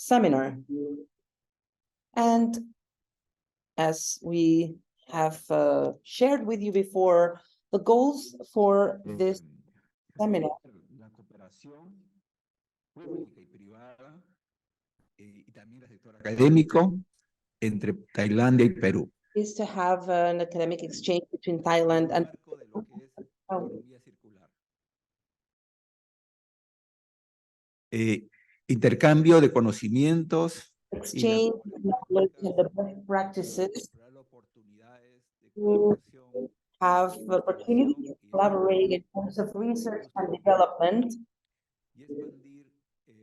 seminar. And as we have shared with you before, the goals for this seminar académico entre Tailandia y Perú. is to have an academic exchange between Thailand and Intercambio de conocimientos, exchange knowledge and the best practices to have the opportunity to collaborate in terms of research and development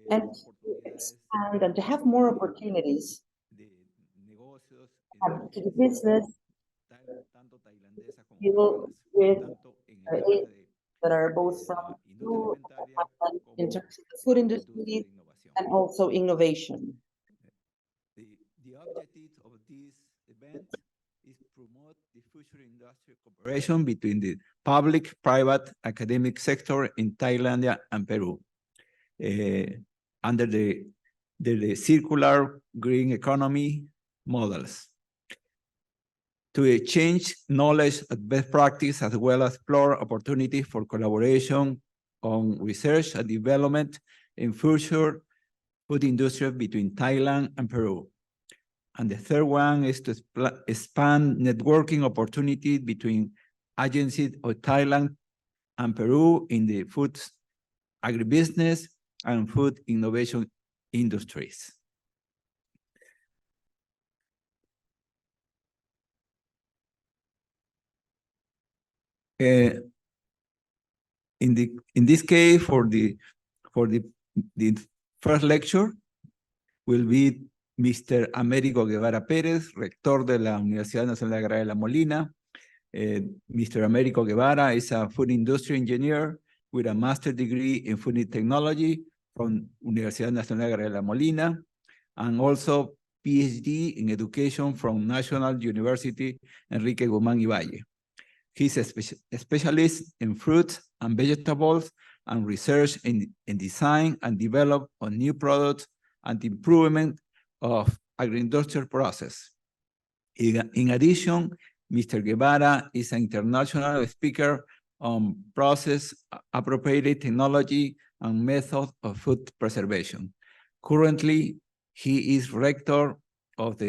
and to expand and to have more opportunities to do business deal with that are both from Peru and in terms of the food industry and also innovation. The objective of this event is promote the future industrial cooperation between the public, private, academic sector in Thailand and Peru under the circular green economy models. To exchange knowledge and best practice, as well as explore opportunities for collaboration on research and development in future food industry between Thailand and Peru. And the third one is to expand networking opportunities between agencies of Thailand and Peru in the food, agribusiness, and food innovation industries. In this case, for the first lecture will be Mr. Américo Guevara Pérez, rector de la Universidad Nacional Agraria de La Molina. Mr. Américo Guevara is a food industry engineer with a master's degree in food technology from Universidad Nacional Agraria de La Molina, and also PhD in education from National University Enrique Guzmán y Valle. He's a specialist in fruits and vegetables and research in design and develop on new products and improvement of agri-industrial process. In addition, Mr. Guevara is an international speaker on process appropriate technology and methods of food preservation. Currently, he is rector of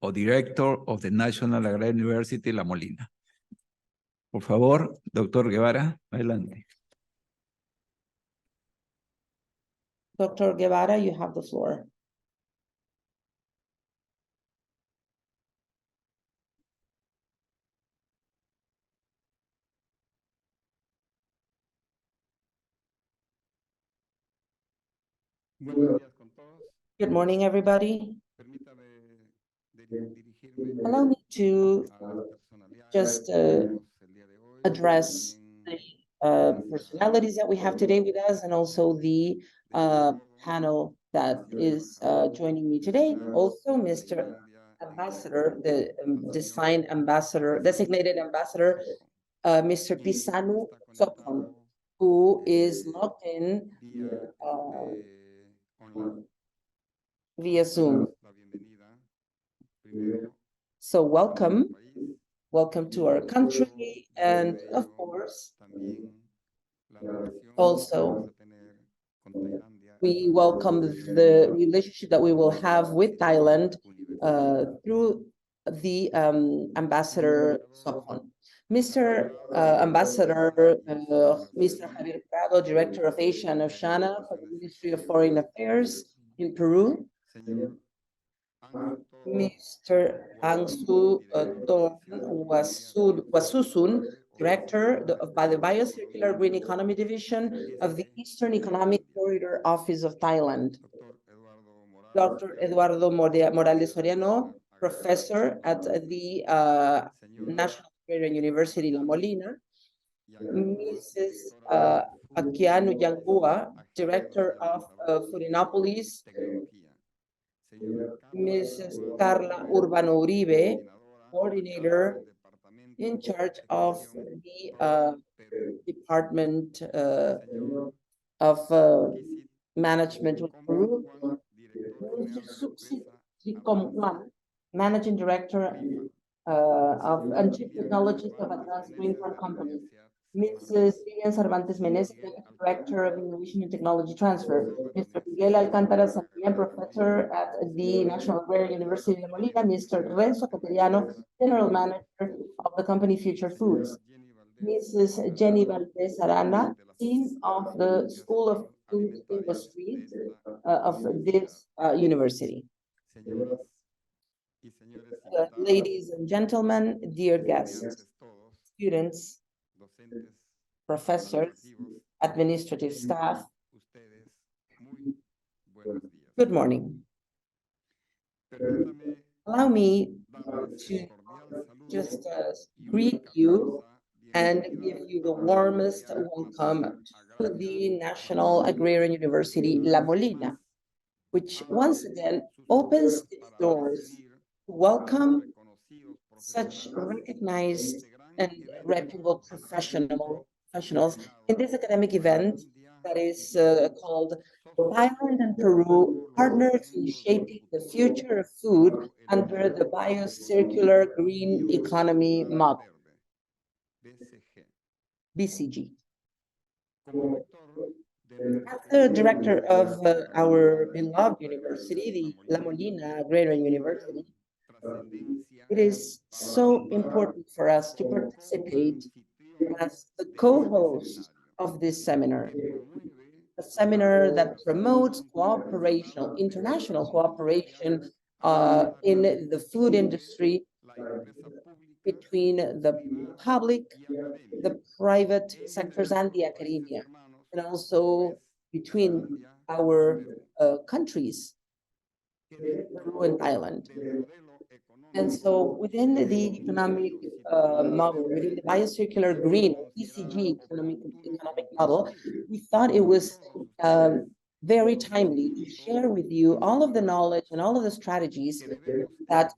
or director of the National Agrarian University La Molina. Por favor, doctor Guevara, adelante. Dr. Guevara, you have the floor. Good morning, everybody. Allow me to just address the personalities that we have today with us, and also the panel that is joining me today. Also, Mr. Ambassador, the designated ambassador, Mr. Pisanu Sokon, who is logged in via Zoom. So welcome to our country, and of course, also we welcome the relationship that we will have with Thailand through the Ambassador Sokon. Mr. Ambassador, Mr. Javier Prado, Director of Asia and Oceania for the Ministry of Foreign Affairs in Peru. Mr. Angsu Wasusun, Director by the Biocircular Green Economy Division of the Eastern Economic Corridor Office of Thailand. Dr. Eduardo Morales Soriano, Professor at the National Agrarian University La Molina. Mrs. Akianu Yangua, Director of Foodinopolis. Mrs. Carla Urbano Uribe, Coordinator in charge of the Department of Management with Peru. Mr. Suksi Trikomwan, Managing Director of and Chief Technologist of Advanced Green Farm Company. Mrs. Vivian Cervantes Menezes, Executive Director of Innovation and Technology Transfer. Mr. Miguel Alcántara Santillán, Professor at the National Agrarian University of Molina. Mr. Renzo Cateriano, General Manager of the company Future Foods. Mrs. Jenny Valdez Arana, Dean of the School of Food Industries of this university. Ladies and gentlemen, dear guests, students, professors, administrative staff, good morning. Allow me to just greet you and give you the warmest welcome to the National Agrarian University La Molina, which once again opens its doors to welcome such recognized and reputable professionals in this academic event that is called Thailand and Peru Partners in Shaping the Future of Food under the Biocircular Green Economy Model, BCG. As the director of our beloved university, the La Molina Agrarian University, it is so important for us to participate as the co-host of this seminar, a seminar that promotes cooperation, international cooperation in the food industry between the public, the private sectors, and the academia, and also between our countries, Peru and Thailand. And so within the economic model, within the biocircular green ECG economic model, we thought it was very timely to share with you all of the knowledge and all of the strategies that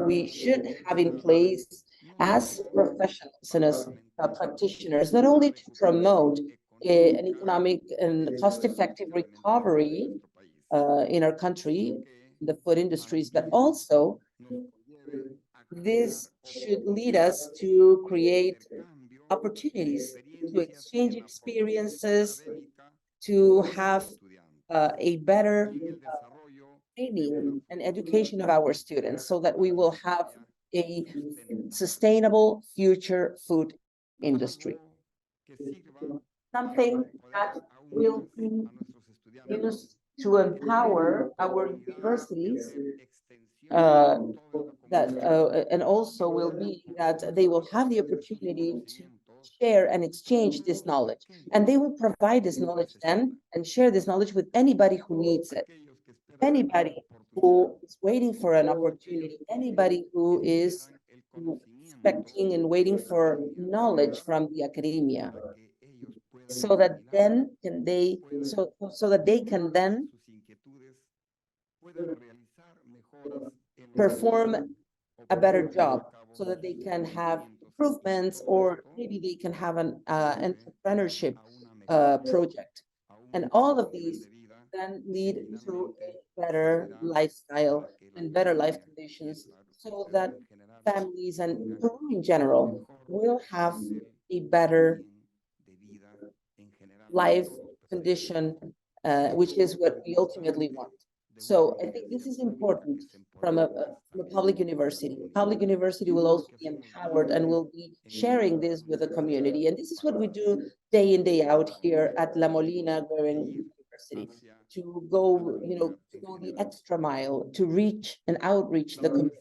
we should have in place as professionals and as practitioners, not only to promote an economic and cost-effective recovery in our country, the food industries, but also this should lead us to create opportunities, to exchange experiences, to have a better training and education of our students so that we will have a sustainable future food industry. Something that will be used to empower our universities and also will be that they will have the opportunity to share and exchange this knowledge. And they will provide this knowledge then and share this knowledge with anybody who needs it. Anybody who is waiting for an opportunity, anybody who is expecting and waiting for knowledge from the academia, so that then can they can then perform a better job, so that they can have improvements, or maybe they can have an entrepreneurship project. And all of these then lead to a better lifestyle and better life conditions, so that families and Peru in general will have a better life condition, which is what we ultimately want. So I think this is important from a public university. Public university will also be empowered and will be sharing this with the community. And this is what we do day in, day out here at La Molina Agrarian University, to go, to go the extra mile, to reach and outreach the community.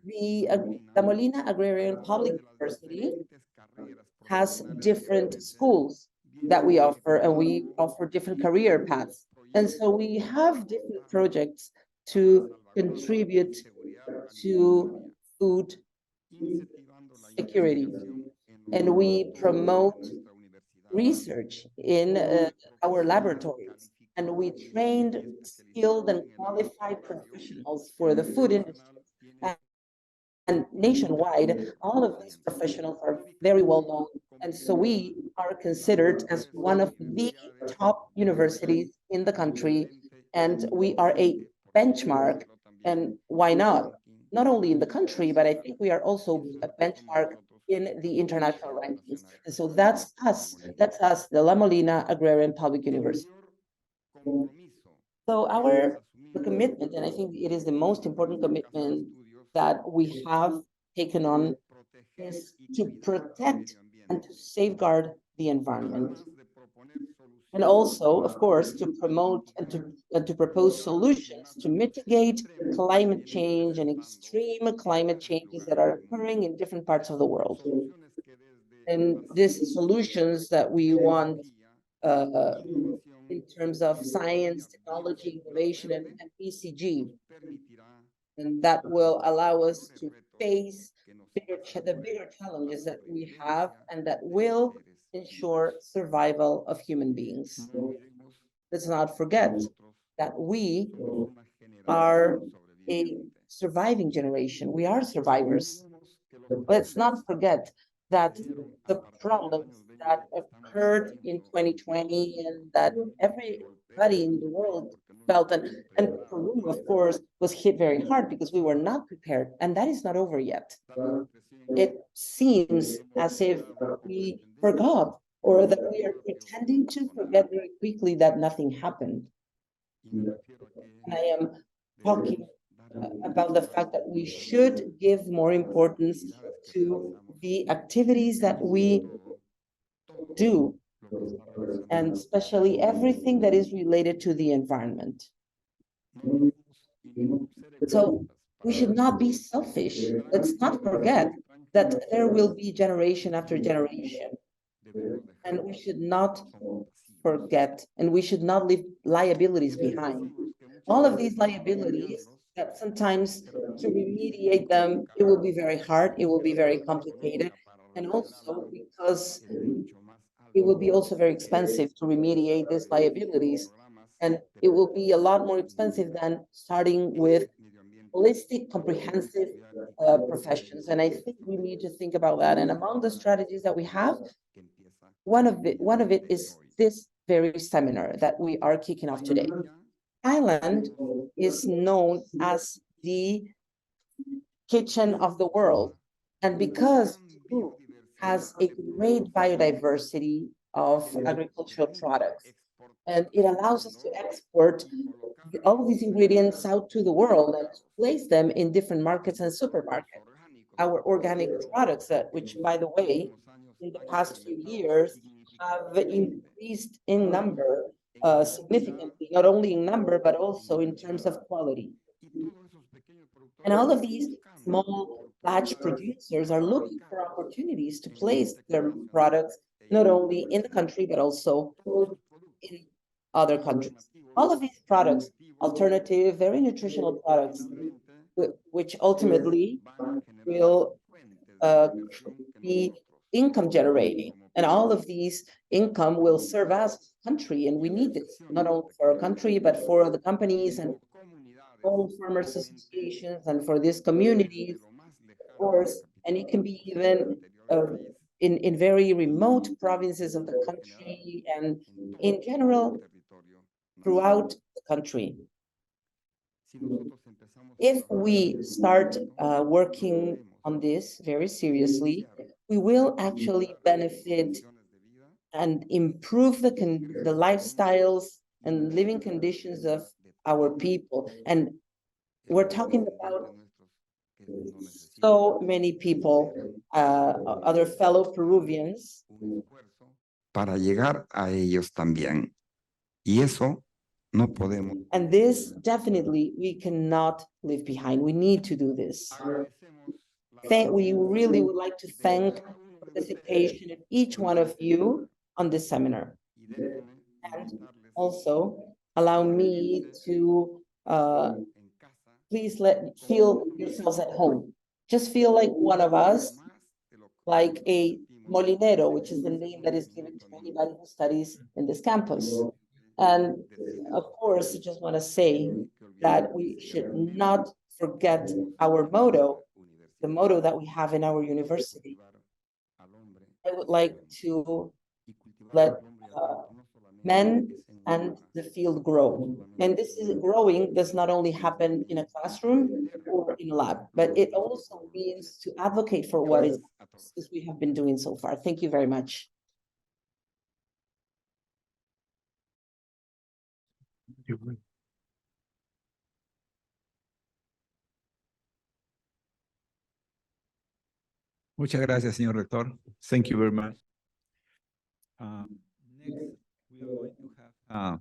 The La Molina Agrarian Public University has different schools that we offer, and we offer different career paths. And so we have different projects to contribute to food security. And we promote research in our laboratories. And we trained skilled and qualified professionals for the food industry. And nationwide, all of these professionals are very well known. And so we are considered as one of the top universities in the country And we are a benchmark. And why not? Not only in the country, but I think we are also a benchmark in the international rankings. And so that's us, the La Molina Agrarian Public University. So our commitment, and I think it is the most important commitment that we have taken on, is to protect and to safeguard the environment. And also, of course, to promote and to propose solutions to mitigate climate change and extreme climate changes that are occurring in different parts of the world. And these solutions that we want in terms of science, technology, innovation, and BCG, and that will allow us to face the bigger challenges that we have and that will ensure survival of human beings. Let's not forget that we are a surviving generation. We are survivors. Let's not forget that the problems that occurred in 2020 and that everybody in the world felt, and Peru, of course, was hit very hard because we were not prepared, and that is not over yet. It seems as if we forgot, or that we are pretending to forget very quickly that nothing happened. And I am talking about the fact that we should give more importance to the activities that we do, and especially everything that is related to the environment. So we should not be selfish. Let's not forget that there will be generation after generation, and we should not forget, and we should not leave liabilities behind. All of these liabilities that sometimes to remediate them, it will be very hard, it will be very complicated, and also because it will be also very expensive to remediate these liabilities, and it will be a lot more expensive than starting with holistic, comprehensive professions. And I think we need to think about that. And among the strategies that we have, one of it is this very seminar that we are kicking off today. Thailand is known as the kitchen of the world. And because Peru has a great biodiversity of agricultural products, and it allows us to export all of these ingredients out to the world and to place them in different markets and supermarkets. Our organic products, which, by the way, in the past few years have increased in number significantly, not only in number, but also in terms of quality. And all of these small batch producers are looking for opportunities to place their products not only in the country, but also in other countries. All of these products, alternative, very nutritional products, which ultimately will be income generating. And all of these income will serve us country. And we need this, not only for our country, but for the companies and all farmers associations and for these communities, of course. And it can be even in very remote provinces of the country and in general throughout the country. If we start working on this very seriously, we will actually benefit and improve the lifestyles and living conditions of our people. And we're talking about so many people, other fellow Peruvians. Para llegar a ellos también. Y eso no podemos. And this definitely we cannot leave behind. We need to do this. We really would like to thank participation of each one of you on this seminar. And also allow me to please feel yourselves at home. Just feel like one of us, like a molinero, which is the name that is given to anybody who studies in this campus. And of course, I just want to say that we should not forget our motto, the motto that we have in our university. I would like to let men and the field grow. And this is growing does not only happen in a classroom or in a lab, but it also means to advocate for what is, as we have been doing so far. Thank you very much. Muchas gracias, señor rector. Thank you very much. Next, we are going to have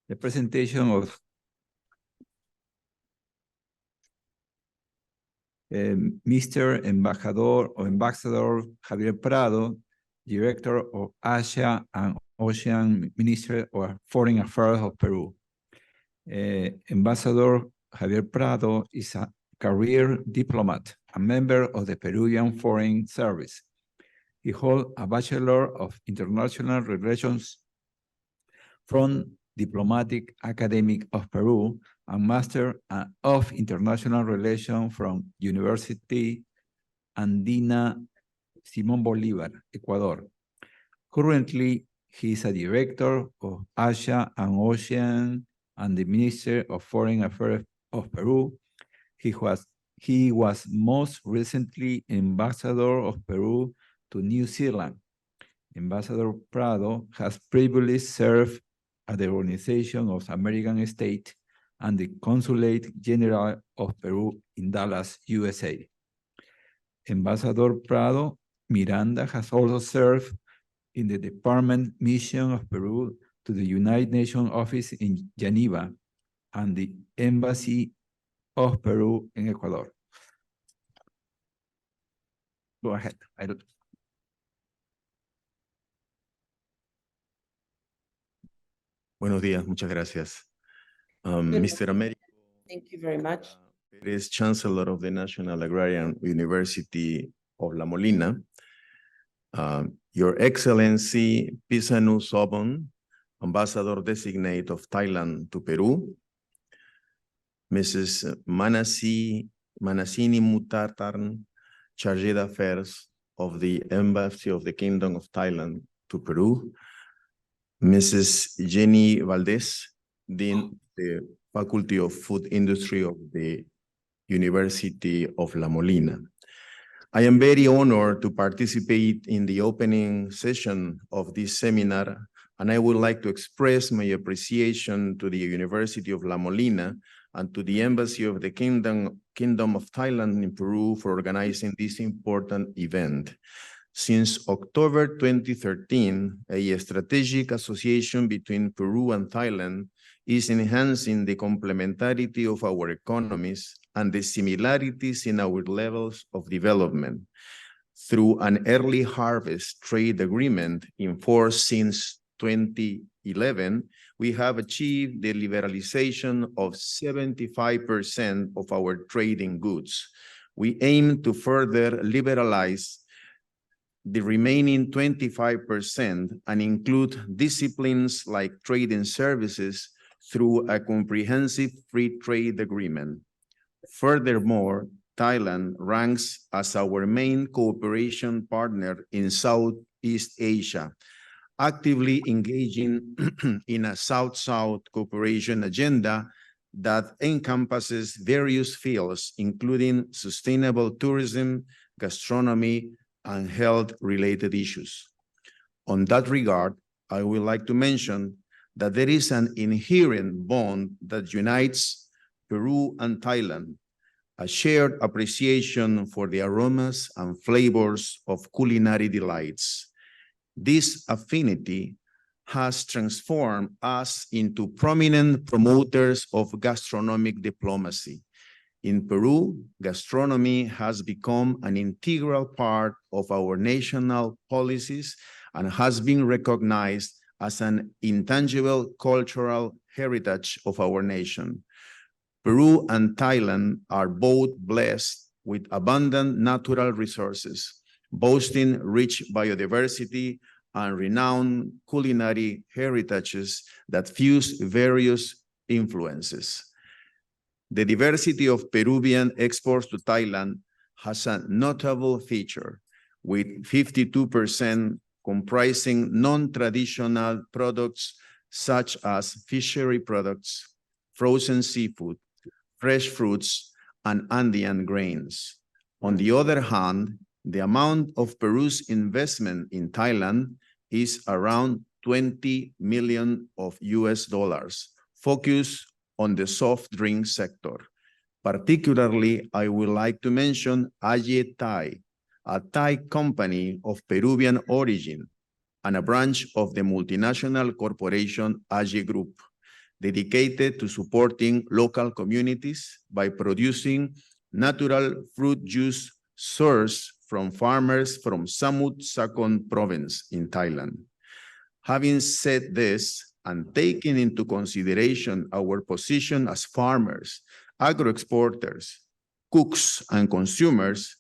the presentation of Mr. Embajador or Ambassador Javier Prado, Director of Asia and Ocean Minister of Foreign Affairs of Peru. Ambassador Javier Prado is a career diplomat, a member of the Peruvian Foreign Service. He holds a Bachelor of International Relations from Diplomatic Academy of Peru and Master of International Relations from University Andina Simón Bolívar, Ecuador. Currently, he is a director of Asia and Ocean and the Minister of Foreign Affairs of Peru. He was most recently Ambassador of Peru to New Zealand. Ambassador Prado has previously served at the Organization of American States and the Consulate General of Peru in Dallas, USA. Ambassador Prado Miranda has also served in the Department Mission of Peru to the United Nations Office in Geneva and the Embassy of Peru in Ecuador. Go ahead. Buenos días, muchas gracias. Mr. Americo Thank you very much. is Chancellor of the National Agrarian University of La Molina. Your Excellency Pisanu Sobon, Ambassador Designate of Thailand to Peru. Mrs. Manasini Mutartan, Chargé d'Affaires of the Embassy of the Kingdom of Thailand to Peru. Mrs. Jenny Valdez, Dean of the Faculty of Food Industry of the University of La Molina. I am very honored to participate in the opening session of this seminar, and I would like to express my appreciation to the University of La Molina and to the Embassy of the Kingdom of Thailand in Peru for organizing this important event. Since October 2013, a strategic association between Peru and Thailand is enhancing the complementarity of our economies and the similarities in our levels of development. Through an early harvest trade agreement in force since 2011, we have achieved the liberalization of 75% of our trading goods. We aim to further liberalize the remaining 25% and include disciplines like trade and services through a comprehensive free trade agreement. Furthermore, Thailand ranks as our main cooperation partner in Southeast Asia, actively engaging in a South-South cooperation agenda that encompasses various fields, including sustainable tourism, gastronomy, and health-related issues. On that regard, I would like to mention that there is an inherent bond that unites Peru and Thailand, a shared appreciation for the aromas and flavors of culinary delights. This affinity has transformed us into prominent promoters of gastronomic diplomacy. In Peru, gastronomy has become an integral part of our national policies and has been recognized as an intangible cultural heritage of our nation. Peru and Thailand are both blessed with abundant natural resources, boasting rich biodiversity and renowned culinary heritages that fuse various influences. The diversity of Peruvian exports to Thailand has a notable feature, with 52% comprising non-traditional products such as fishery products, frozen seafood, fresh fruits, and Andean grains. On the other hand, the amount of Peru's investment in Thailand is around $20 million focused on the soft drink sector. Particularly, I would like to mention Aye Thai, a Thai company of Peruvian origin and a branch of the multinational corporation Aye Group, dedicated to supporting local communities by producing natural fruit juice sourced from farmers from Samut Sakhon province in Thailand. Having said this, and taking into consideration our position as farmers, agro-exporters, cooks, and consumers,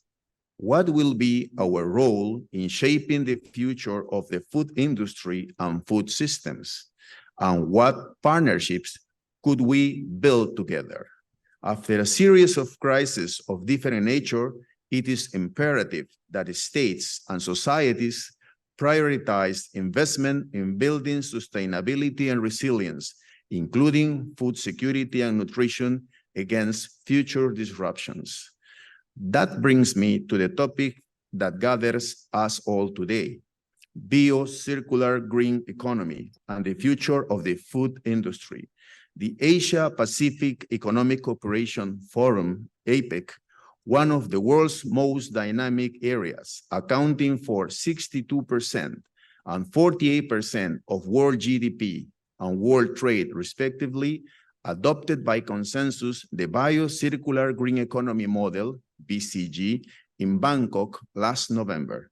what will be our role in shaping the future of the food industry and food systems? And what partnerships could we build together? After a series of crises of different nature, it is imperative that states and societies prioritize investment in building sustainability and resilience, including food security and nutrition against future disruptions. That brings me to the topic that gathers us all today: bio-circular green economy and the future of the food industry. The Asia-Pacific Economic Cooperation Forum, APEC, one of the world's most dynamic areas, accounting for 62% and 48% of world GDP and world trade, respectively, adopted by consensus the Bio-Circular Green Economy Model, BCG, in Bangkok last November.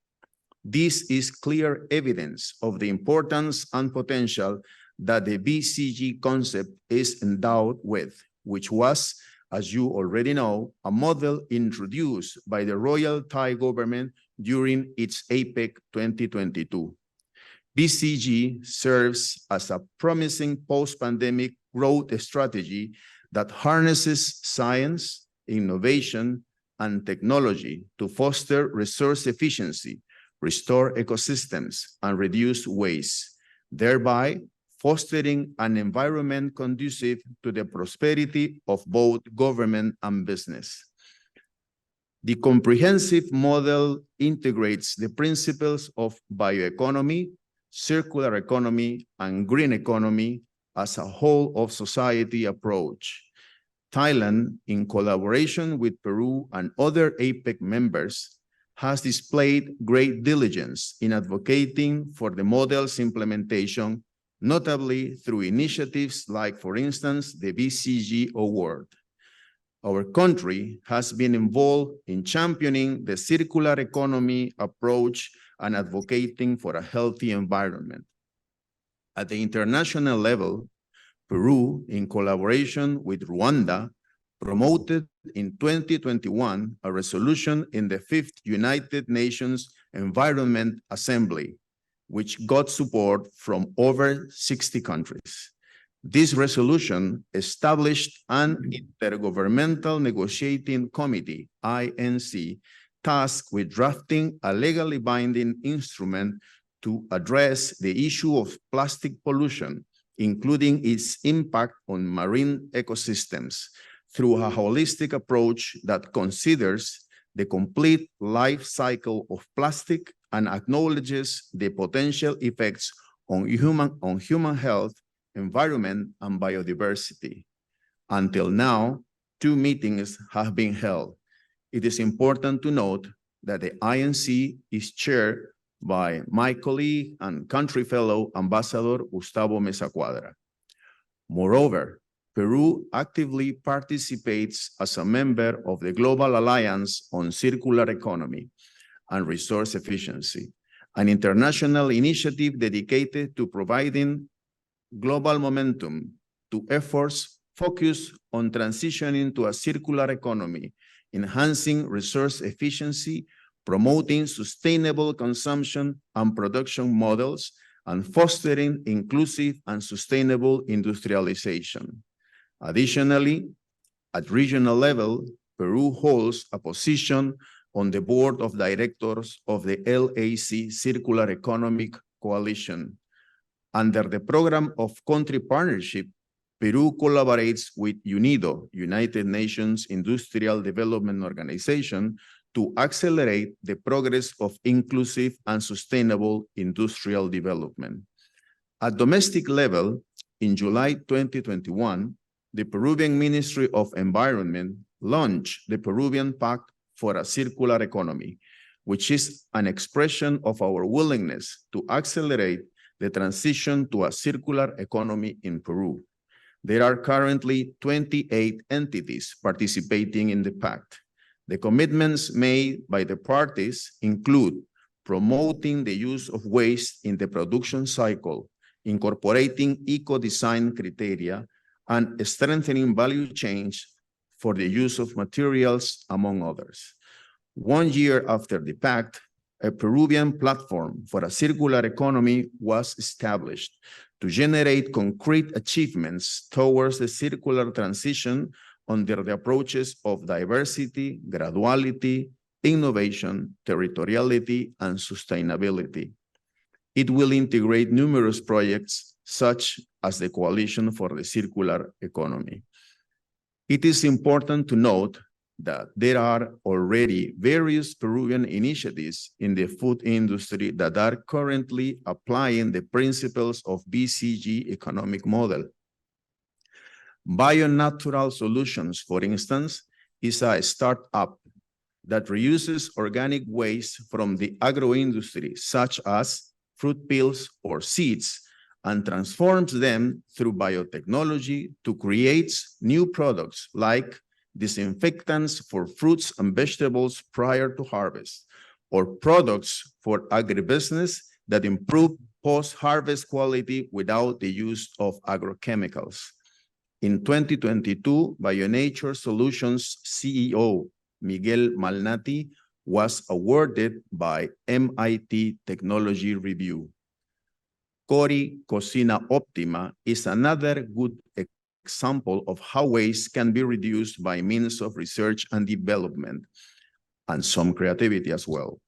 This is clear evidence of the importance and potential that the BCG concept is endowed with, which was, as you already know, a model introduced by the Royal Thai government during its APEC 2022. BCG serves as a promising post-pandemic growth strategy that harnesses science, innovation, and technology to foster resource efficiency, restore ecosystems, and reduce waste, thereby fostering an environment conducive to the prosperity of both government and business. The comprehensive model integrates the principles of bioeconomy, circular economy, and green economy as a whole of society approach. Thailand, in collaboration with Peru and other APEC members, has displayed great diligence in advocating for the model's implementation, notably through initiatives like, for instance, the BCG Award. Our country has been involved in championing the circular economy approach and advocating for a healthy environment. At the international level, Peru, in collaboration with Rwanda, promoted in 2021 a resolution in the 5th United Nations Environment Assembly, which got support from over 60 countries. This resolution established an Intergovernmental Negotiating Committee, INC, tasked with drafting a legally binding instrument to address the issue of plastic pollution, including its impact on marine ecosystems, through a holistic approach that considers the complete life cycle of plastic and acknowledges the potential effects on human health, environment, and biodiversity. Until now, 2 meetings have been held. It is important to note that the INC is chaired by my colleague and country fellow, Ambassador Gustavo Mesa Cuadra. Moreover, Peru actively participates as a member of the Global Alliance on Circular Economy and Resource Efficiency, an international initiative dedicated to providing global momentum to efforts focused on transitioning to a circular economy, enhancing resource efficiency, promoting sustainable consumption and production models, and fostering inclusive and sustainable industrialization. Additionally, at regional level, Peru holds a position on the board of directors of the LAC Circular Economic Coalition. Under the program of country partnership, Peru collaborates with UNIDO, United Nations Industrial Development Organization, to accelerate the progress of inclusive and sustainable industrial development. At domestic level, in July 2021, the Peruvian Ministry of Environment launched the Peruvian Pact for a Circular Economy, which is an expression of our willingness to accelerate the transition to a circular economy in Peru. There are currently 28 entities participating in the pact. The commitments made by the parties include promoting the use of waste in the production cycle, incorporating eco-design criteria, and strengthening value chains for the use of materials, among others. 1 year after the pact, a Peruvian platform for a circular economy was established to generate concrete achievements towards the circular transition under the approaches of diversity, graduality, innovation, territoriality, and sustainability. It will integrate numerous projects such as the Coalition for the Circular Economy. It is important to note that there are already various Peruvian initiatives in the food industry that are currently applying the principles of BCG economic model. Bio-Natural Solutions, for instance, is a startup that reuses organic waste from the agro-industry, such as fruit peels or seeds, and transforms them through biotechnology to create new products like disinfectants for fruits and vegetables prior to harvest, or products for agribusiness that improve post-harvest quality without the use of agrochemicals. In 2022, BioNature Solutions CEO Miguel Malnati was awarded by MIT Technology Review. Cori Cocina Optima is another good example of how waste can be reduced by means of research and development, and some creativity as well.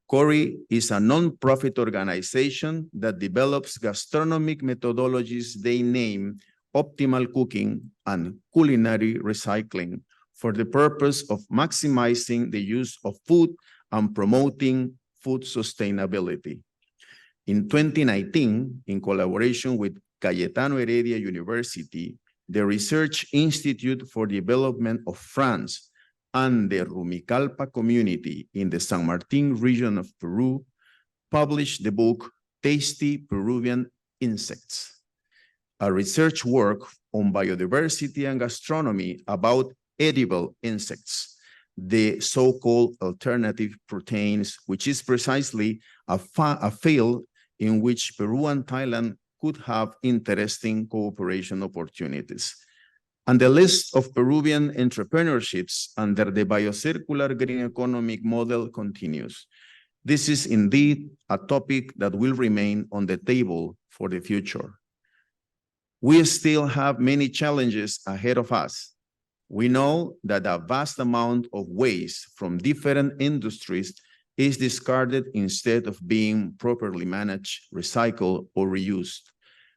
Cori is a non-profit organization that develops gastronomic methodologies they name optimal cooking and culinary recycling for the purpose of maximizing the use of food and promoting food sustainability. In 2019, in collaboration with Cayetano Heredia University, the Research Institute for Development of France, and the Rumicalpa community in the San Martin region of Peru, published the book Tasty Peruvian Insects, a research work on biodiversity and gastronomy about edible insects, the so-called alternative proteins, which is precisely a field in which Peru and Thailand could have interesting cooperation opportunities. And the list of Peruvian entrepreneurships under the biocircular green economic model continues. This is indeed a topic that will remain on the table for the future. We still have many challenges ahead of us. We know that a vast amount of waste from different industries is discarded instead of being properly managed, recycled, or reused.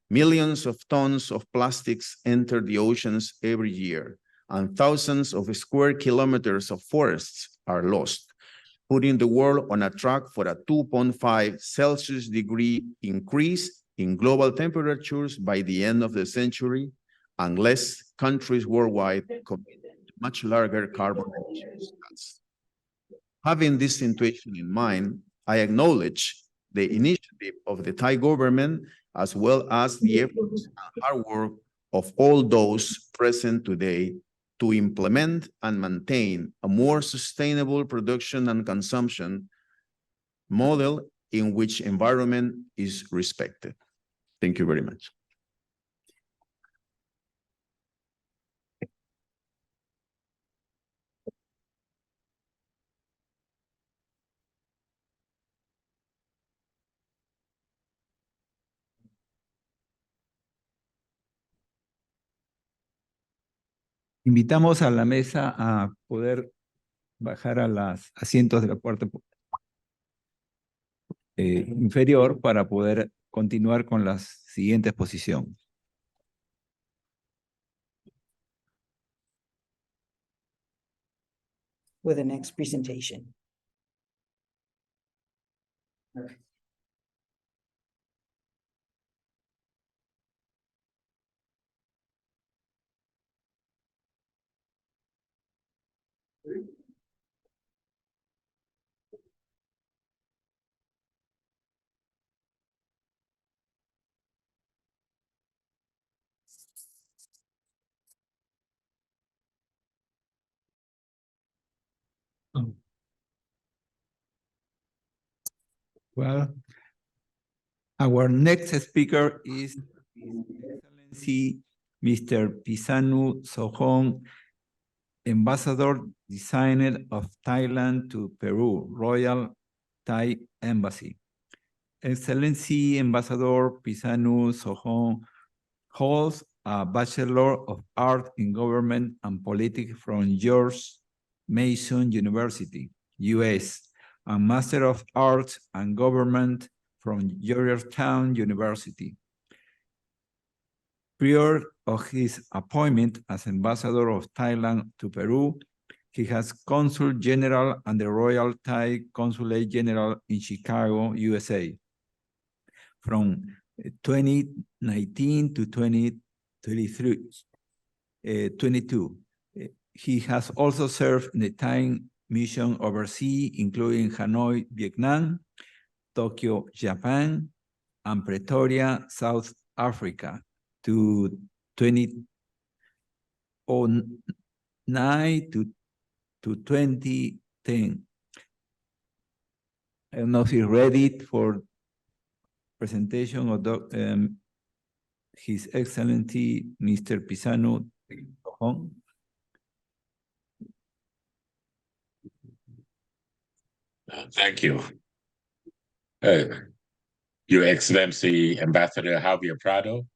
Millions of tons of plastics enter the oceans every year, and thousands of square kilometers of forests are lost, putting the world on a track for a 2.5 Celsius degree increase in global temperatures by the end of the century, unless countries worldwide commit much larger carbon emissions cuts. Having this situation in mind, I acknowledge the initiative of the Thai government, as well as the efforts and hard work of all those present today to implement and maintain a more sustainable production and consumption model in which environment is respected. Thank you very much. Invitamos a la mesa a poder bajar a los asientos de la parte inferior para poder continuar con la siguiente exposición. With the next presentation. Well, our next speaker is His Excellency Mr. Pisanu Sohon, Ambassador Designer of Thailand to Peru, Royal Thai Embassy. Excellency Ambassador Pisanu Sohon holds a Bachelor of Art in Government and Politics from George Mason University, US, and Master of Arts and Government from Georgetown University. Prior to his appointment as Ambassador of Thailand to Peru, he has Consul General and the Royal Thai Consulate General in Chicago, USA. From 2019 to 2022. He has also served in the Thai mission overseas, including Hanoi, Vietnam, Tokyo, Japan, and Pretoria, South Africa, to 2009 to 2010. I don't know if he's ready for presentation of His Excellency Mr. Pisanu Sohon. Thank you. Your Excellency Ambassador Javier Prado,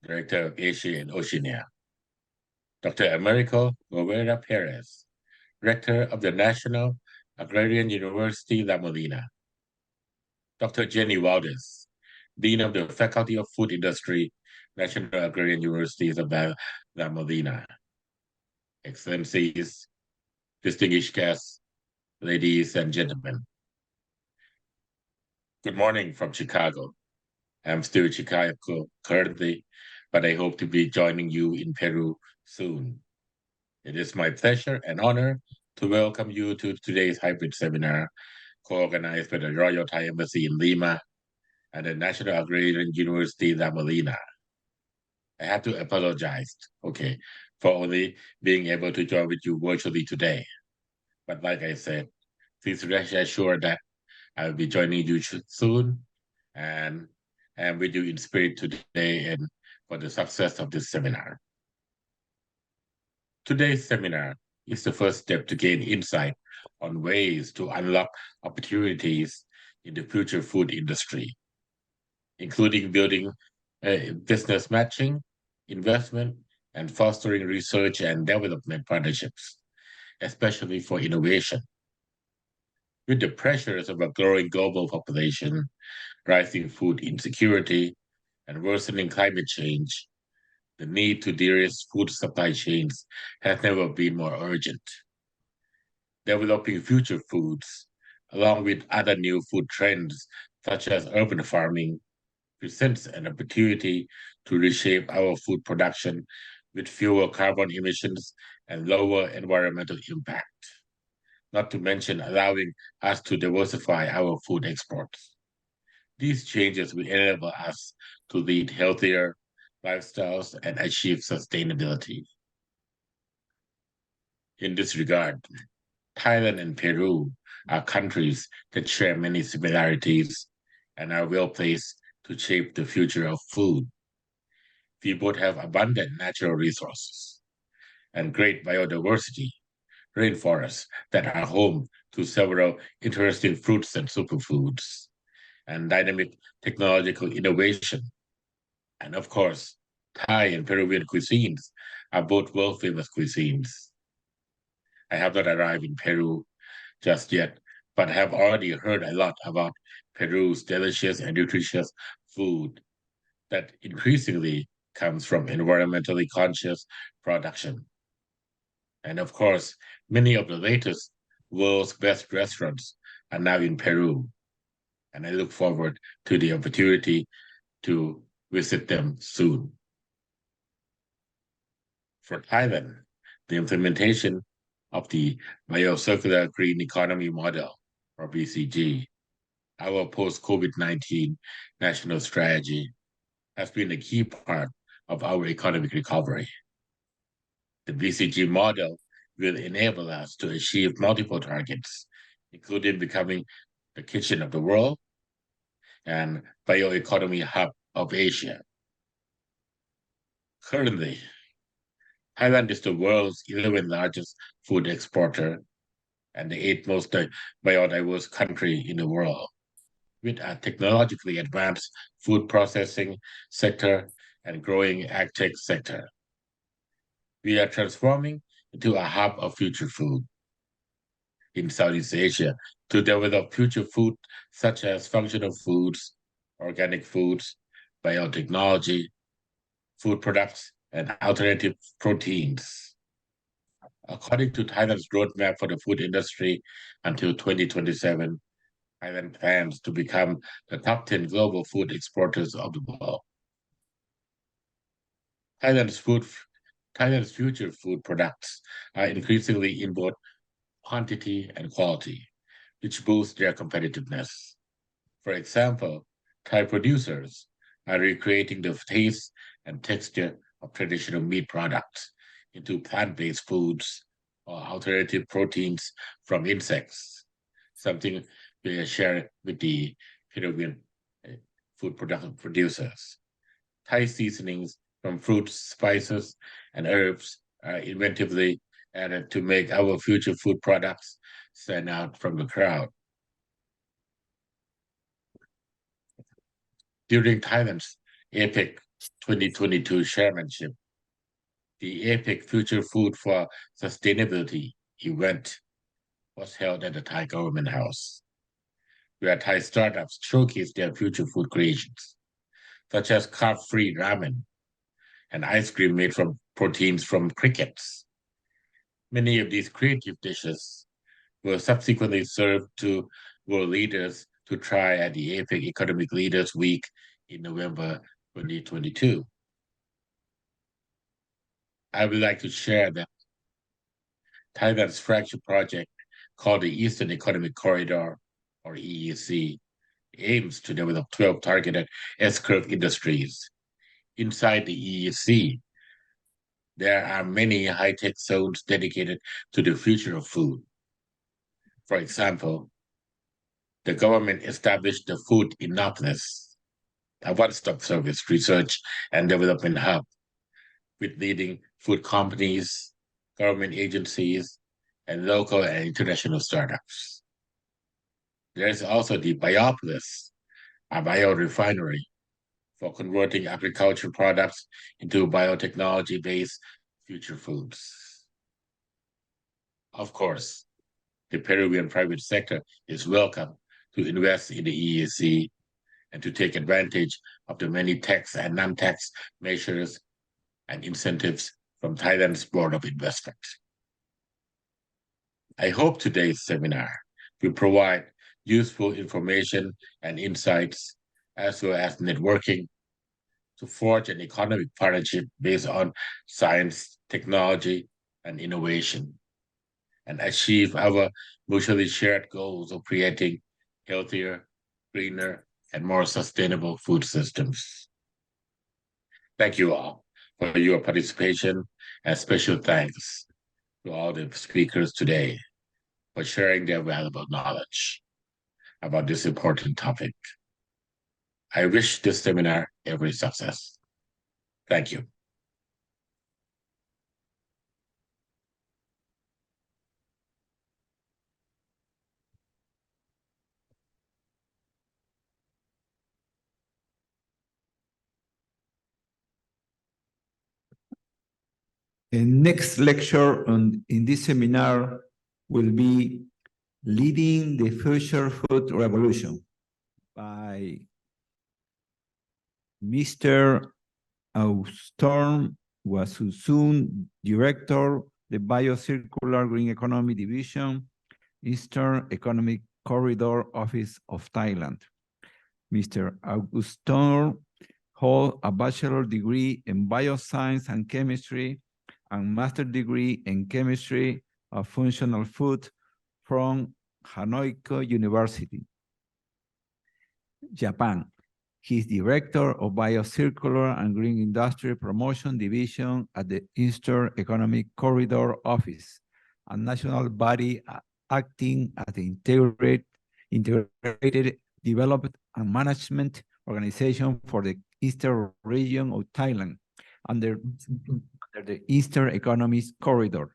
Director of Asia and Oceania. Dr. Americo Guevara Perez, Rector of the National Agrarian University La Molina. Dr. Jenny Waldes, Dean of the Faculty of Food Industry, National Agrarian Universities of La Molina. Excellencies, distinguished guests, ladies and gentlemen. Good morning from Chicago. I'm still in Chicago currently, but I hope to be joining you in Peru soon. It is my pleasure and honor to welcome you to today's hybrid seminar co-organized by the Royal Thai Embassy in Lima and the National Agrarian University La Molina. I have to apologize, for only being able to join with you virtually today. But like I said, please rest assured that I will be joining you soon and with you in spirit today and for the success of this seminar. Today's seminar is the first step to gain insight on ways to unlock opportunities in the future food industry, including building business matching, investment, and fostering research and development partnerships, especially for innovation. With the pressures of a growing global population, rising food insecurity, and worsening climate change, the need to de-risk food supply chains has never been more urgent. Developing future foods, along with other new food trends such as urban farming, presents an opportunity to reshape our food production with fewer carbon emissions and lower environmental impact, not to mention allowing us to diversify our food exports. These changes will enable us to lead healthier lifestyles and achieve sustainability. In this regard, Thailand and Peru are countries that share many similarities and are well placed to shape the future of food. We both have abundant natural resources and great biodiversity, rainforests that are home to several interesting fruits and superfoods, and dynamic technological innovation. And of course, Thai and Peruvian cuisines are both world-famous cuisines. I have not arrived in Peru just yet, but have already heard a lot about Peru's delicious and nutritious food that increasingly comes from environmentally conscious production. And of course, many of the latest world's best restaurants are now in Peru. And I look forward to the opportunity to visit them soon. For Thailand, the implementation of the Biocircular Green Economy Model, or BCG, our post-COVID-19 national strategy, has been a key part of our economic recovery. The BCG model will enable us to achieve multiple targets, including becoming the kitchen of the world and bioeconomy hub of Asia. Currently, Thailand is the world's 11th largest food exporter and the 8th most biodiverse country in the world, with a technologically advanced food processing sector and growing agtech sector. We are transforming into a hub of future food in Southeast Asia to develop future food such as functional foods, organic foods, biotechnology, food products, and alternative proteins. According to Thailand's roadmap for the food industry until 2027, Thailand plans to become the top 10 global food exporters of the world. Thailand's future food products are increasingly in both quantity and quality, which boosts their competitiveness. For example, Thai producers are recreating the taste and texture of traditional meat products into plant-based foods or alternative proteins from insects, something we share with the Peruvian food producers. Thai seasonings from fruits, spices, and herbs are inventively added to make our future food products stand out from the crowd. During Thailand's APEC 2022 chairmanship, the APEC Future Food for Sustainability event was held at the Thai Government House, where Thai startups showcased their future food creations, such as carb-free ramen and ice cream made from proteins from crickets. Many of these creative dishes were subsequently served to world leaders to try at the APEC Economic Leaders Week in November 2022. I would like to share that Thailand's flagship project, called the Eastern Economic Corridor, or EEC, aims to develop 12 targeted S-curve industries. Inside the EEC, there are many high-tech zones dedicated to the future of food. For example, the government established the Food Innopolis, a one-stop service research and development hub with leading food companies, government agencies, and local and international startups. There is also the Biopolis, a biorefinery for converting agriculture products into biotechnology-based future foods. Of course, the Peruvian private sector is welcome to invest in the EEC and to take advantage of the many tax and non-tax measures and incentives from Thailand's Board of Investment. I hope today's seminar will provide useful information and insights, as well as networking, to forge an economic partnership based on science, technology, and innovation, and achieve our mutually shared goals of creating healthier, greener, and more sustainable food systems. Thank you all for your participation, and special thanks to all the speakers today for sharing their valuable knowledge about this important topic. I wish this seminar every success. Thank you. next lecture in this seminar will be Leading the Future Food Revolution by Mr. Austorm Wasusun, Director, the Biocircular Green Economy Division, Eastern Economic Corridor Office of Thailand. Mr. Augustor holds a bachelor degree in bioscience and chemistry and master degree in chemistry of functional food from Hanoi University, Japan. He is Director of Biocircular and Green Industry Promotion Division at the Eastern Economic Corridor Office, a national body acting as the integrated development and management organization for the Eastern region of Thailand under the Eastern Economic Corridor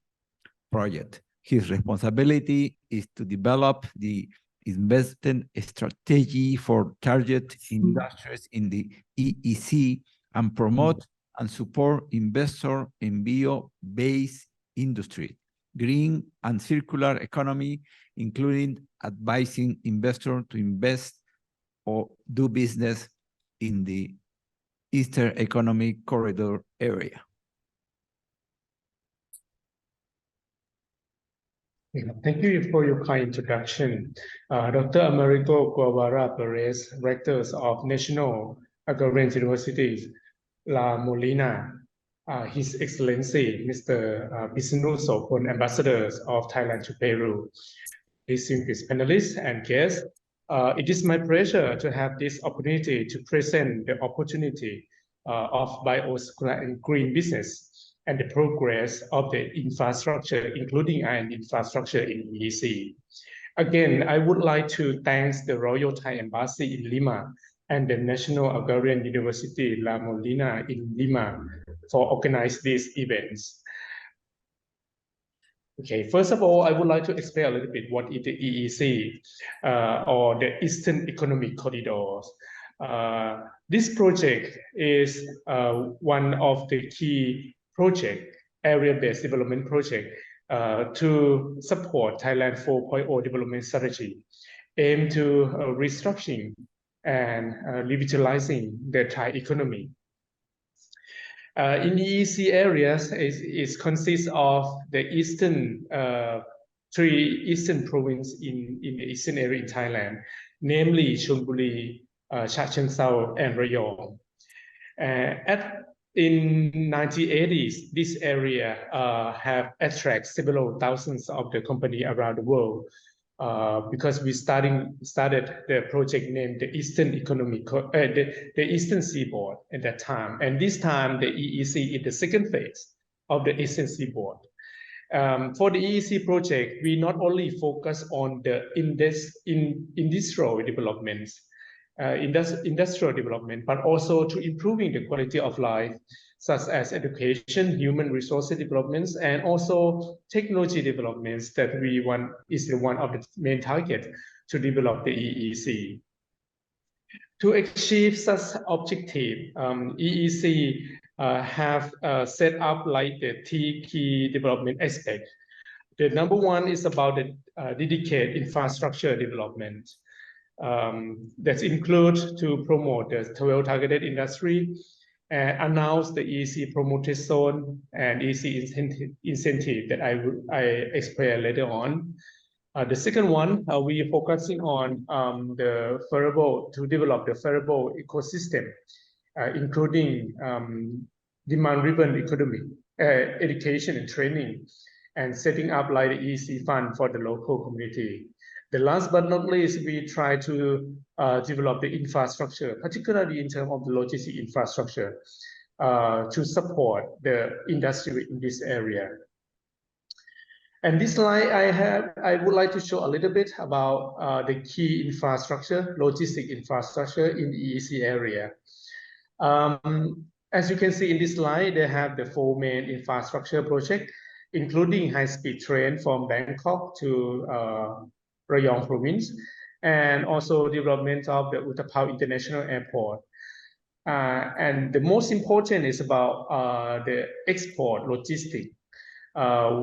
project. His responsibility is to develop the investment strategy for target industries in the EEC and promote and support investors in bio-based industry, green and circular economy, including advising investors to invest or do business in the Eastern Economic Corridor area. Thank you for your kind introduction. Dr. Americo Guevara Perez, Rector of National Agrarian University, La Molina, His Excellency, Mr. Bisnu Sopon, Ambassadors of Thailand to Peru, distinguished panelists and guests. It is my pleasure to have this opportunity to present the opportunity of biocircular and green business and the progress of the infrastructure, including iron infrastructure in EEC. Again, I would like to thank the Royal Thai Embassy in Lima and the National Agrarian University La Molina in Lima for organizing these events. Okay, first of all, I would like to explain a little bit what is the EEC or the Eastern Economic Corridors. This project is one of the key area-based development project to support Thailand 4.0 development strategy, aimed to restructuring and revitalizing the Thai economy. In EEC areas, it consists of the three eastern provinces in the eastern area in Thailand, namely Chonburi, Chachoengsao, and Rayong. In 1980s, this area have attracted several thousands of the company around the world because we started the project named the Eastern the Eastern Seaboard at that time. And this time, the EEC is the second phase of the Eastern Seaboard. For the EEC project, we not only focus on the industrial developments, but also to improving the quality of life, such as education, human resources developments, and also technology developments that we want is one of the main targets to develop the EEC. To achieve such objective, EEC have set up like the key development aspects. The number one is about the dedicated infrastructure development. That includes to promote the 12 targeted industry, announce the EEC promoted zone and EEC incentive that I explain later on. The second one, we are focusing on to develop the favorable ecosystem, including demand-driven economy, education and training, and setting up like the EEC fund for the local community. The last but not least, we try to develop the infrastructure, particularly in terms of the logistic infrastructure, to support the industry in this area. And this slide I would like to show a little bit about the key infrastructure, logistic infrastructure in the EEC area. As you can see in this slide, they have the 4 main infrastructure projects, including high-speed train from Bangkok to Rayong province, and also development of the Utapao International Airport. And the most important is about the export logistics.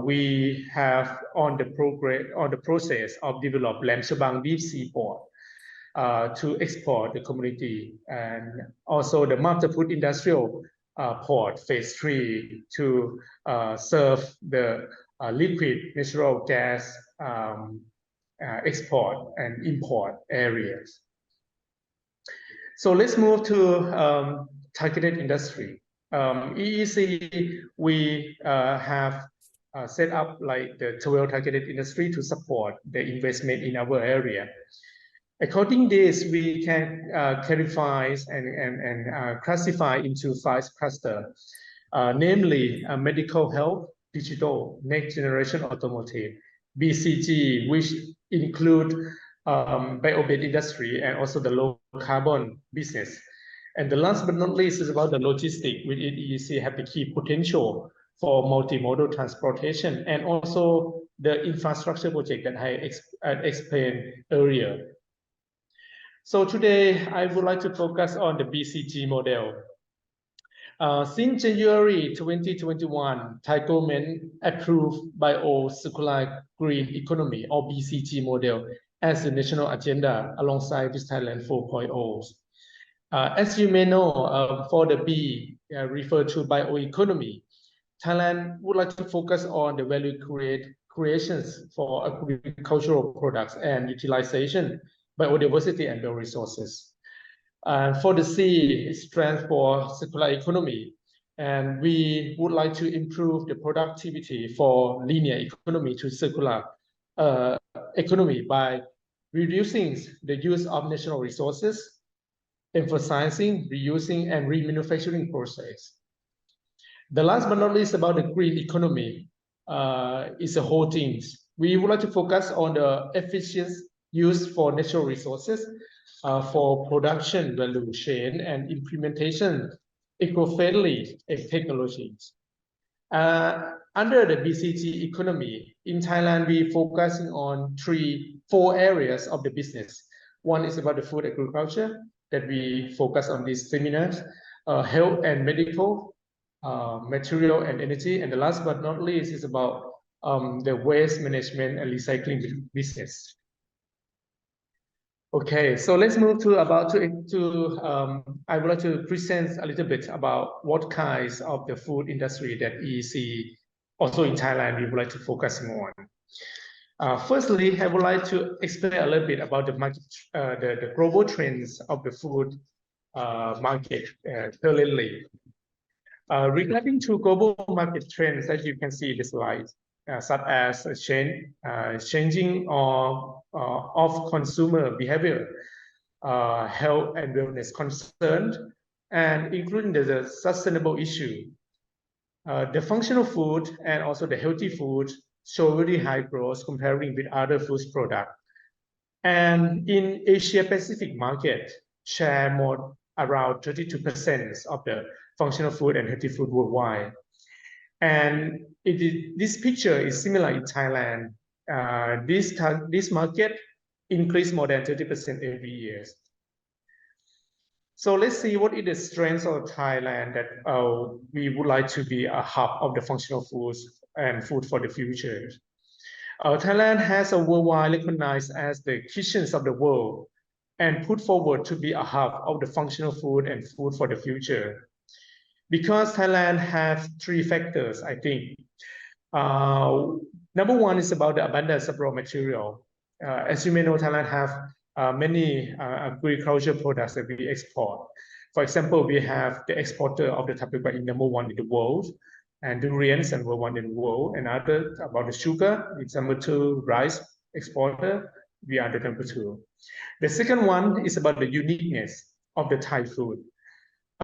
We have on the process of develop Lam Chabang deep sea port to export the community, and also the Master Food Industrial Port Phase 3 to serve the liquid natural gas export and import areas. So let's move to targeted industry. EEC, we have set up like the 12 targeted industry to support the investment in our area. According to this, we can clarify and classify into 5 clusters, namely medical health, digital, next generation automotive, BCG, which include bio-based industry and also the low carbon business. And the last but not least is about the logistics, which EEC have the key potential for multimodal transportation and also the infrastructure project that I explained earlier. So today I would like to focus on the BCG model. Since January 2021, Thai government approved Bio-Circular Green Economy or BCG model as the national agenda alongside this Thailand 4.0. As you may know, for the B referred to bioeconomy, Thailand would like to focus on the value creations for agricultural products and utilization, biodiversity and bioresources. For the C, it stands for circular economy, and we would like to improve the productivity for linear economy to circular economy by reducing the use of natural resources, emphasizing reusing and remanufacturing process. The last but not least about the green economy is the whole thing. We would like to focus on the efficient use for natural resources for production value chain and implementation eco-friendly technologies. Under the BCG economy in Thailand, we focusing on 4 areas of the business. One is about the food agriculture that we focus on this seminar, health and medical, material and energy, and the last but not least is about the waste management and recycling business. Okay, so let's move to I would like to present a little bit about what kinds of the food industry that EEC also in Thailand we would like to focus on. Firstly, I would like to explain a little bit about the market, the global trends of the food market currently. Regarding to global market trends, as you can see in the slide, such as changing of consumer behavior, health and wellness concerned, and including the sustainable issue. The functional food and also the healthy food show very high growth comparing with other food products. And in Asia Pacific market, share more around 32% of the functional food and healthy food worldwide. And this picture is similar in Thailand. This market increased more than 30% every year. So let's see what is the strength of Thailand that we would like to be a hub of the functional foods and food for the future. Thailand has a worldwide recognized as the kitchens of the world and put forward to be a hub of the functional food and food for the future. Because Thailand has 3 factors, I think. Number 1 is about the abundance of raw material. As you may know, Thailand have many agricultural products that we export. For example, we have the exporter of the tapioca in number 1 in the world, and durians and number 1 in the world. And other about the sugar, it's number 2, rice exporter, we are the number 2. The second one is about the uniqueness of the Thai food.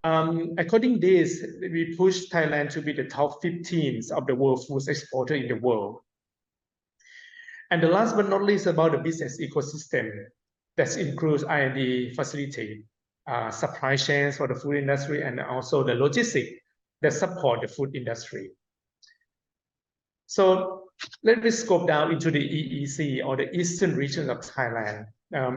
According to this, we push Thailand to be the top 15 of the world foods exporter in the world. And the last but not least about the business ecosystem that includes R&D facility, supply chains for the food industry, and also the logistics that support the food industry. So Let me scope down into the EEC, or the eastern region of Thailand.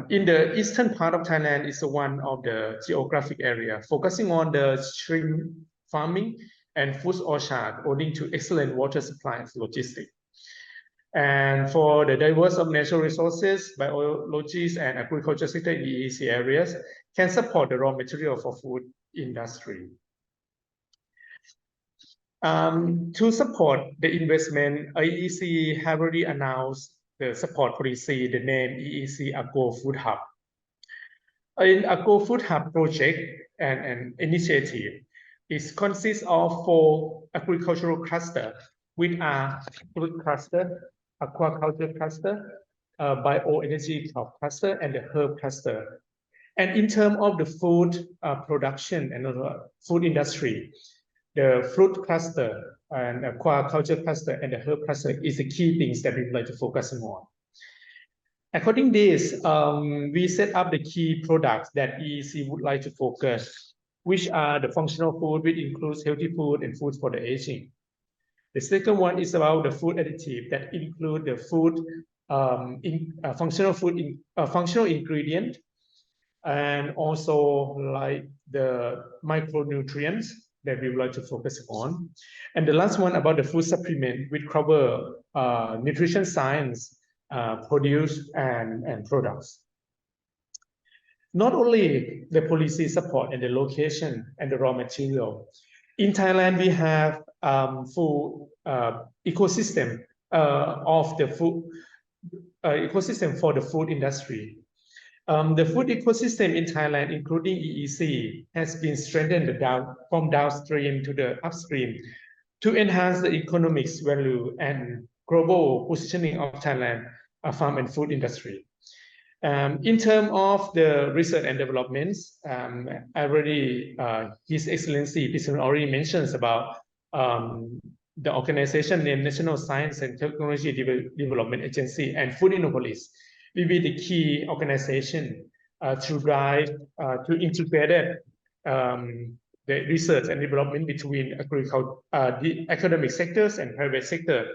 In the eastern part of Thailand is one of the geographic area focusing on the shrimp farming and food orchard, owing to excellent water supply and logistics. And for the diverse of natural resources, biologies and agriculture sector in EEC areas can support the raw material for food industry. To support the investment, EEC have already announced the support policy, the name EEC Agro Food Hub. In Agro Food Hub project and initiative, it consists of 4 agricultural clusters, which are food cluster, aquaculture cluster, bioenergy cluster, and the herb cluster. And in terms of the food production and food industry, the fruit cluster and aquaculture cluster and the herb cluster is the key things that we would like to focus on. According to this, we set up the key products that EEC would like to focus, which are the functional food, which includes healthy food and foods for the aging. The second one is about the food additive that include the food functional ingredient, and also like the micronutrients that we would like to focus on. And the last one about the food supplement, which cover nutrition science, produce and products. Not only the policy support and the location and the raw material. In Thailand, we have full ecosystem of the food ecosystem for the food industry. The food ecosystem in Thailand, including EEC, has been strengthened from downstream to the upstream to enhance the economics value and global positioning of Thailand farm and food industry. In terms of the research and developments, His Excellency President already mentions about the organization named National Science and Technology Development Agency and Food Innopolis will be the key organization to drive, to integrate the research and development between the academic sectors and private sector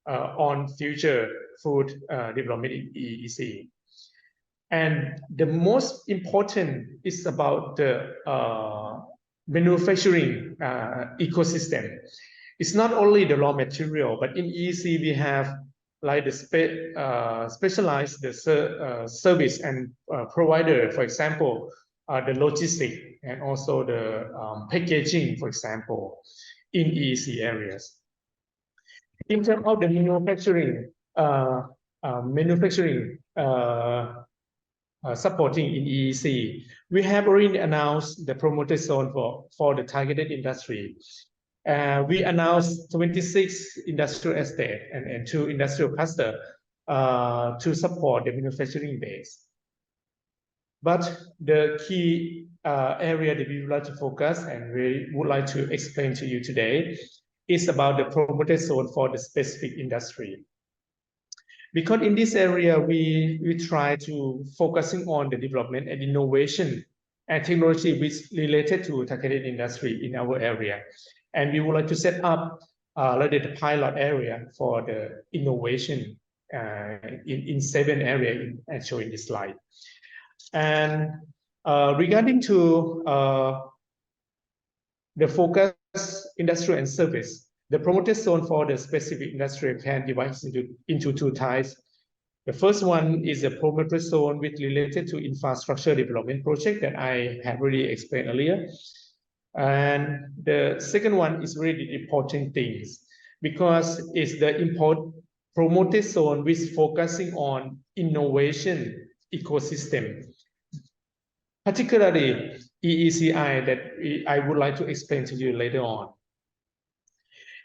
on future food development in EEC. And the most important is about the manufacturing ecosystem. It's not only the raw material, but in EEC we have like the specialized service and provider, for example, the logistic and also the packaging, for example, in EEC areas. In terms of the manufacturing supporting in EEC, we have already announced the promoted zone for the targeted industry. We announced 26 industrial estate and 2 industrial clusters to support the manufacturing base. But the key area that we would like to focus and we would like to explain to you today is about the promoted zone for the specific industry. Because in this area, we try to focusing on the development and innovation and technology which related to targeted industry in our area. And we would like to set up the pilot area for the innovation in 7 areas as shown in this slide. And regarding to the focus industry and service, the promoted zone for the specific industry can divide into 2 types. The first one is a promoted zone which related to infrastructure development project that I have already explained earlier. And the second one is really important things because it's the promoted zone which focusing on innovation ecosystem, particularly EECI that I would like to explain to you later on.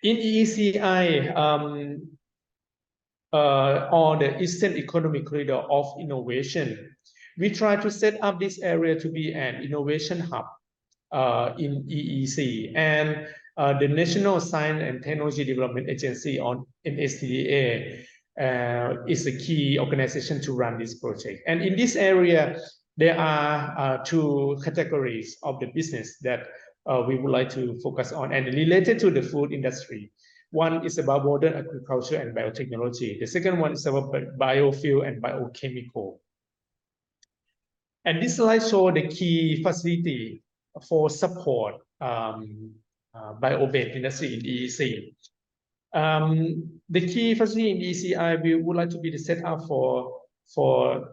In EECI, or the Eastern Economic Corridor of Innovation, we try to set up this area to be an innovation hub in EEC, and the National Science and Technology Development Agency on NSTDA is a key organization to run this project. And in this area, there are 2 categories of the business that we would like to focus on and related to the food industry. One is about modern agriculture and biotechnology. The second one is about biofuel and biochemical. And this slide shows the key facility for support bio-based industry in EEC. The key facility in ECI, we would like to be the setup for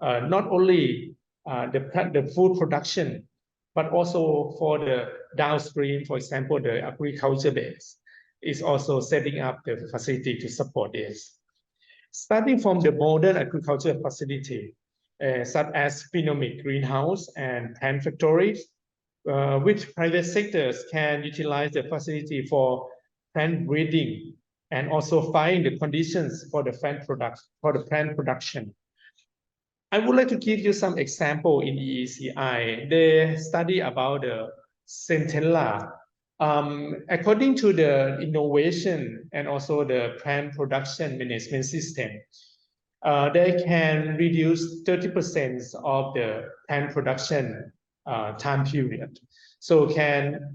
not only the food production, but also for the downstream, for example, the agriculture base is also setting up the facility to support this. Starting from the modern agriculture facility, such as phenomic greenhouse and plant factories, which private sectors can utilize the facility for plant breeding and also find the conditions for the plant production. I would like to give you some example in EECI. They study about the centella. According to the innovation and also the plant production management system, they can reduce 30% of the plant production time period. So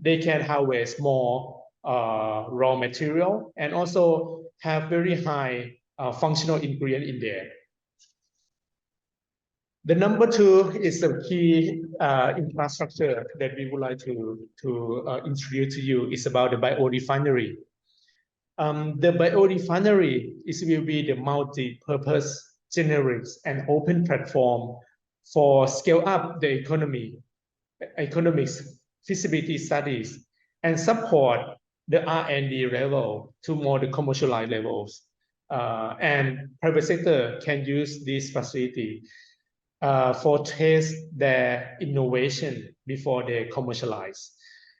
they can harvest more raw material and also have very high functional ingredient in there. The number two is the key infrastructure that we would like to introduce to you is about the biorefinery. The biorefinery will be the multi-purpose, generics, and open platform for scale up the economics feasibility studies and support the R&D level to more the commercialized levels. And private sector can use this facility for test their innovation before they commercialize.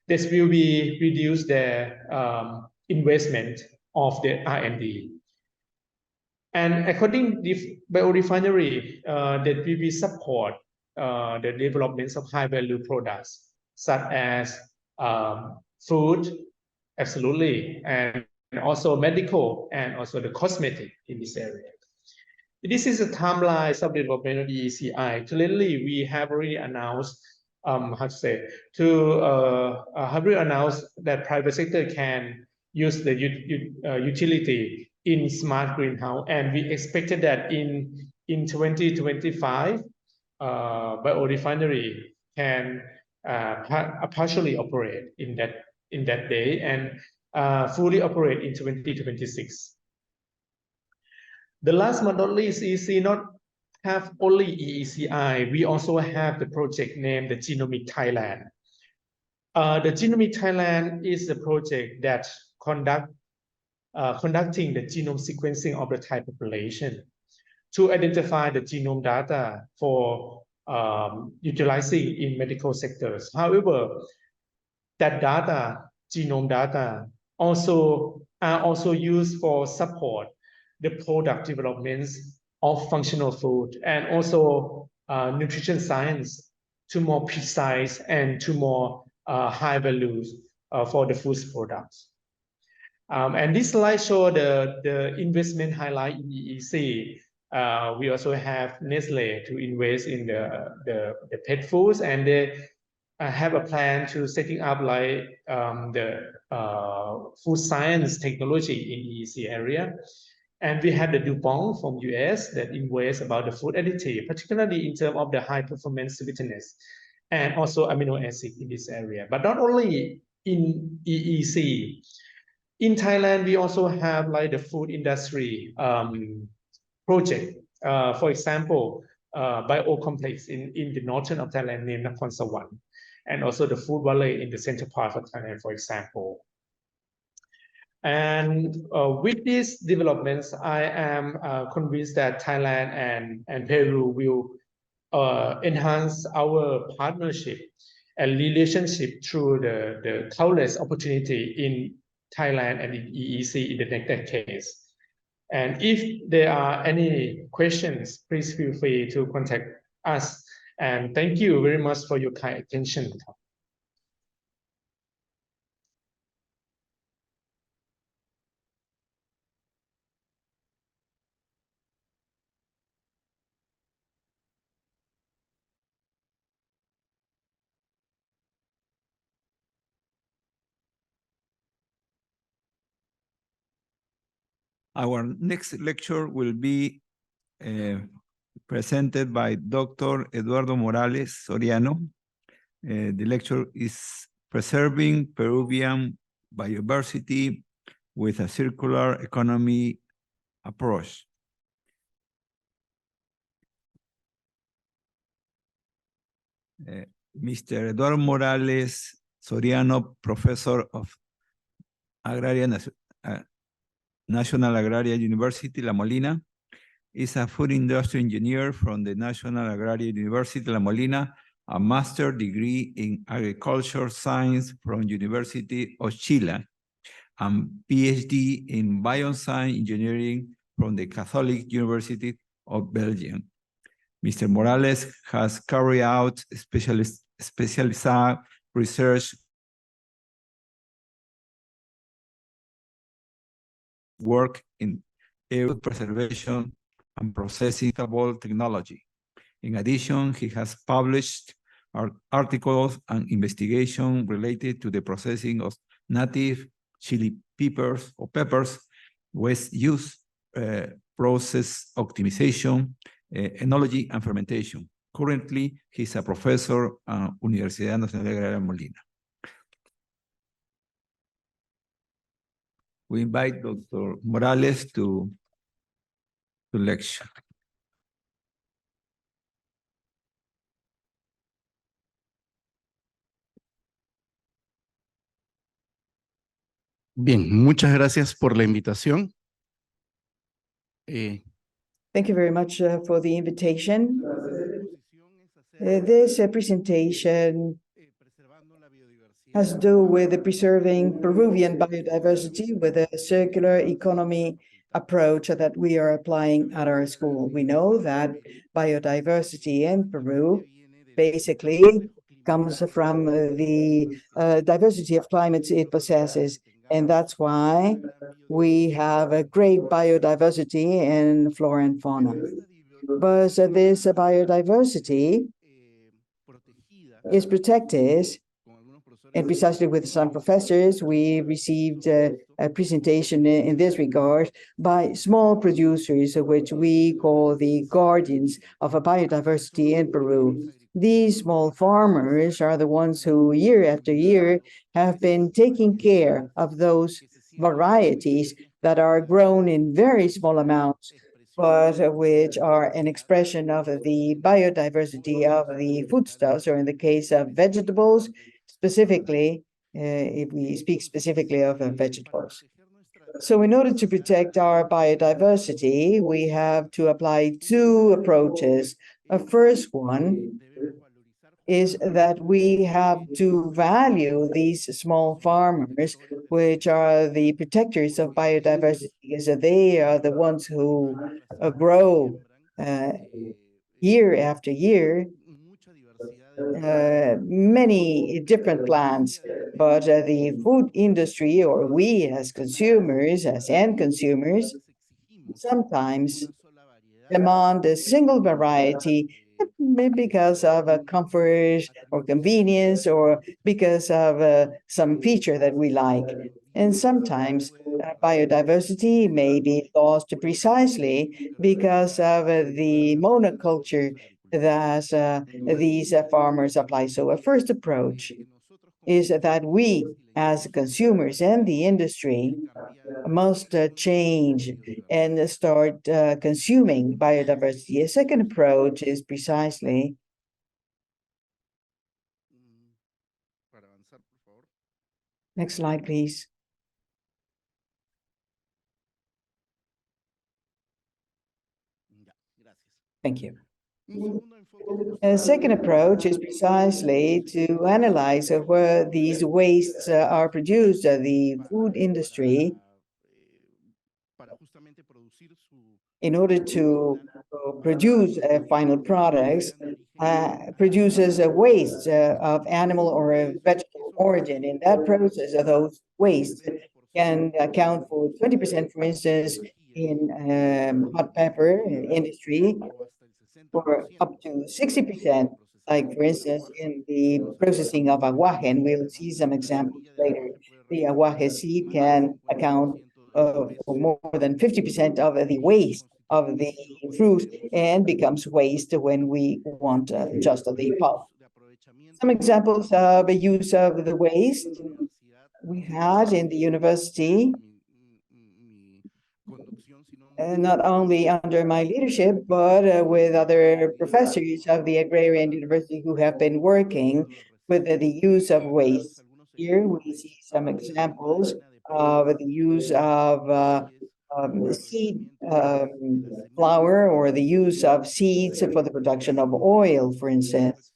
This will be reduce their investment of the R&D. And according to the biorefinery, that we will support the development of high-value products such as food, absolutely, and also medical and also the cosmetic in this area. This is a timeline of development of the ECI. Clearly, we have already announced, have already announced that private sector can use the utility in smart greenhouse, and we expected that in 2025, biorefinery can partially operate in that day and fully operate in 2026. The last but not least, EEC not have only EECI, we also have the project named the Genomic Thailand. The Genomic Thailand is the project that conducting the genome sequencing of the Thai population to identify the genome data for utilizing in medical sectors. However, that data, genome data, are also used for support the product developments of functional food and also nutrition science to more precise and to more high values for the food products. And this slide shows the investment highlight in EEC. We also have Nestle to invest in the pet foods, and they have a plan to setting up like the food science technology in EEC area. And we have the DuPont from US that invests about the food additive, particularly in terms of the high performance sweetness and also amino acid in this area. But not only in EEC. In Thailand, we also have like the food industry project. For example, biocomplex in the northern of Thailand named Nakhon Sawan, and also the food valley in the center part of Thailand, for example. And with these developments, I am convinced that Thailand and Peru will enhance our partnership and relationship through the countless opportunity in Thailand and in EEC in the next decade. And if there are any questions, please feel free to contact us. And thank you very much for your kind attention. Our next lecture will be presented by Dr. Eduardo Morales Soriano. The lecture is Preserving Peruvian Biodiversity with a Circular Economy Approach. Mr. Eduardo Morales Soriano, Professor of National Agraria University, La Molina, is a food industry engineer from the National Agraria University, La Molina, a master's degree in agriculture science from University of Chile, and PhD in bioscience engineering from the Catholic University of Belgium. Mr. Morales has carried out specialized research work in food preservation and processing technology. In addition, he has published articles and investigations related to the processing of native chili peppers, waste use, process optimization, enology, and fermentation. Currently, he's a professor at Universidad Nacional de Agraria Molina. We invite Dr. Morales to lecture. Bien, muchas gracias por la invitación. Thank you very much for the invitation. This presentation has to do with preserving Peruvian biodiversity with a circular economy approach that we are applying at our school. We know that biodiversity in Peru basically comes from the diversity of climates it possesses. And that's why we have a great biodiversity in flora and fauna. But this biodiversity is protected, and precisely with some professors, we received a presentation in this regard by small producers, which we call the guardians of a biodiversity in Peru. These small farmers are the ones who, year after year, have been taking care of those varieties that are grown in very small amounts, but which are an expression of the biodiversity of the foodstuffs, or in the case of vegetables, specifically, if we speak specifically of vegetables. So in order to protect our biodiversity, we have to apply two approaches. A first one is that we have to value these small farmers, which are the protectors of biodiversity, because they are the ones who grow year after year many different plants. But the food industry, or we as consumers, as end consumers, sometimes demand a single variety because of a comfort or convenience, or because of some feature that we like. And sometimes biodiversity may be lost precisely because of the monoculture that these farmers apply. So a first approach is that we, as consumers and the industry, must change and start consuming biodiversity. A second approach is precisely next slide, please. Thank you. A second approach is precisely to analyze where these wastes are produced. The food industry, in order to produce final products, produces a waste of animal or vegetable origin. In that process, those wastes can account for 20%, for instance, in hot pepper industry, or up to 60%, like for instance, in the processing of aguaje, and we'll see some examples later. The aguaje seed can account or more than 50% of the waste of the fruit and becomes waste when we want just the pulp. Some examples of the use of the waste we had in the university, not only under my leadership, but with other professors of the Agrarian University who have been working with the use of waste. Here we see some examples of the use of seed flour, or the use of seeds for the production of oil, for instance,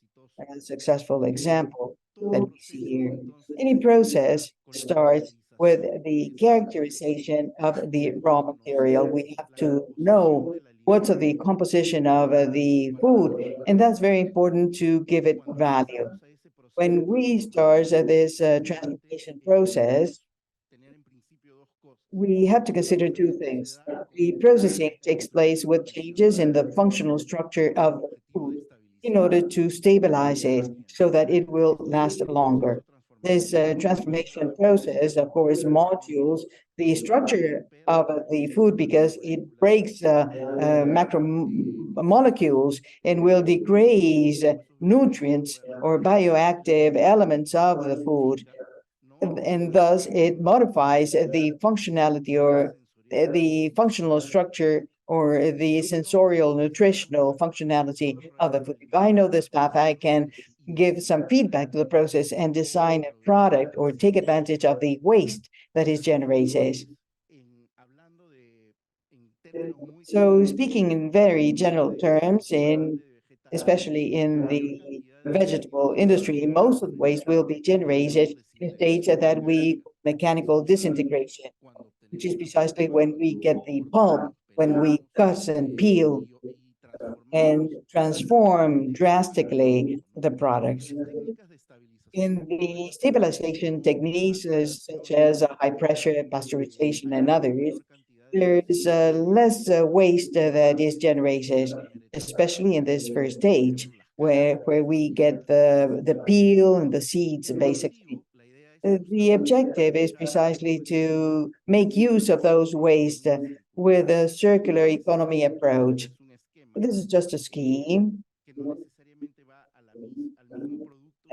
a successful example that we see here. Any process starts with the characterization of the raw material. We have to know what's the composition of the food, and that's very important to give it value. When we start this transformation process, we have to consider two things. The processing takes place with changes in the functional structure of the food in order to stabilize it so that it will last longer. This transformation process, of course, modules the structure of the food because it breaks macromolecules and will degrade nutrients or bioactive elements of the food. And thus it modifies the functionality or the functional structure or the sensorial nutritional functionality of the food. If I know this path, I can give some feedback to the process and design a product or take advantage of the waste that is generated. So speaking in very general terms, especially in the vegetable industry, most of the waste will be generated in states that we mechanical disintegration, which is precisely when we get the pulp, when we cut and peel and transform drastically the products. In the stabilization techniques, such as high pressure pasteurization and others, there is less waste that is generated, especially in this first stage, where we get the peel and the seeds, basically. The objective is precisely to make use of those waste with a circular economy approach. This is just a scheme.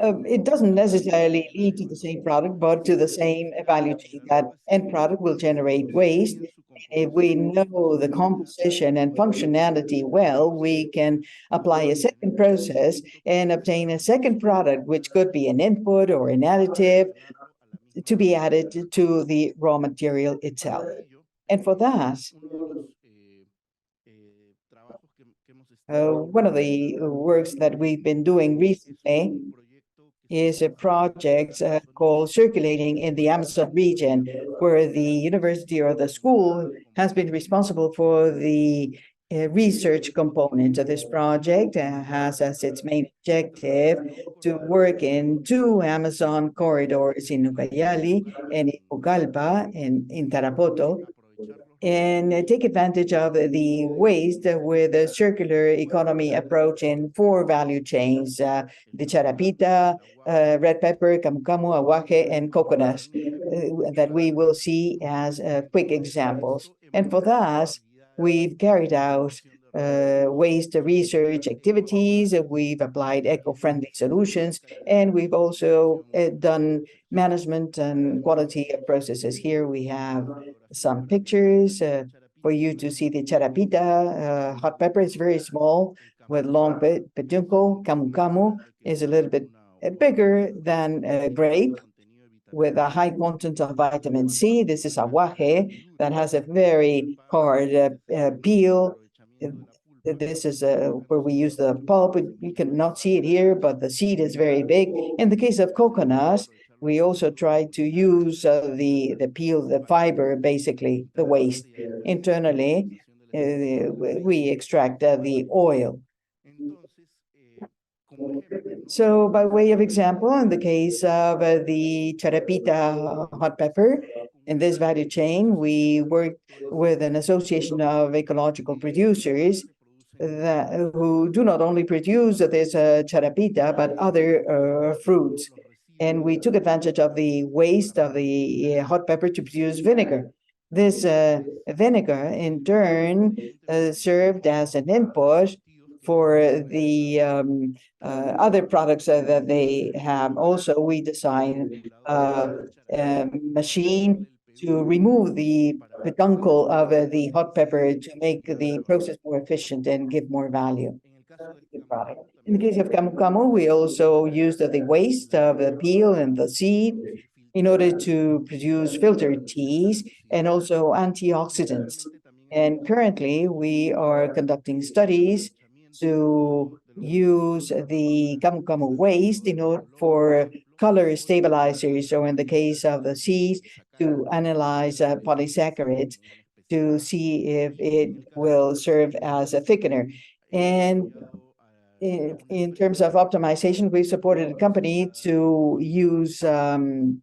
It doesn't necessarily lead to the same product, but to the same value chain. That end product will generate waste. If we know the composition and functionality well, we can apply a second process and obtain a second product, which could be an input or an additive to be added to the raw material itself. And for that, one of the works that we've been doing recently is a project called Circulating in the Amazon region, where the university or the school has been responsible for the research component of this project. Has as its main objective to work in 2 Amazon corridors in Ucayali and in Pucallpa and in Tarapoto, and take advantage of the waste with a circular economy approach in 4 value chains, the charapita, red pepper, camu camu, aguaje, and coconuts, that we will see as quick examples. And for that, we've carried out waste research activities, we've applied eco-friendly solutions, and we've also done management and quality of processes. Here we have some pictures for you to see the charapita. Hot pepper is very small with long peduncle. Camu camu is a little bit bigger than grape with a high content of vitamin C. This is aguaje that has a very hard peel. This is where we use the pulp. You cannot see it here, but the seed is very big. In the case of coconuts, we also try to use the peel, the fiber, basically the waste. Internally, we extract the oil. So by way of example, in the case of the charapita hot pepper, in this value chain, we work with an association of ecological producers who do not only produce this charapita, but other fruits. And we took advantage of the waste of the hot pepper to produce vinegar. This vinegar, in turn, served as an input for the other products that they have. Also, we designed a machine to remove the peduncle of the hot pepper to make the process more efficient and give more value to the product. In the case of camu camu, we also used the waste of the peel and the seed in order to produce filtered teas and also antioxidants. And currently, we are conducting studies to use the camu camu waste in order for color stabilizers, or in the case of the seeds, to analyze polysaccharides to see if it will serve as a thickener. And in terms of optimization, we supported a company to use the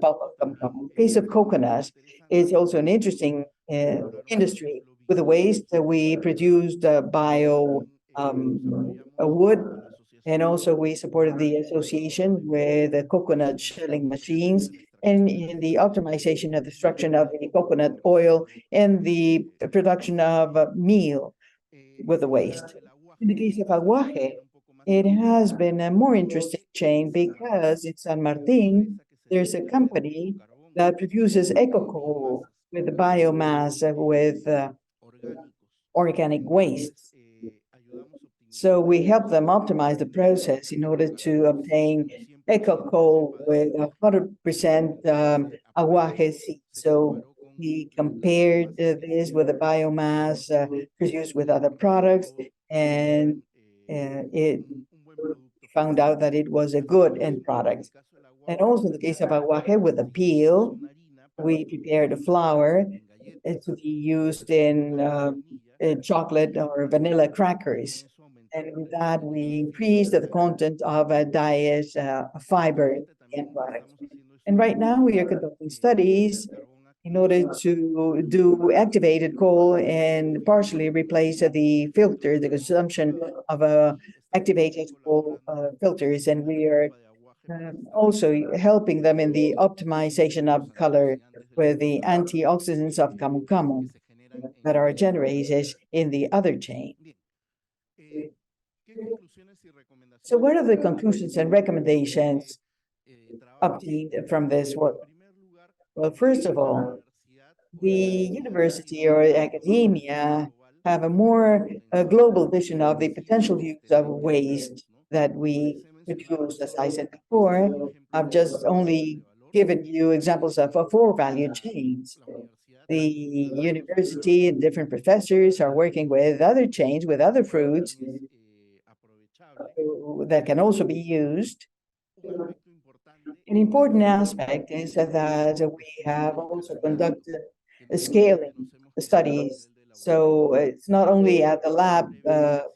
pulp of camu camu. In the case of coconut, it's also an interesting industry. With the waste that we produced bio wood, and also we supported the association with the coconut shelling machines and in the optimization of the extraction of the coconut oil and the production of meal with the waste. In the case of aguaje, it has been a more interesting chain because in San Martin, there's a company that produces eco-coal with biomass with organic waste. So we help them optimize the process in order to obtain eco-coal with 100% aguaje seed. So we compared this with the biomass produced with other products, and it found out that it was a good end product. And also in the case of aguaje with the peel, we prepared a flour to be used in chocolate or vanilla crackers. And with that, we increased the content of a diet fiber in product. And right now we are conducting studies in order to do activated coal and partially replace the filter, the consumption of activated coal filters. And we are also helping them in the optimization of color with the antioxidants of camu camu that are generated in the other chain. So what are the conclusions and recommendations obtained from this work? Well, first of all, the university or academia have a more global vision of the potential use of waste that we produce. As I said before, I've just only given you examples of 4 value chains. The university and different professors are working with other chains, with other fruits that can also be used. An important aspect is that we have also conducted scaling studies. So it's not only at the lab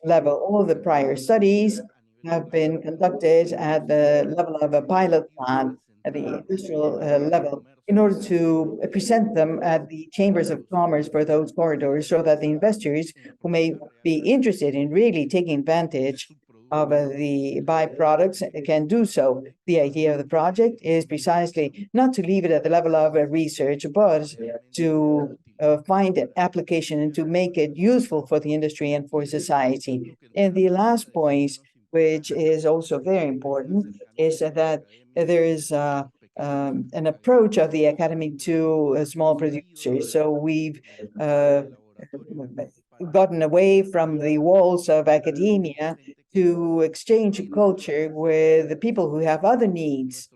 level, all of the prior studies have been conducted at the level of a pilot plant at the industrial level in order to present them at the chambers of commerce for those corridors, so that the investors who may be interested in really taking advantage of the byproducts can do so. The idea of the project is precisely not to leave it at the level of research, but to find an application and to make it useful for the industry and for society. And the last point, which is also very important, is that there is an approach of the academy to small producers. So we've gotten away from the walls of academia to exchange culture with the people who have other needs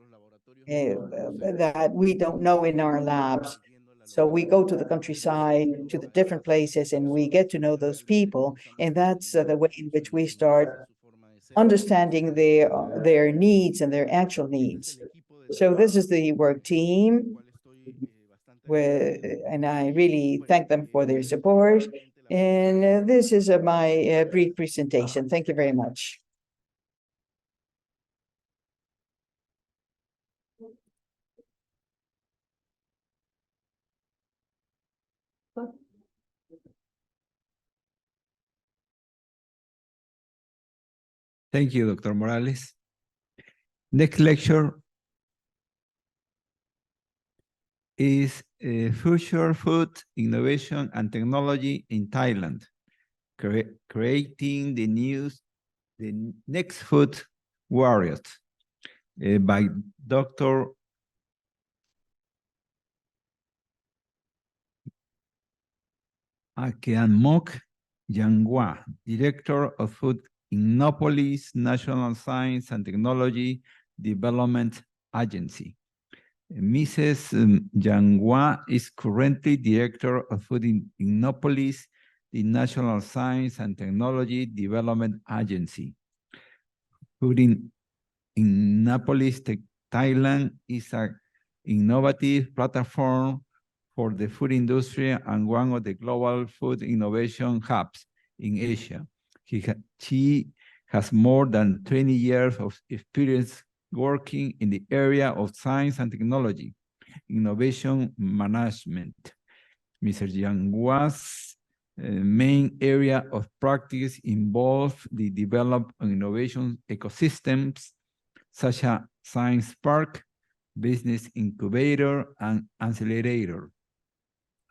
that we don't know in our labs. So we go to the countryside, to the different places, and we get to know those people. And that's the way in which we start understanding their needs and their actual needs. So this is the work team, and I really thank them for their support. And this is my brief presentation. Thank you very much. Thank you, Dr. Morales. Next lecture is future food innovation and technology in Thailand, creating the next food warriors by Dr. Akeanmok Yangwa, Director of Food Innopolis National Science and Technology Development Agency. Mrs. Yangwa is currently Director of Food Innopolis, the National Science and Technology Development Agency. Food Innopolis Thailand is an innovative platform for the food industry and one of the global food innovation hubs in Asia. She has more than 20 years of experience working in the area of science and technology, innovation management. Mr. Yangwa's main area of practice involves the development of innovation ecosystems such as Science Park, Business Incubator, and Accelerator,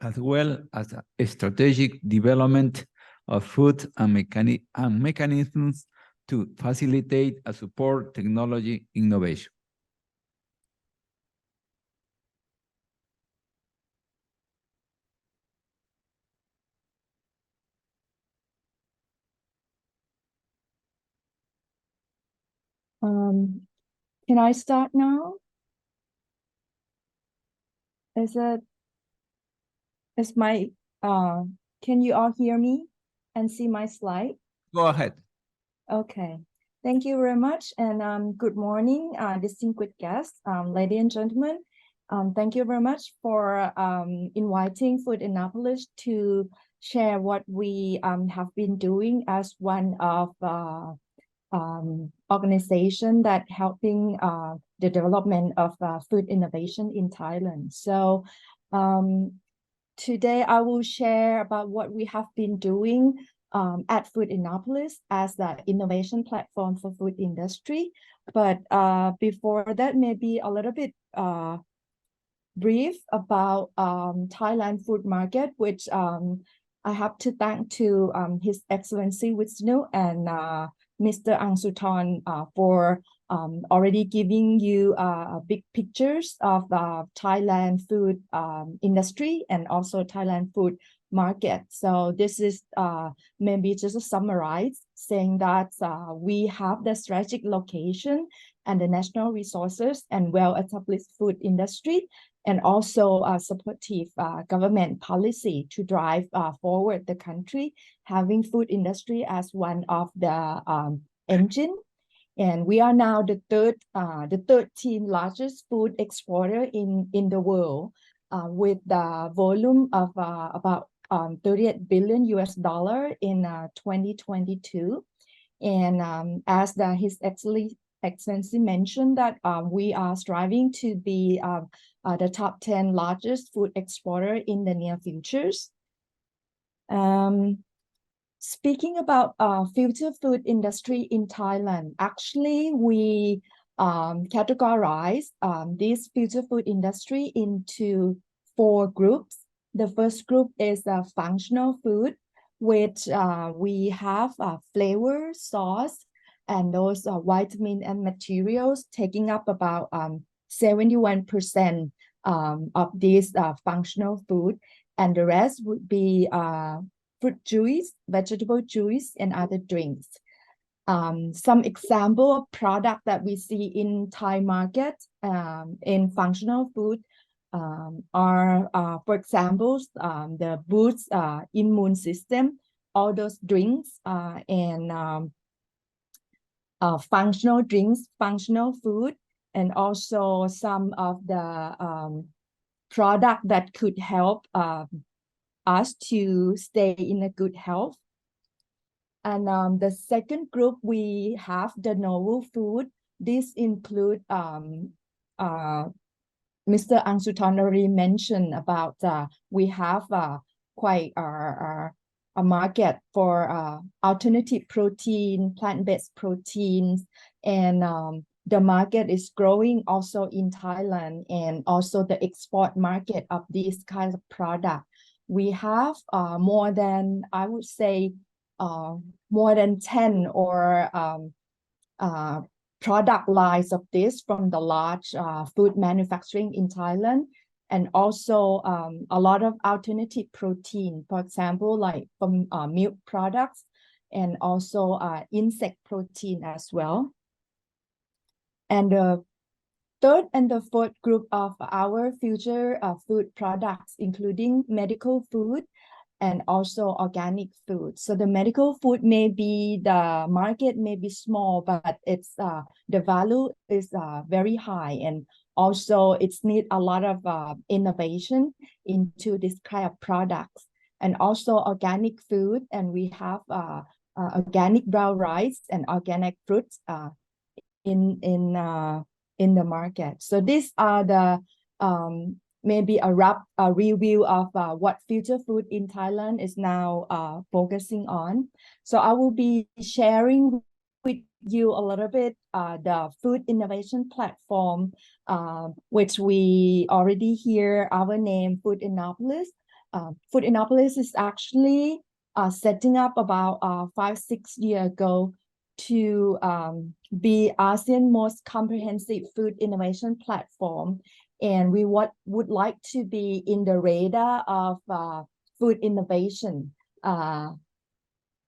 as well as a strategic development of food and mechanisms to facilitate and support technology innovation. Can I start now? Can you all hear me and see my slide? Go ahead. Okay, thank you very much, and good morning, distinguished guests, ladies and gentlemen. Thank you very much for inviting Food Innopolis to share what we have been doing as one of organization that helping the development of food innovation in Thailand. So today I will share about what we have been doing at Food Innopolis as the innovation platform for food industry. But before that, maybe a little bit brief about Thailand food market, which I have to thank to His Excellency Wisnu and Mr. Angsuthorn for already giving you big pictures of Thailand food industry and also Thailand food market. So this is maybe just a summarize saying that we have the strategic location and the national resources and well-established food industry, and also a supportive government policy to drive forward the country, having food industry as one of the engine. And we are now the 13th largest food exporter in the world, with the volume of about $38 billion in 2022. And as His Excellency mentioned that we are striving to be the top 10 largest food exporter in the near futures. Speaking about future food industry in Thailand, actually we categorize this future food industry into 4 groups. The first group is functional food, which we have flavor, sauce, and those vitamin and materials taking up about 71% of this functional food, and the rest would be fruit juice, vegetable juice, and other drinks. Some example of product that we see in Thai market in functional food are, for example, the boost immune system, all those drinks and functional drinks, functional food, and also some of the product that could help us to stay in a good health. And the second group, we have the novel food. This include Mr. Angsuthorn already mentioned about we have quite a market for alternative protein, plant-based proteins, and the market is growing also in Thailand, and also the export market of these kinds of product. We have more than, I would say, more than 10 or product lines of this from the large food manufacturing in Thailand, and also a lot of alternative protein, for example, like from milk products, and also insect protein as well. And the third and the fourth group of our future food products, including medical food and also organic food. So the medical food may be, the market may be small, but it's the value is very high, and also it's need a lot of innovation into this kind of products. And also organic food, and we have organic brown rice and organic fruits in the market. So these are the maybe a rough review of what future food in Thailand is now focusing on. So I will be sharing with you a little bit the food innovation platform, which we already hear our name, Food Innopolis. Food Innopolis is actually setting up about 5-6 years ago to be ASEAN's most comprehensive food innovation platform. And we would like to be in the radar of food innovation of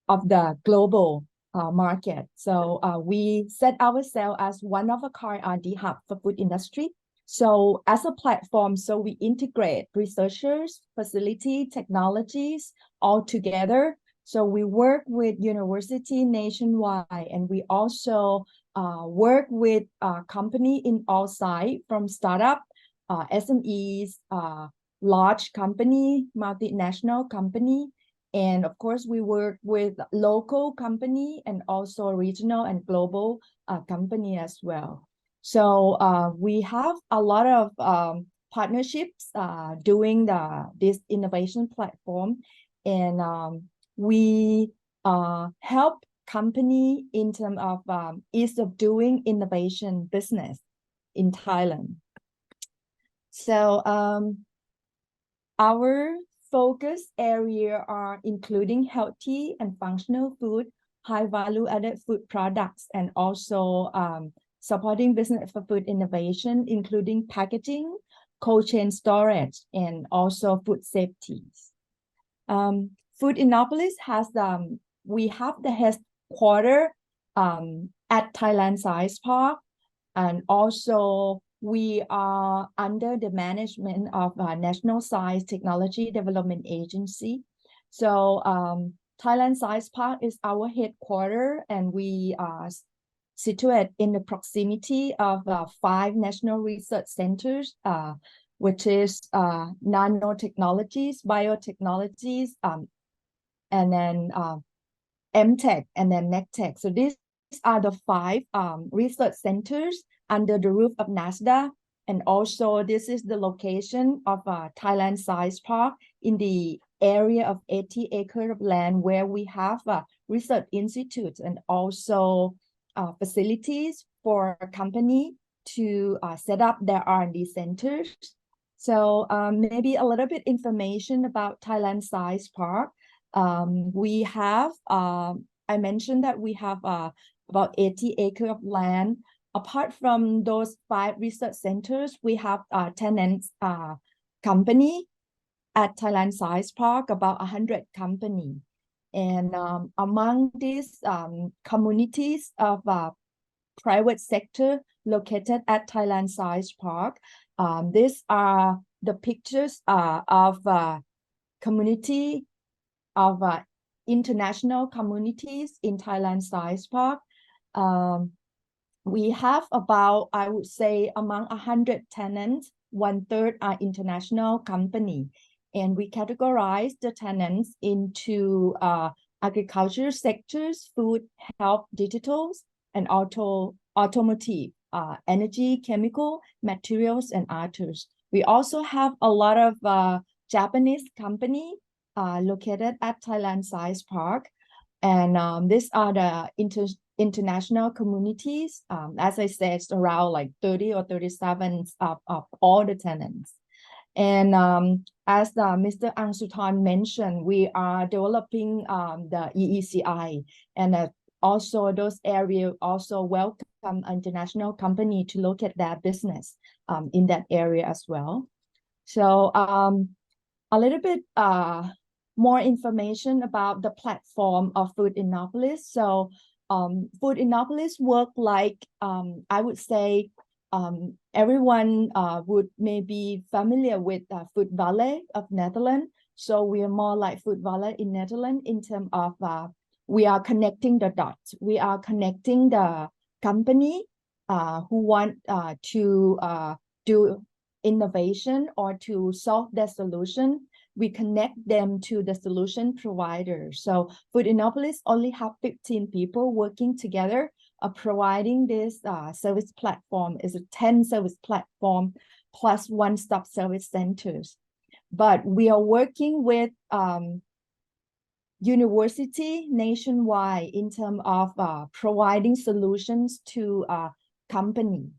the global market. So we set ourselves as one of a kind R&D hub for food industry. So as a platform, so we integrate researchers, facility, technologies all together. So we work with university nationwide, and we also work with company in all sides, from startup, SMEs, large company, multinational company, and of course we work with local company and also regional and global company as well. So we have a lot of partnerships doing this innovation platform, and we help company in terms of ease of doing innovation business in Thailand. So our focus area are including healthy and functional food, high value added food products, and also supporting business for food innovation, including packaging, cold chain storage, and also food safety. Food Innopolis has we have the headquarters at Thailand Science Park, and also we are under the management of National Science Technology Development Agency. So Thailand Science Park is our headquarters, and we are situated in the proximity of 5 national research centers, which is nanotechnologies, biotechnologies, and then MTech, and then MedTech. So these are the 5 research centers under the roof of NASDA, and also this is the location of Thailand Science Park in the area of 80 acres of land, where we have research institutes and also facilities for a company to set up their R&D centers. So maybe a little bit information about Thailand Science Park. We have, I mentioned that we have about 80 acres of land. Apart from those 5 research centers, we have tenants company at Thailand Science Park, about 100 company. And among these communities of private sector located at Thailand Science Park, these are the pictures of community of international communities in Thailand Science Park. We have about, I would say, among 100 tenants, 1/3 are international company. And we categorize the tenants into agriculture sectors, food, health, digitals, and automotive, energy, chemical, materials, and others. We also have a lot of Japanese company located at Thailand Science Park. And these are the international communities. As I said, it's around like 30 or 37 of all the tenants. And as Mr. Ang Suthorn mentioned, we are developing the EECI, and also those areas also welcome international company to look at their business in that area as well. So a little bit more information about the platform of Food Innopolis. So Food Innopolis work like, I would say, everyone would maybe familiar with Food Valley of Netherlands. So we are more like Food Valley in Netherlands in terms of we are connecting the dots. We are connecting the company who want to do innovation or to solve their solution. We connect them to the solution provider. So Food Innopolis only have 15 people working together, providing this service platform. Is a 10 service platform plus one-stop service centers. But we are working with university nationwide in terms of providing solutions to company.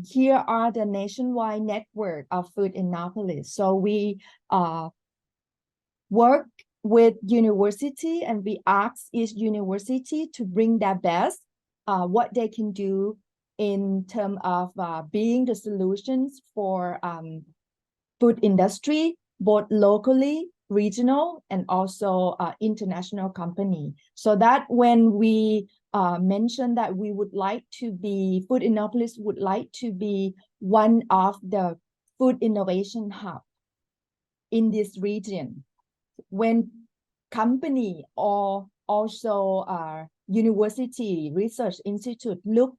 Here are the nationwide network of Food Innopolis. So we work with university, and we ask each university to bring their best, what they can do in terms of being the solutions for food industry, both locally, regional, and also international company. So that when we mentioned that we would like to be, Food Innopolis would like to be one of the food innovation hub in this region. When company or also university research institute look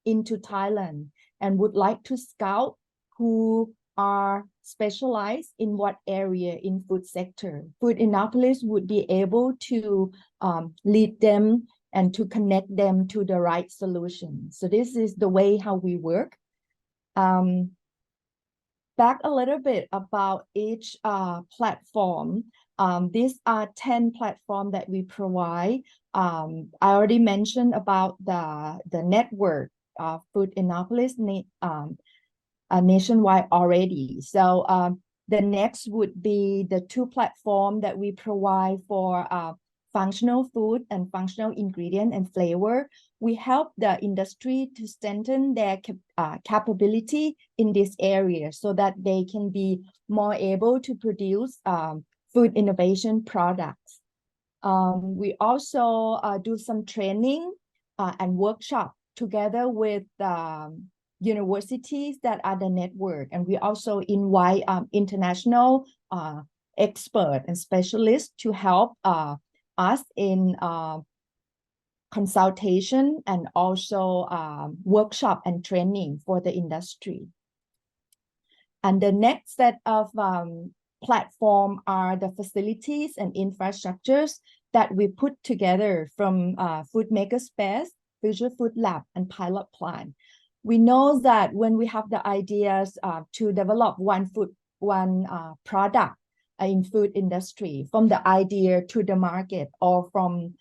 into Thailand and would like to scout who are specialized in what area in food sector, Food Innopolis would be able to lead them and to connect them to the right solution. So this is the way how we work. Back a little bit about each platform. These are 10 platforms that we provide. I already mentioned about the network of Food Innopolis nationwide already. So the next would be the 2 platforms that we provide for functional food and functional ingredient and flavor. We help the industry to strengthen their capability in this area so that they can be more able to produce food innovation products. We also do some training and workshop together with universities that are the network, and we also invite international experts and specialists to help us in consultation and also workshop and training for the industry. And the next set of platform are the facilities and infrastructures that we put together from Food Makerspace, Future Food Lab, and Pilot Plant. We know that when we have the ideas to develop one product in food industry, from the idea to the market or from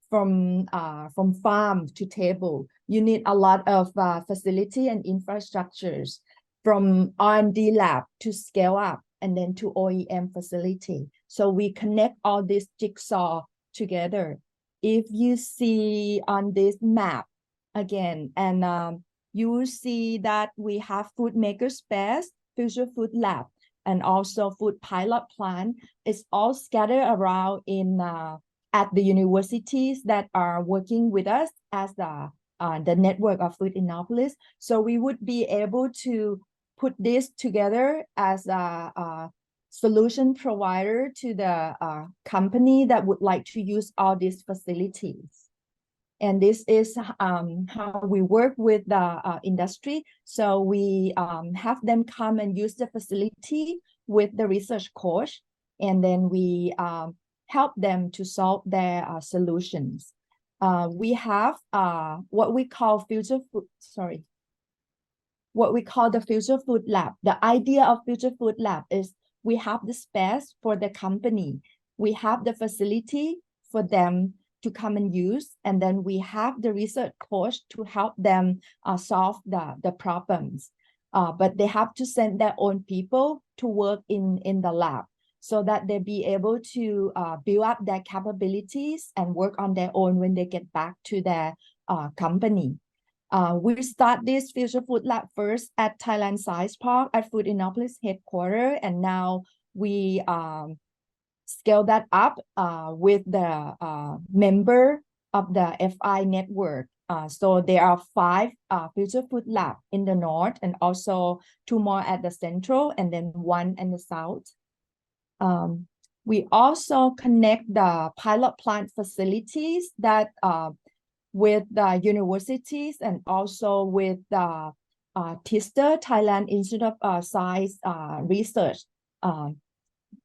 farm to table, you need a lot of facility and infrastructures, from R&D lab to scale up and then to OEM facility. So we connect all this jigsaw together. If you see on this map again, and you will see that we have Food Makerspace, Future Food Lab, and also Food Pilot Plant. It's all scattered around in at the universities that are working with us as the network of Food Innopolis. So we would be able to put this together as a solution provider to the company that would like to use all these facilities. And this is how we work with the industry. So we have them come and use the facility with the research course, and then we help them to solve their solutions. We have what we call the Future Food Lab. The idea of Future Food Lab is we have the space for the company. We have the facility for them to come and use. And then we have the research coach to help them solve the problems. But they have to send their own people to work in the lab so that they be able to build up their capabilities and work on their own when they get back to their company. We start this Future Food Lab first at Thailand Science Park at Food Innopolis headquarters, and now we scale that up with the member of the FI network. So there are 5 Future Food Lab in the north, and also 2 more at the central, and then 1 in the south. We also connect the pilot plant facilities that with the universities and also with the TISTA, Thailand Institute of Science Research,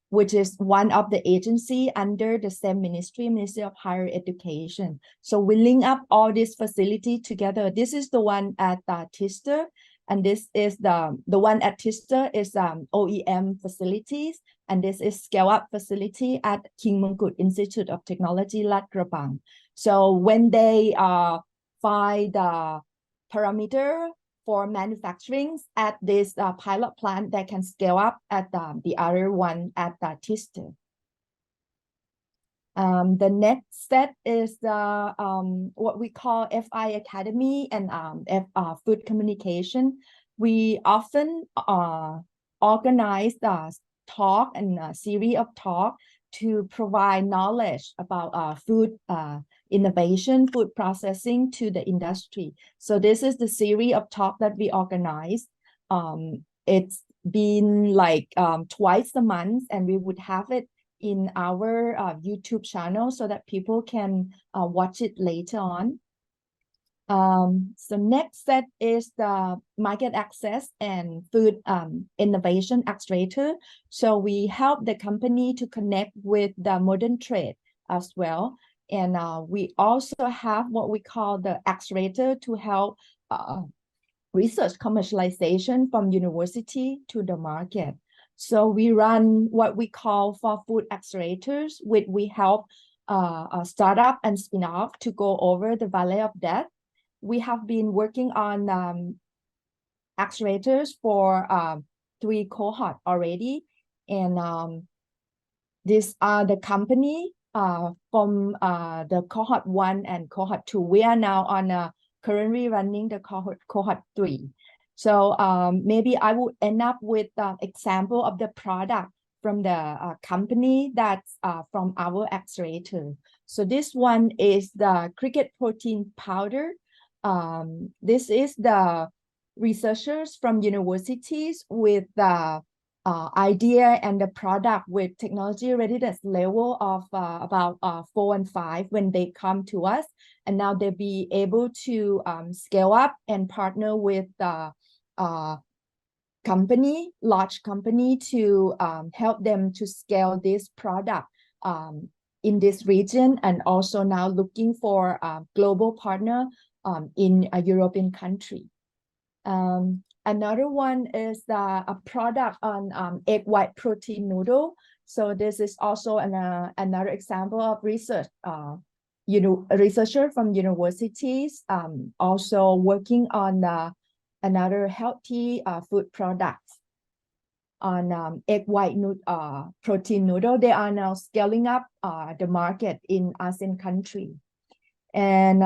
which is one of the agency under the same ministry, Ministry of Higher Education. So we link up all these facilities together. This is the one at TISTA, and this is the one at TISTA is OEM facilities, and this is scale-up facility at King Mongkut Institute of Technology, Lat Krabang. So when they find the parameter for manufacturing at this pilot plant, they can scale up at the other one at TISTA. The next set is what we call FI Academy and food communication. We often organize the talk and a series of talk to provide knowledge about food innovation, food processing to the industry. So this is the series of talk that we organize. It's been like twice a month, and we would have it in our YouTube channel so that people can watch it later on. So next set is the market access and food innovation accelerator. So we help the company to connect with the modern trade as well. And we also have what we call the accelerator to help research commercialization from university to the market. So we run what we call for food accelerators, which we help a startup and spin-off to go over the valley of death. We have been working on accelerators for 3 cohorts already. And these are the company from the cohort 1 and cohort 2. We are now on currently running the cohort 3. So maybe I would end up with an example of the product from the company that's from our accelerator. So this one is the cricket protein powder. This is the researchers from universities with the idea and the product with technology readiness level of about 4 and 5 when they come to us, and now they'll be able to scale up and partner with the company, large company, to help them to scale this product in this region, and also now looking for a global partner in a European country. Another one is a product on egg white protein noodle. So this is also another example of research. A researcher from universities also working on another healthy food product on egg white protein noodle. They are now scaling up the market in ASEAN country. And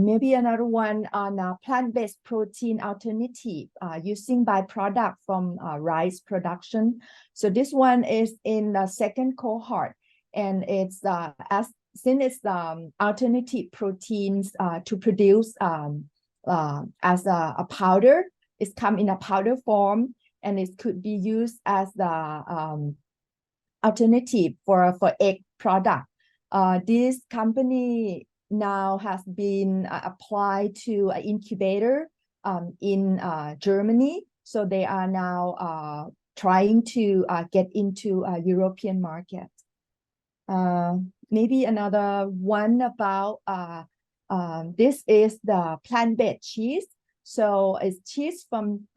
maybe another one on plant-based protein alternative using byproduct from rice production. So this one is in the 2nd cohort, and it's since it's alternative proteins to produce as a powder. It's come in a powder form, and it could be used as the alternative for egg product. This company now has been applied to an incubator in Germany. So they are now trying to get into a European market. Maybe another one about this is the plant-based cheese. So it's cheese from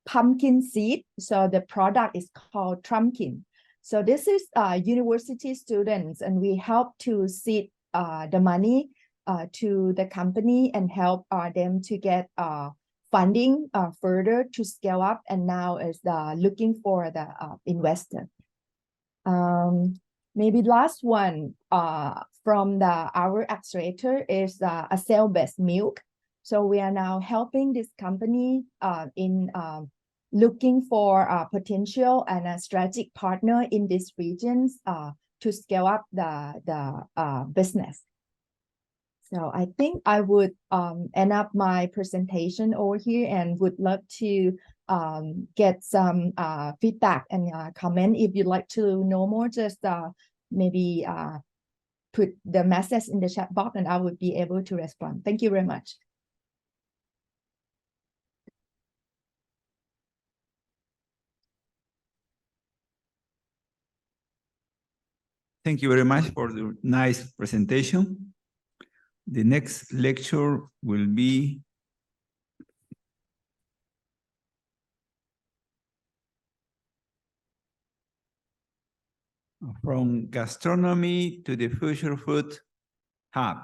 pumpkin seed. So the product is called Trumpkin. So this is university students, and we help to seed the money to the company and help them to get funding further to scale up, and now is looking for the investor. Maybe last one from our accelerator is a cell-based milk. So we are now helping this company in looking for a potential and a strategic partner in these regions to scale up the business. So I think I would end up my presentation over here and would love to get some feedback and comment. If you'd like to know more, just maybe put the message in the chat box and I would be able to respond. Thank you very much. Thank you very much for the nice presentation. The next lecture will be From Gastronomy to the Future Food Hub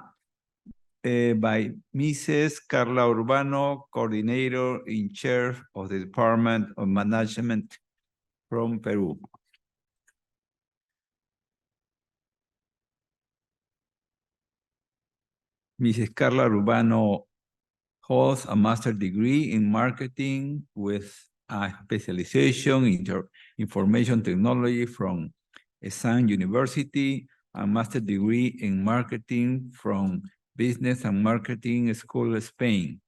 by Mrs. Carla Urbano, Coordinator in Charge of the Department of Management from Peru. Mrs. Carla Urbano holds a master's degree in marketing with a specialization in information technology from ESAN University, a master's degree in marketing from Business and Marketing School of Spain.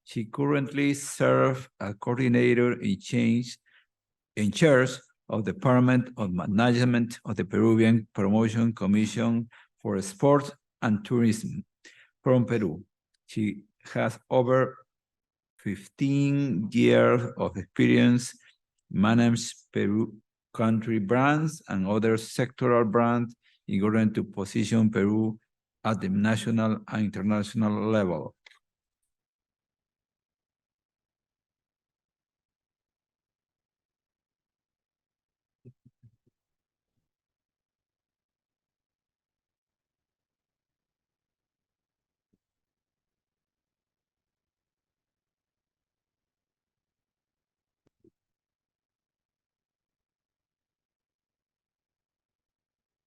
She currently serves as coordinator in charge of the Department of Management of the Peruvian Promotion Commission for Sport and Tourism from Peru. She has over 15 years of experience managing Peru country brands and other sectoral brands in order to position Peru at the national and international level.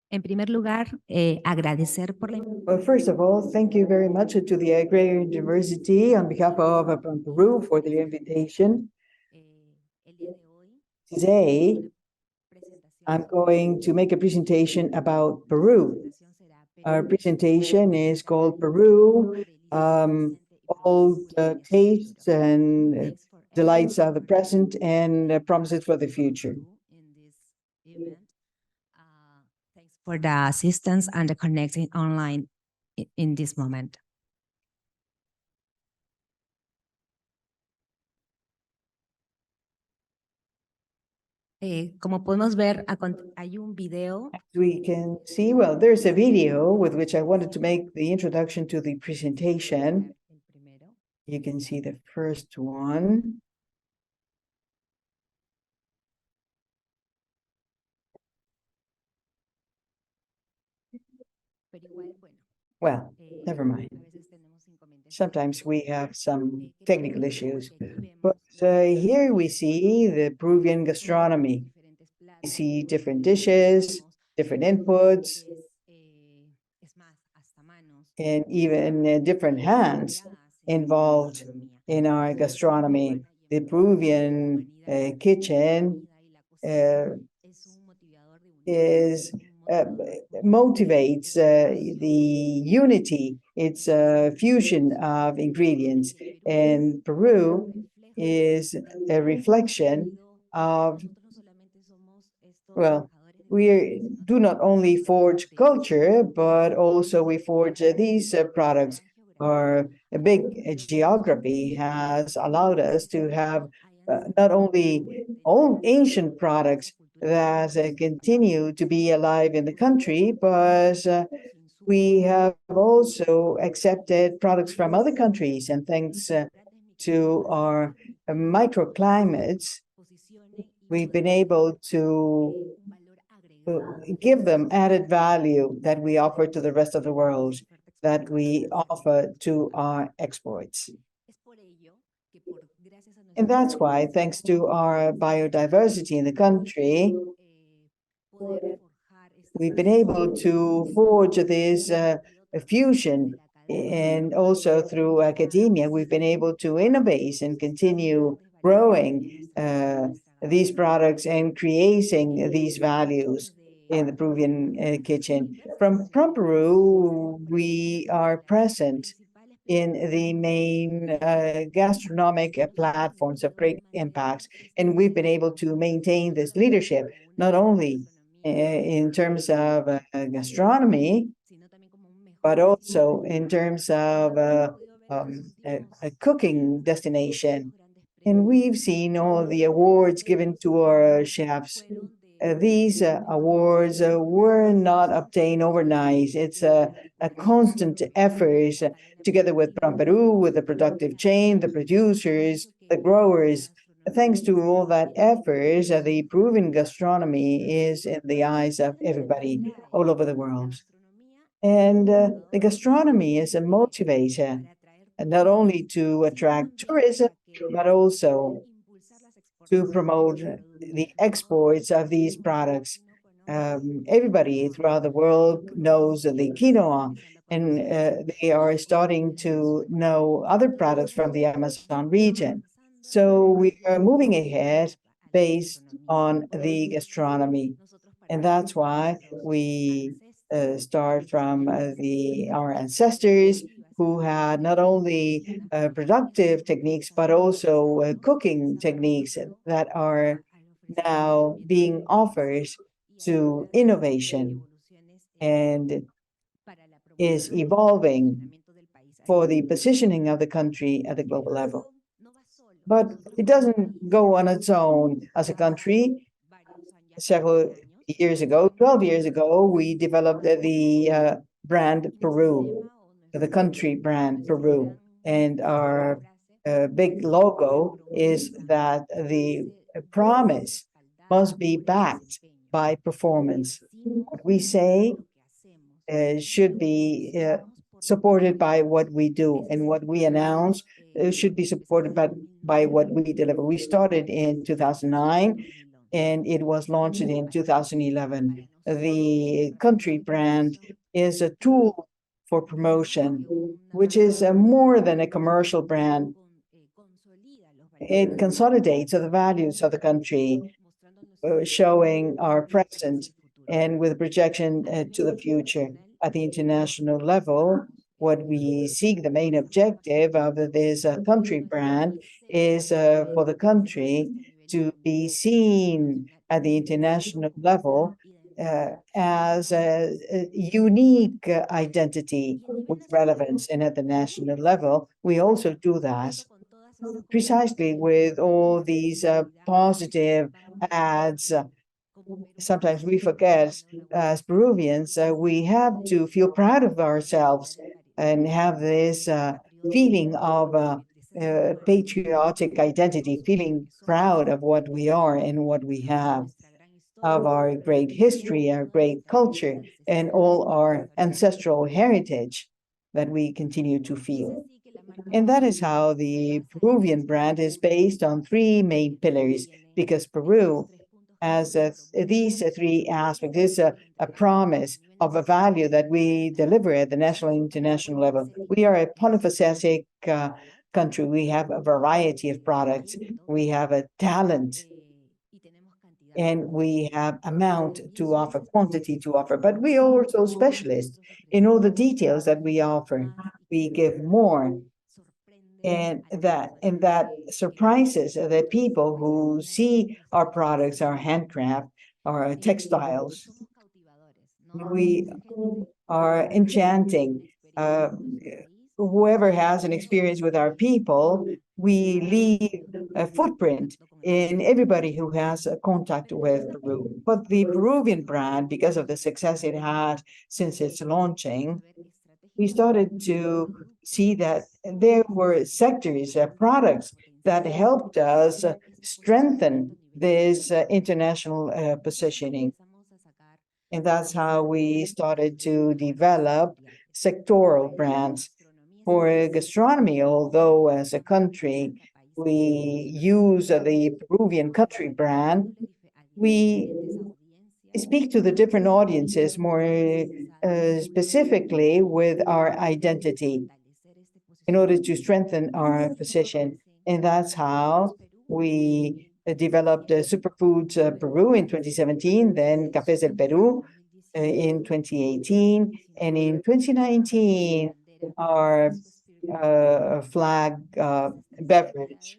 En primer lugar, agradecer por la Well, first of all, thank you very much to the Agrarian University on behalf of Peru for the invitation. el día de hoy. Today, I'm going to make a presentation about Peru. Our presentation is called Peru, all the tastes and delights of the present and promises for the future. Thanks for the assistance and the connecting online in this moment. Como podemos ver, hay un video. As we can see, well, there's a video with which I wanted to make the introduction to the presentation. You can see the first one. Well, never mind. Sometimes we have some technical issues, but here we see the Peruvian gastronomy. We see different dishes, different inputs, and even different hands involved in our gastronomy. The Peruvian kitchen motivates the unity. It's a fusion of ingredients, and Peru is a reflection of, well, we do not only forge culture, but also we forge these products. Our big geography has allowed us to have not only old ancient products that continue to be alive in the country, but we have also accepted products from other countries, and thanks to our microclimates, we've been able to give them added value that we offer to the rest of the world, that we offer to our exports. And that's why, thanks to our biodiversity in the country, we've been able to forge this fusion. And also through academia, we've been able to innovate and continue growing these products and creating these values in the Peruvian kitchen. From Peru, we are present in the main gastronomic platforms of great impacts, and we've been able to maintain this leadership, not only in terms of gastronomy, but also in terms of a cooking destination. And we've seen all the awards given to our chefs. These awards were not obtained overnight. It's a constant effort together with Peru, with the productive chain, the producers, the growers. Thanks to all that effort, the Peruvian gastronomy is in the eyes of everybody all over the world. And the gastronomy is a motivator, and not only to attract tourism, but also to promote the exports of these products. Everybody throughout the world knows the quinoa, and they are starting to know other products from the Amazon region. So we are moving ahead based on the gastronomy. And that's why we start from our ancestors, who had not only productive techniques, but also cooking techniques that are now being offered to innovation and is evolving for the positioning of the country at the global level. But it doesn't go on its own. As a country, several years ago, 12 years ago, we developed the brand Peru, the country brand Peru. And our big logo is that the promise must be backed by performance. What we say should be supported by what we do, and what we announce should be supported by what we deliver. We started in 2009, and it was launched in 2011. The country brand is a tool for promotion, which is more than a commercial brand. It consolidates the values of the country, showing our present and with projection to the future. At the international level, what we seek, the main objective of this country brand, is for the country to be seen at the international level as a unique identity with relevance. And at the national level, we also do that precisely with all these positive ads. Sometimes we forget, as Peruvians, we have to feel proud of ourselves and have this feeling of patriotic identity, feeling proud of what we are and what we have, of our great history, our great culture, and all our ancestral heritage that we continue to feel. And that is how the Peruvian brand is based on three main pillars, because Peru has these three aspects. This is a promise of a value that we deliver at the national and international level. We are a polyphasic country. We have a variety of products. We have a talent, and we have amount to offer, quantity to offer, but we are also specialists in all the details that we offer. We give more, and that surprises the people who see our products, our handcraft, our textiles. We are enchanting. Whoever has an experience with our people, we leave a footprint in everybody who has a contact with Peru. But the Peruvian brand, because of the success it had since its launching, we started to see that there were sectors, products that helped us strengthen this international positioning. And that's how we started to develop sectoral brands. For gastronomy, although as a country, we use the Peruvian country brand, we speak to the different audiences more specifically with our identity in order to strengthen our position. And that's how we developed Superfoods Peru in 2017, then Cafés del Perú in 2018, and in 2019, our flag beverage,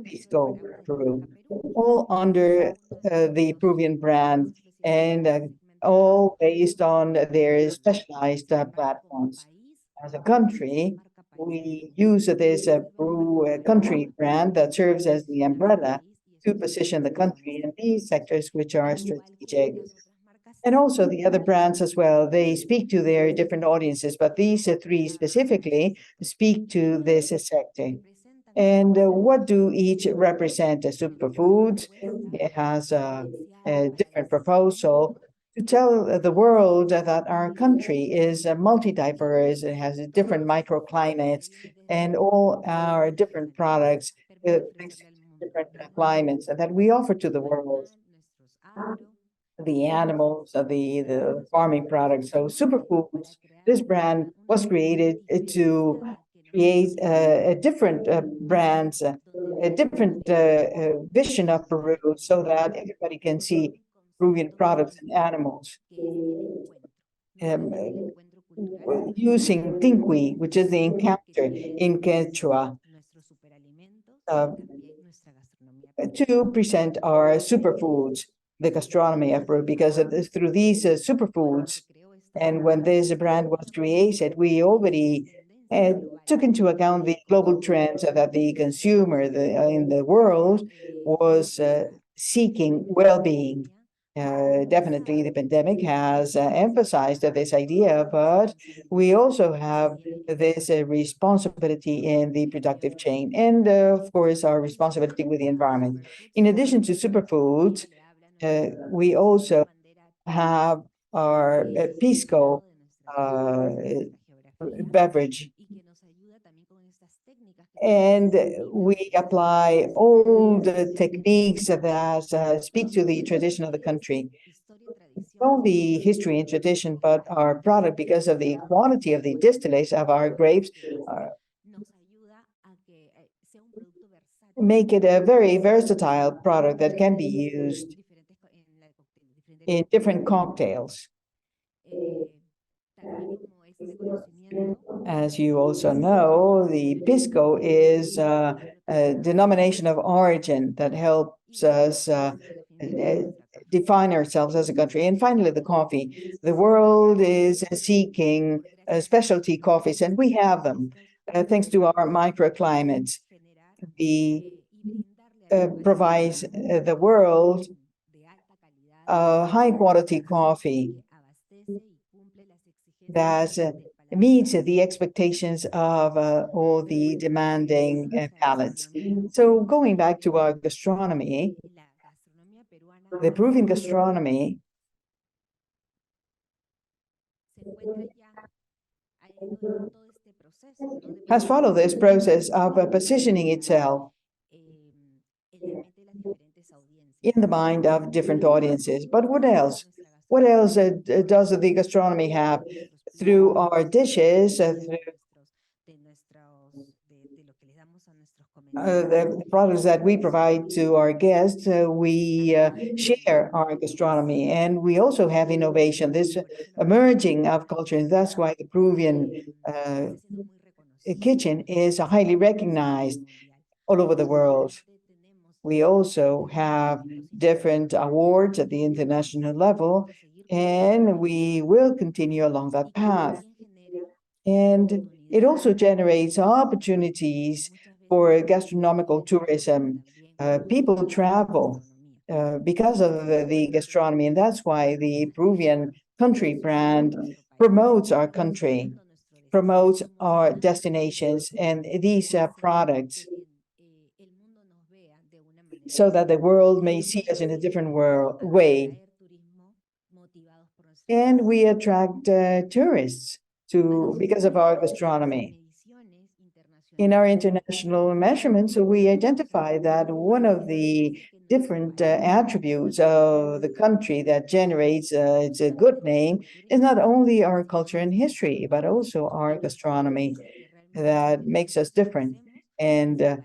Pisco Peru, all under the Peruvian brand, and all based on their specialized platforms. As a country, we use this Peru country brand that serves as the umbrella to position the country in these sectors which are strategic. And also the other brands as well, they speak to their different audiences, but these three specifically speak to this sector. And what do each represent? Superfoods, it has a different proposal to tell the world that our country is multi-diverse, it has different microclimates, and all our different products, different climates that we offer to the world. The animals, the farming products. So Superfoods, this brand was created to create a different brands, a different vision of Peru, so that everybody can see Peruvian products and animals. Using Tinkui, which is the encounter in Quechua, to present our superfoods, the gastronomy of Peru, because through these superfoods, and when this brand was created, we already took into account the global trends that the consumer in the world was seeking well-being. Definitely, the pandemic has emphasized this idea, but we also have this responsibility in the productive chain, and of course, our responsibility with the environment. In addition to superfoods, we also have our Pisco beverage. And we apply all the techniques that speak to the tradition of the country. Not only history and tradition, but our product, because of the quality of the distillates of our grapes, make it a very versatile product that can be used in different cocktails. As you also know, the Pisco is a denomination of origin that helps us define ourselves as a country. And finally, the coffee. The world is seeking specialty coffees, and we have them thanks to our microclimates. We provide the world high quality coffee that meets the expectations of all the demanding palates. So going back to our gastronomy, the Peruvian gastronomy has followed this process of positioning itself in the mind of different audiences. But what else? What else does the gastronomy have? Through our dishes, through the products that we provide to our guests, we share our gastronomy, and we also have innovation, this emerging of culture, and that's why the Peruvian kitchen is highly recognized all over the world. We also have different awards at the international level, and we will continue along that path. And it also generates opportunities for gastronomical tourism. People travel because of the gastronomy, and that's why the Peruvian country brand promotes our country, promotes our destinations and these products, so that the world may see us in a different way. and we attract tourists because of our gastronomy. In our international measurements, we identify that one of the different attributes of the country that generates its a good name is not only our culture and history, but also our gastronomy that makes us different. And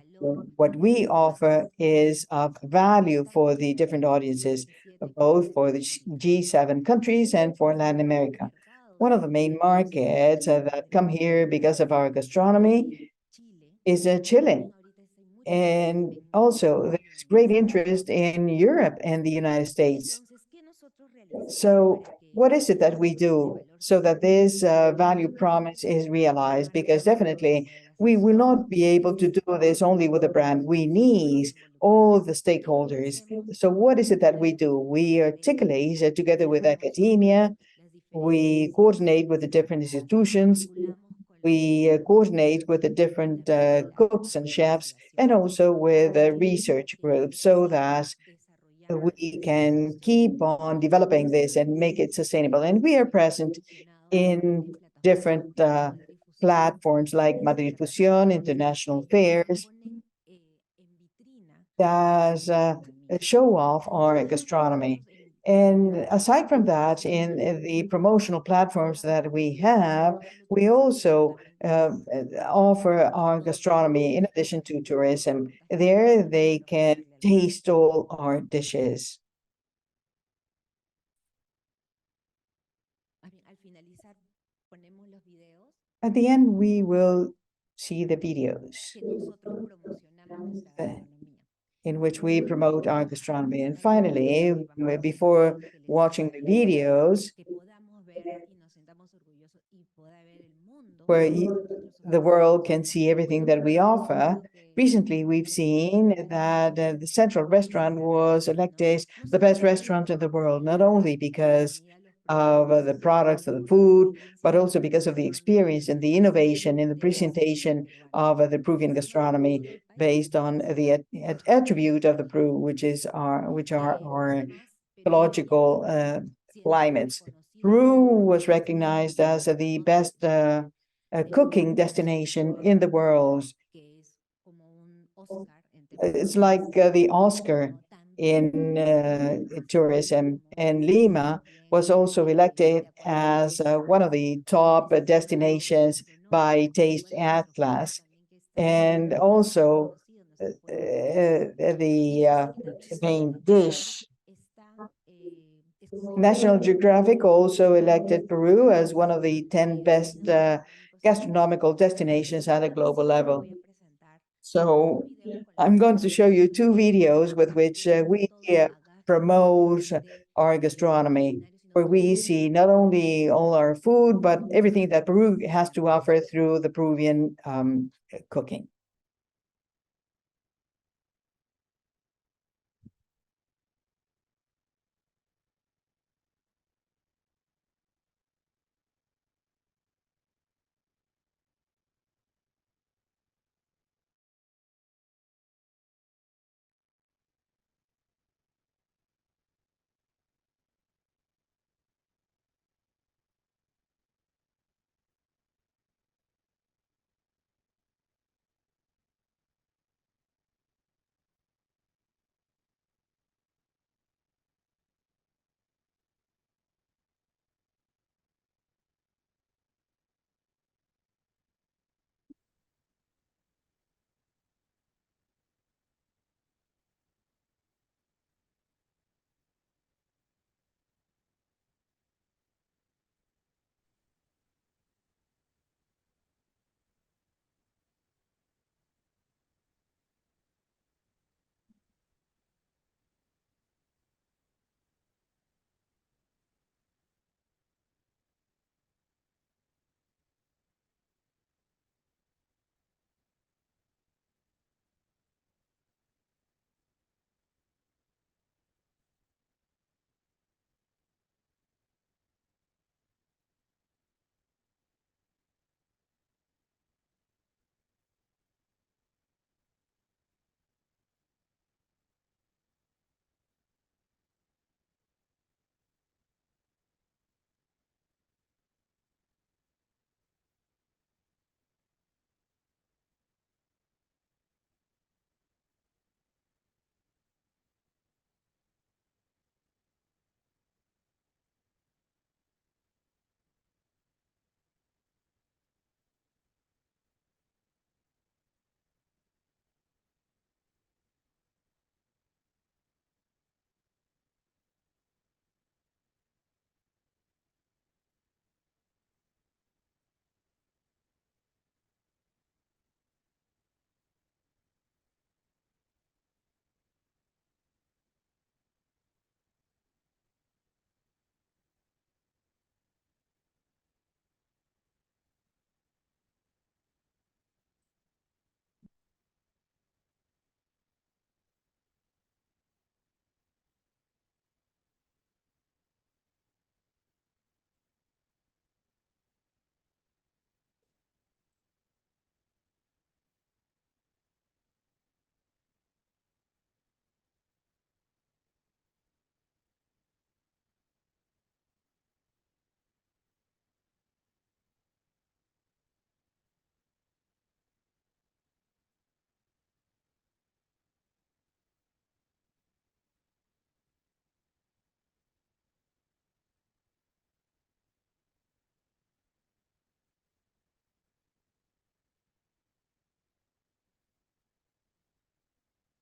what we offer is of value for the different audiences, both for the G7 countries and for Latin America. One of the main markets that come here because of our gastronomy is Chile. And also, there's great interest in Europe and the United States. So, what is it that we do so that this value promise is realized? Because definitely we will not be able to do this only with a brand. We need all the stakeholders. So, what is it that we do? We articulate together with academia, we coordinate with the different institutions, we coordinate with the different cooks and chefs, and also with research groups so that we can keep on developing this and make it sustainable. And we are present in different platforms like Madrid Fusión, international fairs, that show off our gastronomy. And aside from that, in the promotional platforms that we have, we also offer our gastronomy in addition to tourism. There they can taste all our dishes. At the end, we will see the videos in which we promote our gastronomy. And finally, before watching the videos, where the world can see everything that we offer, recently we've seen that the Central Restaurant was elected the best restaurant in the world, not only because of the products of the food, but also because of the experience and the innovation in the presentation of the Peruvian gastronomy based on the attribute of the Peru, which are our ecological climates. Peru was recognized as the best cooking destination in the world. It's like the Oscar in tourism, and Lima was also elected as one of the top destinations by Taste Atlas, and also the main dish. National Geographic also elected Peru as one of the 10 best gastronomical destinations at a global level. So I'm going to show you two videos with which we promote our gastronomy, where we see not only all our food, but everything that Peru has to offer through the Peruvian cooking.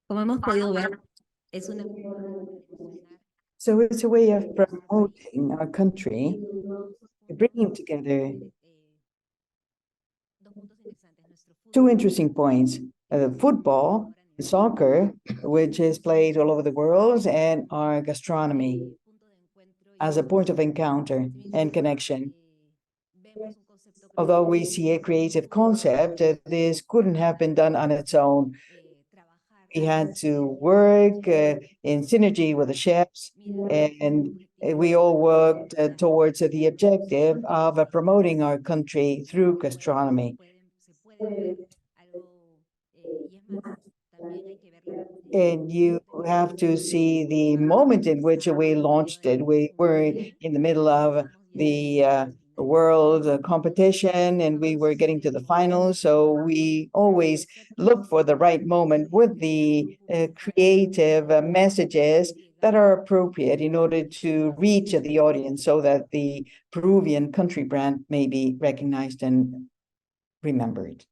Como hemos podido ver, es una So it's a way of promoting our country, bringing together two interesting points, football, soccer, which is played all over the world, and our gastronomy as a point of encounter and connection. Although we see a creative concept, this couldn't have been done on its own. We had to work in synergy with the chefs, and we all worked towards the objective of promoting our country through gastronomy. And you have to see the moment in which we launched it. We were in the middle of the world competition, and we were getting to the finals. So we always look for the right moment with the creative messages that are appropriate in order to reach the audience so that the Peruvian country brand may be recognized and remembered.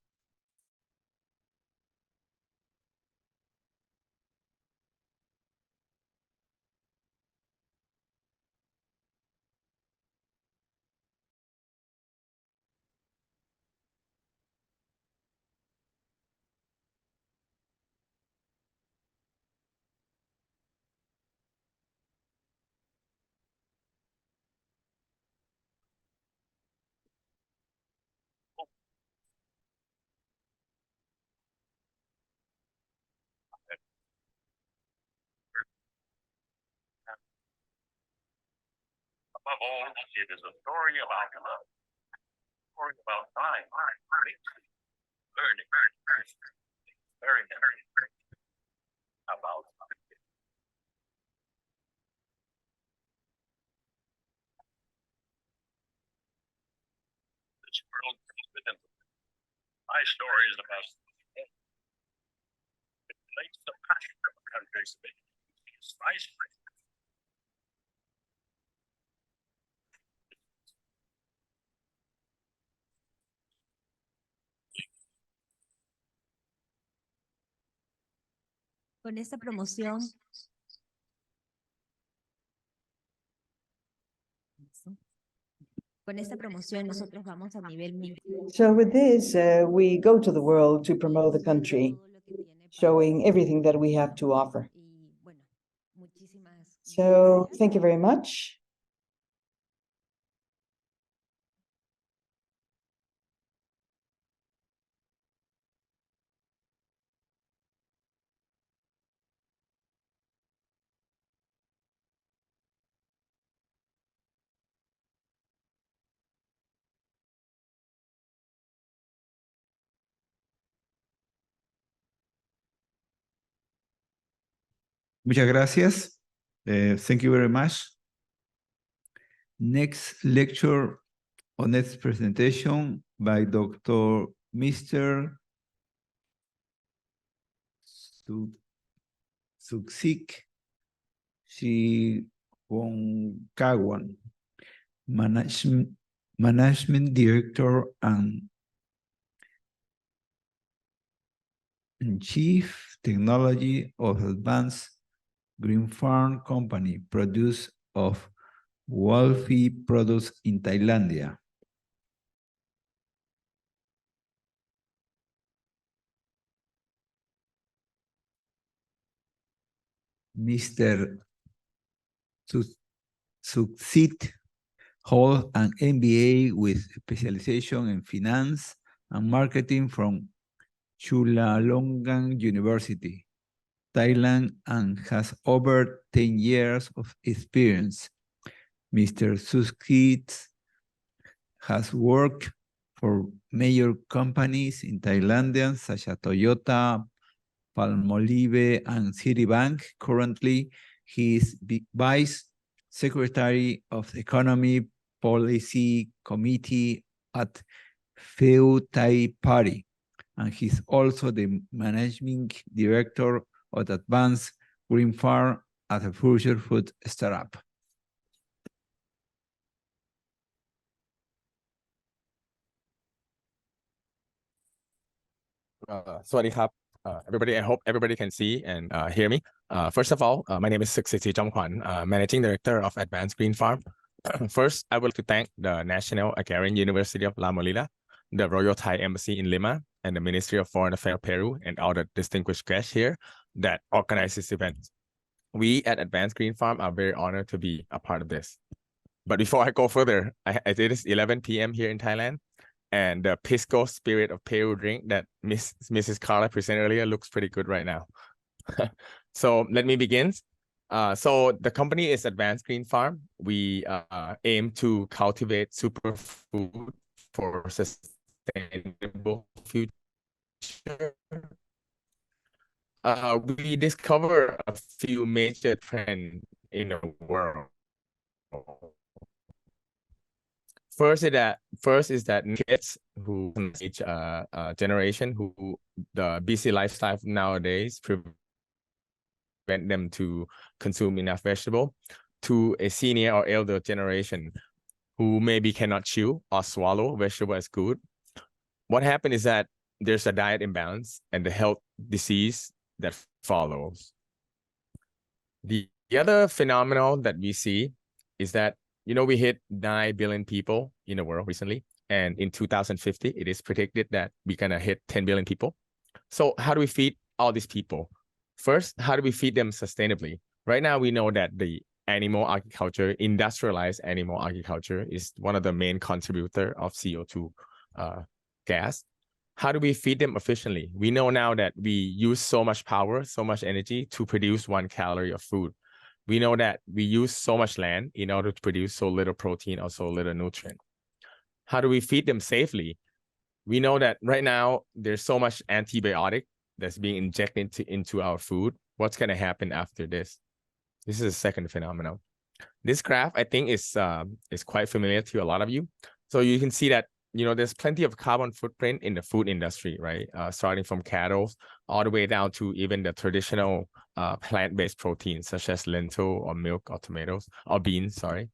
Above all, it is a story about love, a story about time, learning, very about this world within. My story is about it relates to passion of a country's nice. con esta promoción. Con esta promoción nosotros vamos a nivel mundial. So with this, we go to the world to promote the country, showing everything that we have to offer. So thank you very much. Muchas gracias. Thank you very much. Next lecture or next presentation by Dr. Mr. Suksik Siwongkawan, Management Director and Chief Technology of Advanced Green Farm Company, produce of Wolfie products in Thailandia. Mr. Suksit holds an MBA with specialization in finance and marketing from Chulalongkorn University, Thailand, and has over 10 years of experience. Mr. Suksit has worked for major companies in Thailand, such as Toyota, Palmolive, and Citibank. Currently, he is Vice Secretary of the Economy Policy Committee at Pheu Thai Party, and he's also the Managing Director of the Advanced Green Farm at a future food startup. สวัสดีครับ everybody. I hope everybody can see and hear me. First of all, my name is Suksiti Jongkwan, Managing Director of Advanced Green Farm. First, I would like to thank the National Agrarian University of La Molina, the Royal Thai Embassy in Lima, and the Ministry of Foreign Affairs Peru, and all the distinguished guests here that organize this event. We at Advanced Green Farm are very honored to be a part of this. But before I go further, it is 11 p.m. here in Thailand, and the Pisco Spirit of Peru drink that Mrs. Carla presented earlier looks pretty good right now. So let me begin. So the company is Advanced Green Farm. We aim to cultivate superfood for sustainable future. We discover a few major trends in the world. First is that kids who each generation who the busy lifestyle nowadays prevent them to consume enough vegetable, to a senior or elder generation who maybe cannot chew or swallow vegetable as good. What happened is that there's a diet imbalance and the health disease that follows. The other phenomenon that we see is that, you know, we hit 9 billion people in the world recently, and in 2050, it is predicted that we're gonna hit 10 billion people. So how do we feed all these people? First, how do we feed them sustainably? Right now, we know that the animal agriculture, industrialized animal agriculture, is one of the main contributor of CO2 gas. How do we feed them efficiently? We know now that we use so much power, so much energy to produce 1 calorie of food. We know that we use so much land in order to produce so little protein or so little nutrient. How do we feed them safely? We know that right now there's so much antibiotic that's being injected into our food. What's going to happen after this? This is a second phenomenon. This graph, I think, is quite familiar to a lot of you. So you can see that, you know, there's plenty of carbon footprint in the food industry, right? Starting from cattle all the way down to even the traditional plant-based proteins such as lentil or milk or tomatoes or beans, sorry.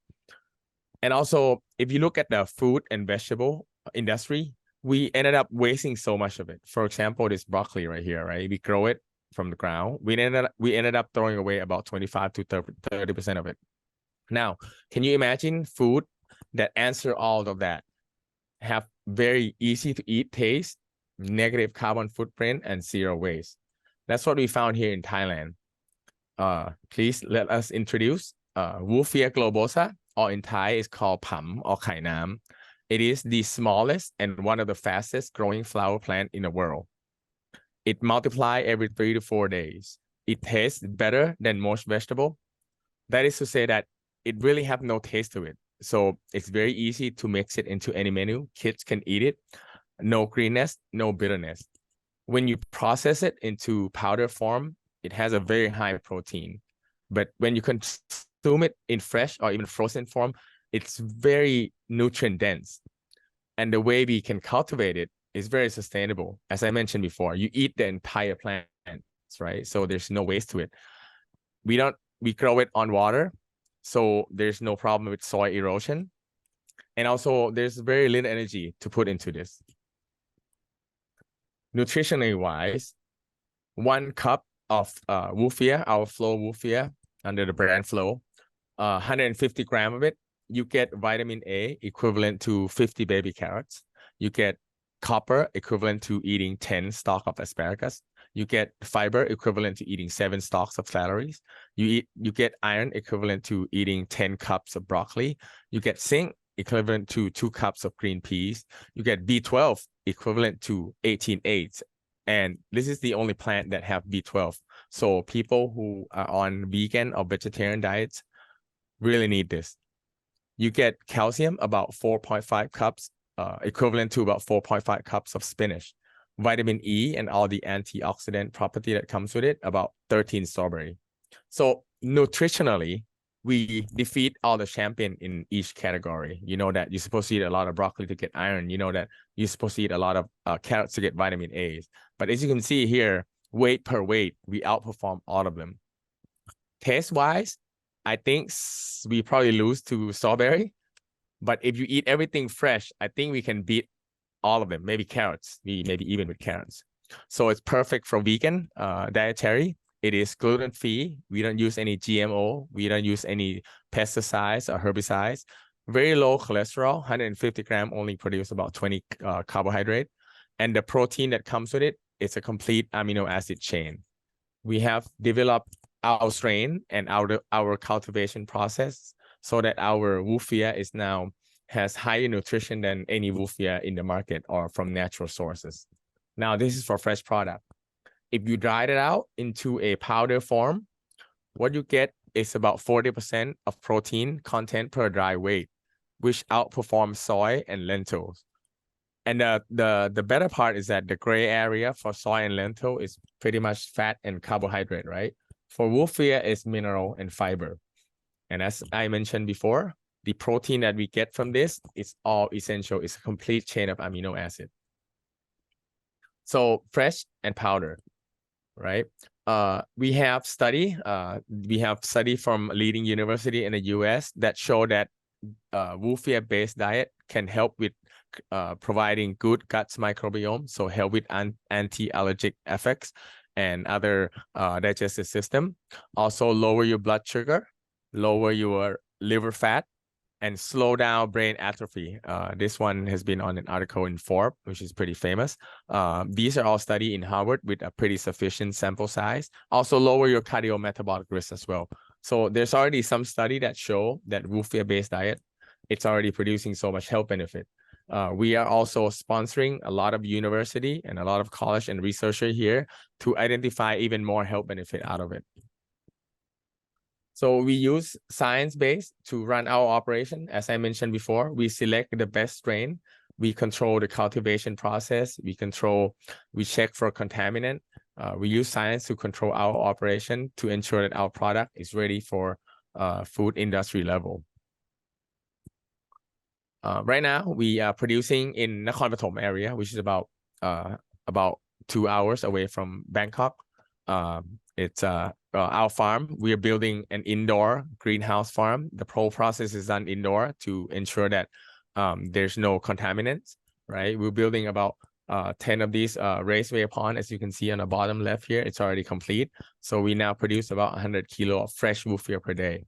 And also, if you look at the food and vegetable industry, we ended up wasting so much of it. For example, this broccoli right here, right? We grow it from the ground. We ended up throwing away about 25 to 30% of it. Now, can you imagine food that answer all of that? Have very easy to eat taste, negative carbon footprint, and 0 waste. That's what we found here in Thailand. Please let us introduce Wolffia globosa, or in Thai is called Pam or Khai Nam. It is the smallest and one of the fastest growing flower plant in the world. It multiplies every 3 to 4 days. It tastes better than most vegetable. That is to say that it really have no taste to it. So it's very easy to mix it into any menu. Kids can eat it. No greenness, no bitterness. When you process it into powder form, it has a very high protein. But when you consume it in fresh or even frozen form, it's very nutrient dense. And the way we can cultivate it is very sustainable. As I mentioned before, you eat the entire plant, right? So there's no waste to it. We grow it on water. So there's no problem with soil erosion. And also there's very little energy to put into this. Nutritionally wise, 1 cup of Wolffia, our Flow Wolffia, under the brand Flow, 150 grams of it, you get vitamin A equivalent to 50 baby carrots. You get copper equivalent to eating 10 stalks of asparagus. You get fiber equivalent to eating 7 stalks of celeries. You get iron equivalent to eating 10 cups of broccoli. You get zinc equivalent to 2 cups of green peas. You get B12 equivalent to 18 eggs. And this is the only plant that have B12. So people who are on vegan or vegetarian diets really need this. You get calcium, about 4.5 cups, equivalent to about 4.5 cups of spinach. Vitamin E and all the antioxidant property that comes with it, about 13 strawberry. So nutritionally, we defeat all the champion in each category. You know that you're supposed to eat a lot of broccoli to get iron. You know that you're supposed to eat a lot of carrots to get vitamin A's. But as you can see here, weight per weight, we outperform all of them. Taste-wise, I think we probably lose to strawberry. But if you eat everything fresh, I think we can beat all of them. Maybe carrots, maybe even with carrots. So it's perfect for vegan dietary. It is gluten-free. We don't use any GMO. We don't use any pesticides or herbicides. Very low cholesterol, 150 grams only produce about 20 carbohydrate. And the protein that comes with it, it's a complete amino acid chain. We have developed our strain and our cultivation process so that our wolfia is now has higher nutrition than any wolfia in the market or from natural sources. Now, this is for fresh product. If you dry it out into a powder form, what you get is about 40% of protein content per dry weight, which outperforms soy and lentils. And the better part is that the gray area for soy and lentil is pretty much fat and carbohydrate, right? For wolfia is mineral and fiber. And as I mentioned before, the protein that we get from this is all essential. It's a complete chain of amino acid. So fresh and powder, right? We have study from leading university in the US that show that wolfia-based diet can help with providing good gut microbiome, so help with anti-allergic effects and other digestive system. Also lower your blood sugar, lower your liver fat, and slow down brain atrophy. This one has been on an article in Forbes, which is pretty famous. These are all studied in Harvard with a pretty sufficient sample size. Also lower your cardiometabolic risk as well. So there's already some study that show that wolfia-based diet, it's already producing so much health benefit. We are also sponsoring a lot of university and a lot of college and researcher here to identify even more health benefit out of it. So we use science-based to run our operation. As I mentioned before, we select the best strain. We control the cultivation process. We check for contaminant. We use science to control our operation to ensure that our product is ready for food industry level. Right now, we are producing in Nakhon Pathom area, which is about 2 hours away from Bangkok. It's our farm. We are building an indoor greenhouse farm. The whole process is done indoor to ensure that there's no contaminants, right? We're building about 10 of these raceway pond, as you can see on the bottom left here. It's already complete. So we now produce about 100 kilo of fresh wolfia per day.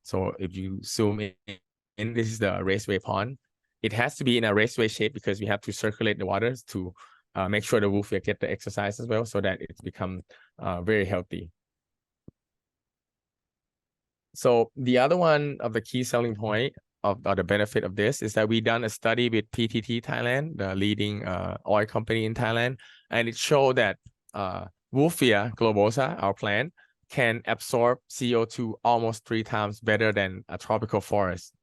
So if you zoom in, this is the raceway pond. It has to be in a raceway shape because we have to circulate the waters to make sure the wolfia get the exercise as well, so that it's become very healthy. So the other one of the key selling point of the benefit of this is that we done a study with PTT Thailand, the leading oil company in Thailand, and it showed that wolfia globosa, our plant, can absorb CO2 almost 3 times better than a tropical forest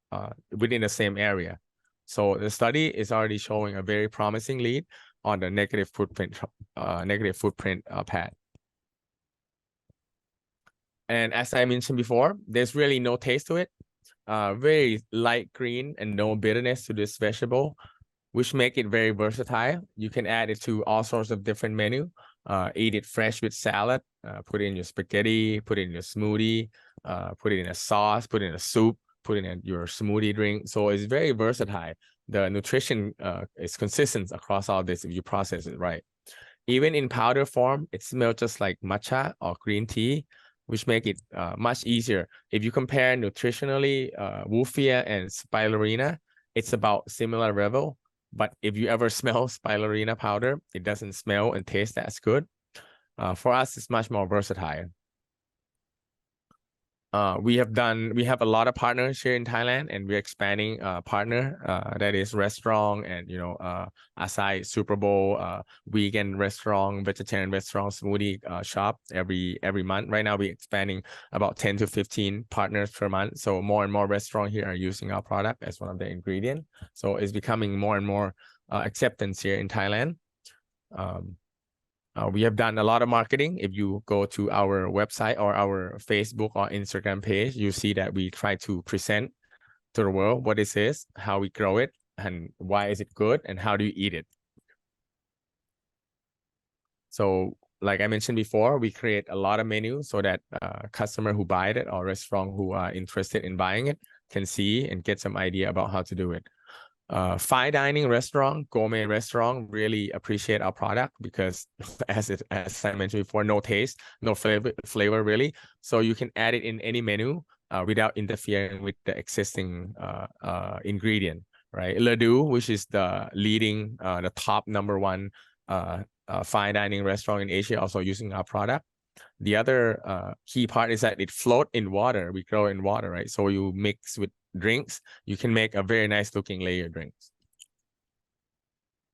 within the same area. So the study is already showing a very promising lead on the negative footprint path. And as I mentioned before, there's really no taste to it. Very light green and no bitterness to this vegetable, which make it very versatile. You can add it to all sorts of different menu. Eat it fresh with salad, put it in your spaghetti, put it in your smoothie, put it in a sauce, put it in a soup, put it in your smoothie drink. So it's very versatile. The nutrition is consistent across all this if you process it right. Even in powder form, it smells just like matcha or green tea, which make it much easier. If you compare nutritionally wolfia and spirulina, it's about similar level. But if you ever smell spirulina powder, it doesn't smell and taste as good. For us, it's much more versatile. We have a lot of partners here in Thailand, and we're expanding partner that is restaurant and Acai Super Bowl, vegan restaurant, vegetarian restaurant, smoothie shop every month. Right now we're expanding about 10 to 15 partners per month. So more and more restaurants here are using our product as one of the ingredients. So it's becoming more and more acceptance here in Thailand. We have done a lot of marketing. If you go to our website or our Facebook or Instagram page, you see that we try to present to the world what this is, how we grow it, and why is it good, and how do you eat it. So like I mentioned before, we create a lot of menus so that customer who buy it or restaurant who are interested in buying it can see and get some idea about how to do it. Fine dining restaurant, gourmet restaurant really appreciate our product because as I mentioned before, no taste, no flavor really. So you can add it in any menu without interfering with the existing ingredient, right? Ladoo, which is the leading, the top #1 fine dining restaurant in Asia, also using our product. The other key part is that it float in water. We grow in water, right? So you mix with drinks, you can make a very nice looking layered drinks.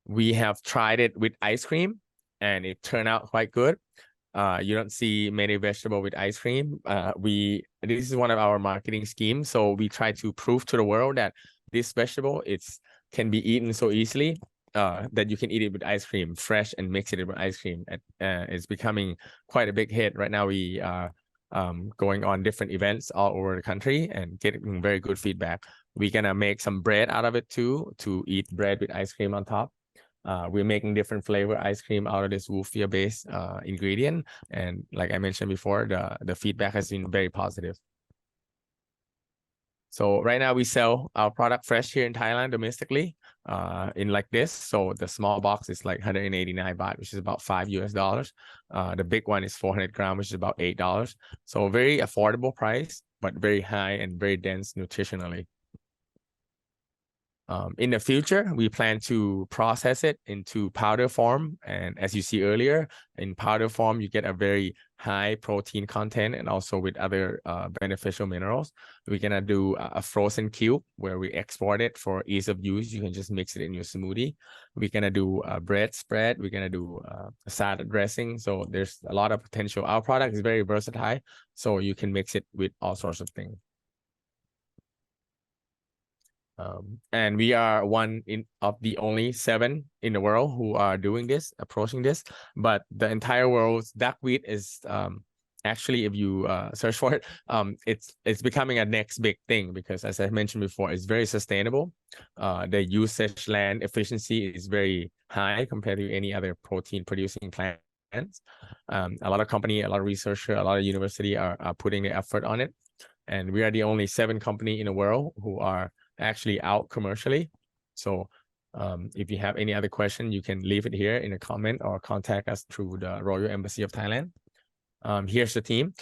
We have tried it with ice cream and it turned out quite good. You don't see many vegetables with ice cream. This is one of our marketing schemes. So we try to prove to the world that this vegetable can be eaten so easily that you can eat it with ice cream, fresh, and mix it with ice cream. It's becoming quite a big hit. Right now we are going on different events all over the country and getting very good feedback. We're gonna make some bread out of it too, to eat bread with ice cream on top. We're making different flavor ice cream out of this wolfia based ingredient. And like I mentioned before, the feedback has been very positive. So right now we sell our product fresh here in Thailand domestically in like this. So the small box is like 189 baht, which is about $5 US. The big one is 400 grams, which is about $8. So very affordable price, but very high and very dense nutritionally. In the future, we plan to process it into powder form. And as you see earlier, in powder form, you get a very high protein content and also with other beneficial minerals. We're going to do a frozen cube where we export it for ease of use. You can just mix it in your smoothie. We're going to do a bread spread. We're going to do a salad dressing. So there's a lot of potential. Our product is very versatile, so you can mix it with all sorts of things. And we are one of the only 7 in the world who are doing this, approaching this. But the entire world's duck wheat is actually, if you search for it, it's becoming a next big thing because, as I mentioned before, it's very sustainable. The usage land efficiency is very high compared to any other protein producing plants. A lot of company, a lot of researcher, a lot of university are putting the effort on it. And we are the only 7 company in the world who are actually out commercially. So if you have any other question, you can leave it here in a comment or contact us through the Royal Embassy of Thailand. Here's the team.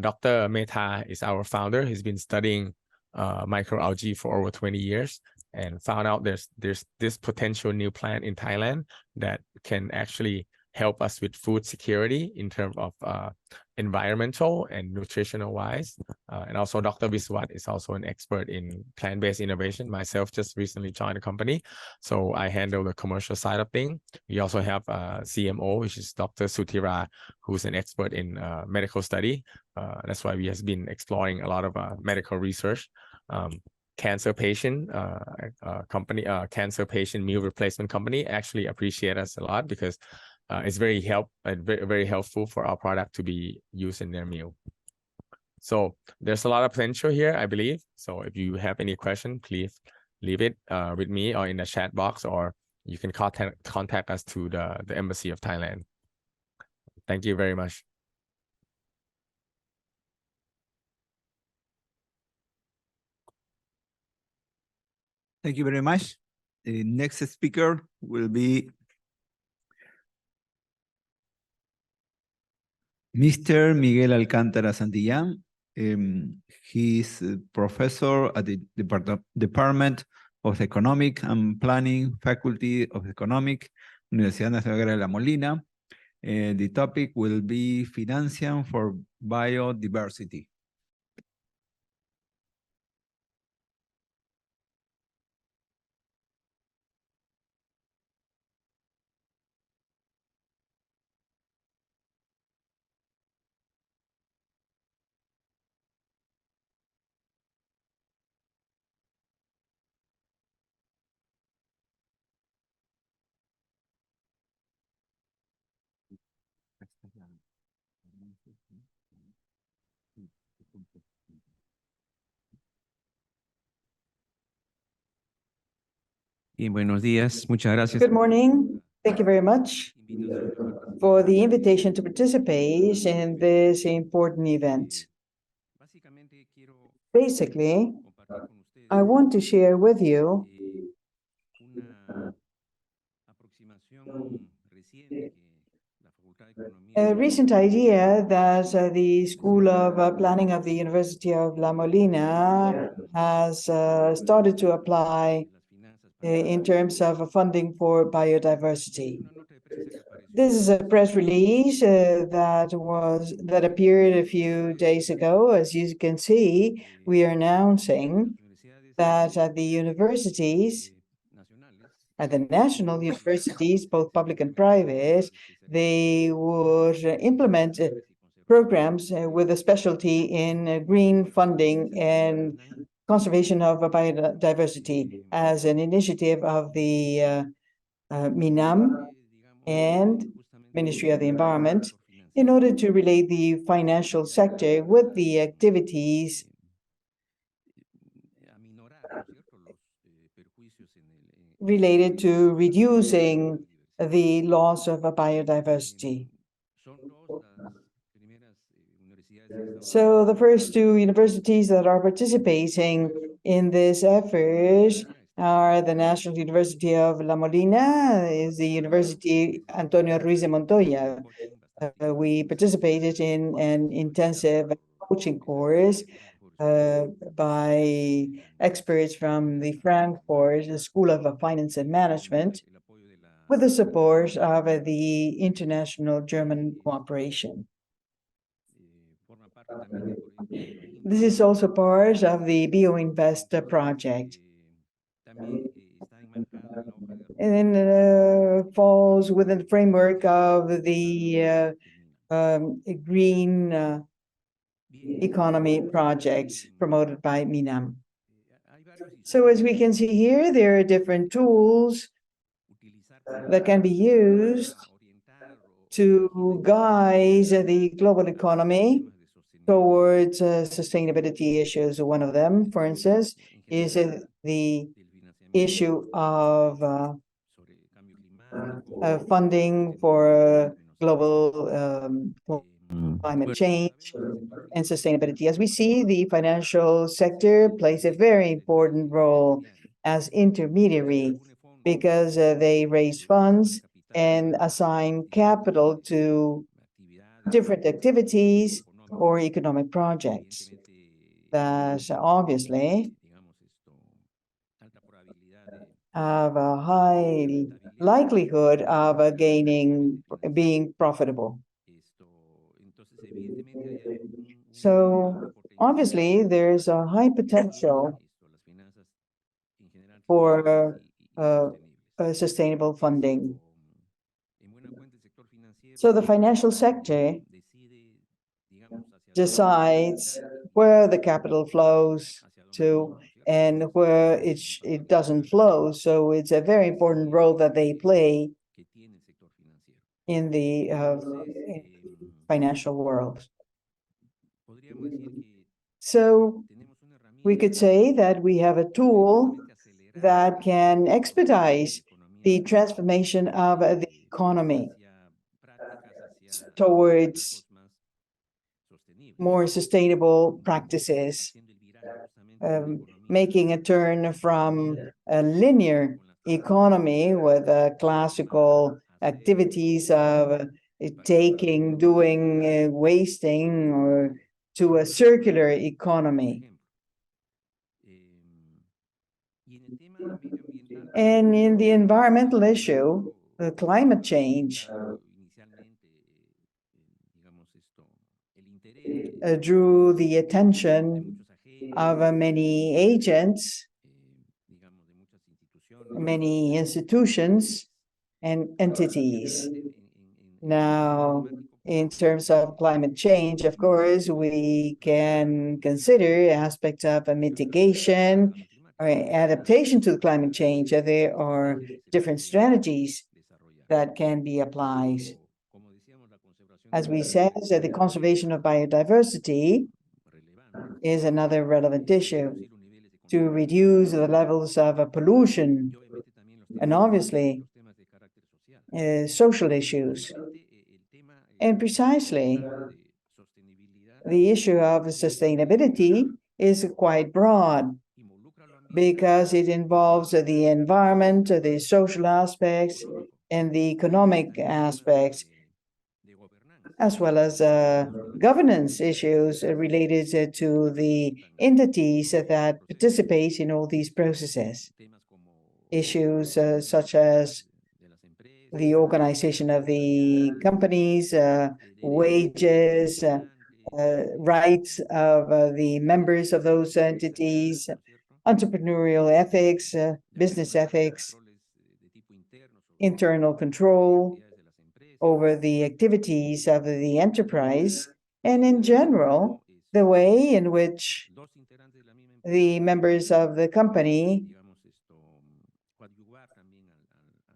Dr. Mehta is our founder. He's been studying microalgae for over 20 years and found out there's this potential new plant in Thailand that can actually help us with food security in terms of environmental and nutritional wise. And also Dr. Viswat is also an expert in plant-based innovation. Myself just recently joined the company, so I handle the commercial side of things. We also have a CMO, which is Dr. Sutira, who's an expert in medical study. That's why we have been exploring a lot of medical research. Cancer patient company, cancer patient meal replacement company actually appreciate us a lot because it's very helpful for our product to be used in their meal. So there's a lot of potential here, I believe. So if you have any question, please leave it with me or in the chat box, or you can contact us to the Embassy of Thailand. Thank you very much. Thank you very much. The next speaker will be Mr. Miguel Alcántara Santillán. He's a professor at the Department of Economic and Planning, Faculty of Economic, Universidad Nacional de La Molina. The topic will be Financing for Biodiversity. Y buenos días, muchas gracias. Good morning. Thank you very much for the invitation to participate in this important event. Basically, I want to share with you A recent idea that the School of Planning of the University of La Molina has started to apply in terms of funding for biodiversity. This is a press release that appeared a few days ago. As you can see, we are announcing that at the universities, at the national universities, both public and private, they would implement programs with a specialty in green funding and conservation of biodiversity as an initiative of the MINAM and Ministry of the Environment in order to relate the financial sector with the activities related to reducing the loss of biodiversity. So the first two universities that are participating in this effort are the National University of La Molina, is the University Antonio Ruiz de Montoya. We participated in an intensive coaching course by experts from the Frankfurt School of Finance and Management with the support of the international German cooperation. This is also part of the BioInvest project. And falls within the framework of the green economy projects promoted by MINAM. So as we can see here, there are different tools that can be used to guide the global economy towards sustainability issues. One of them, for instance, is the issue of funding for global climate change and sustainability. As we see, the financial sector plays a very important role as intermediary because they raise funds and assign capital to different activities or economic projects that obviously have a high likelihood of being profitable. So obviously there's a high potential for sustainable funding. So the financial sector decides where the capital flows to and where it doesn't flow. So it's a very important role that they play in the financial world. So we could say that we have a tool that can expedite the transformation of the economy towards more sustainable practices, making a turn from a linear economy with classical activities of taking, doing, wasting, or to a circular economy. And in the environmental issue, the climate change drew the attention of many agents, many institutions and entities. Now, in terms of climate change, of course, we can consider aspects of mitigation or adaptation to climate change. There are different strategies that can be applied. As we said, the conservation of biodiversity is another relevant issue to reduce the levels of pollution and obviously social issues. And precisely, the issue of sustainability is quite broad because it involves the environment, the social aspects, and the economic aspects, as well as governance issues related to the entities that participate in all these processes. Issues such as the organization of the companies, wages, rights of the members of those entities, entrepreneurial ethics, business ethics, internal control over the activities of the enterprise, and in general, the way in which the members of the company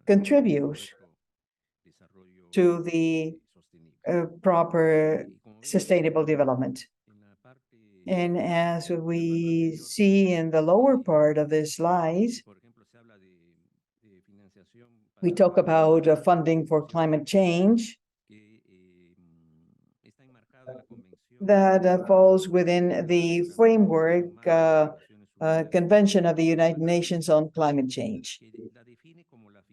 contribute to the proper sustainable development. And as we see in the lower part of this slide, we talk about funding for climate change that falls within the framework Convention of the United Nations on Climate Change,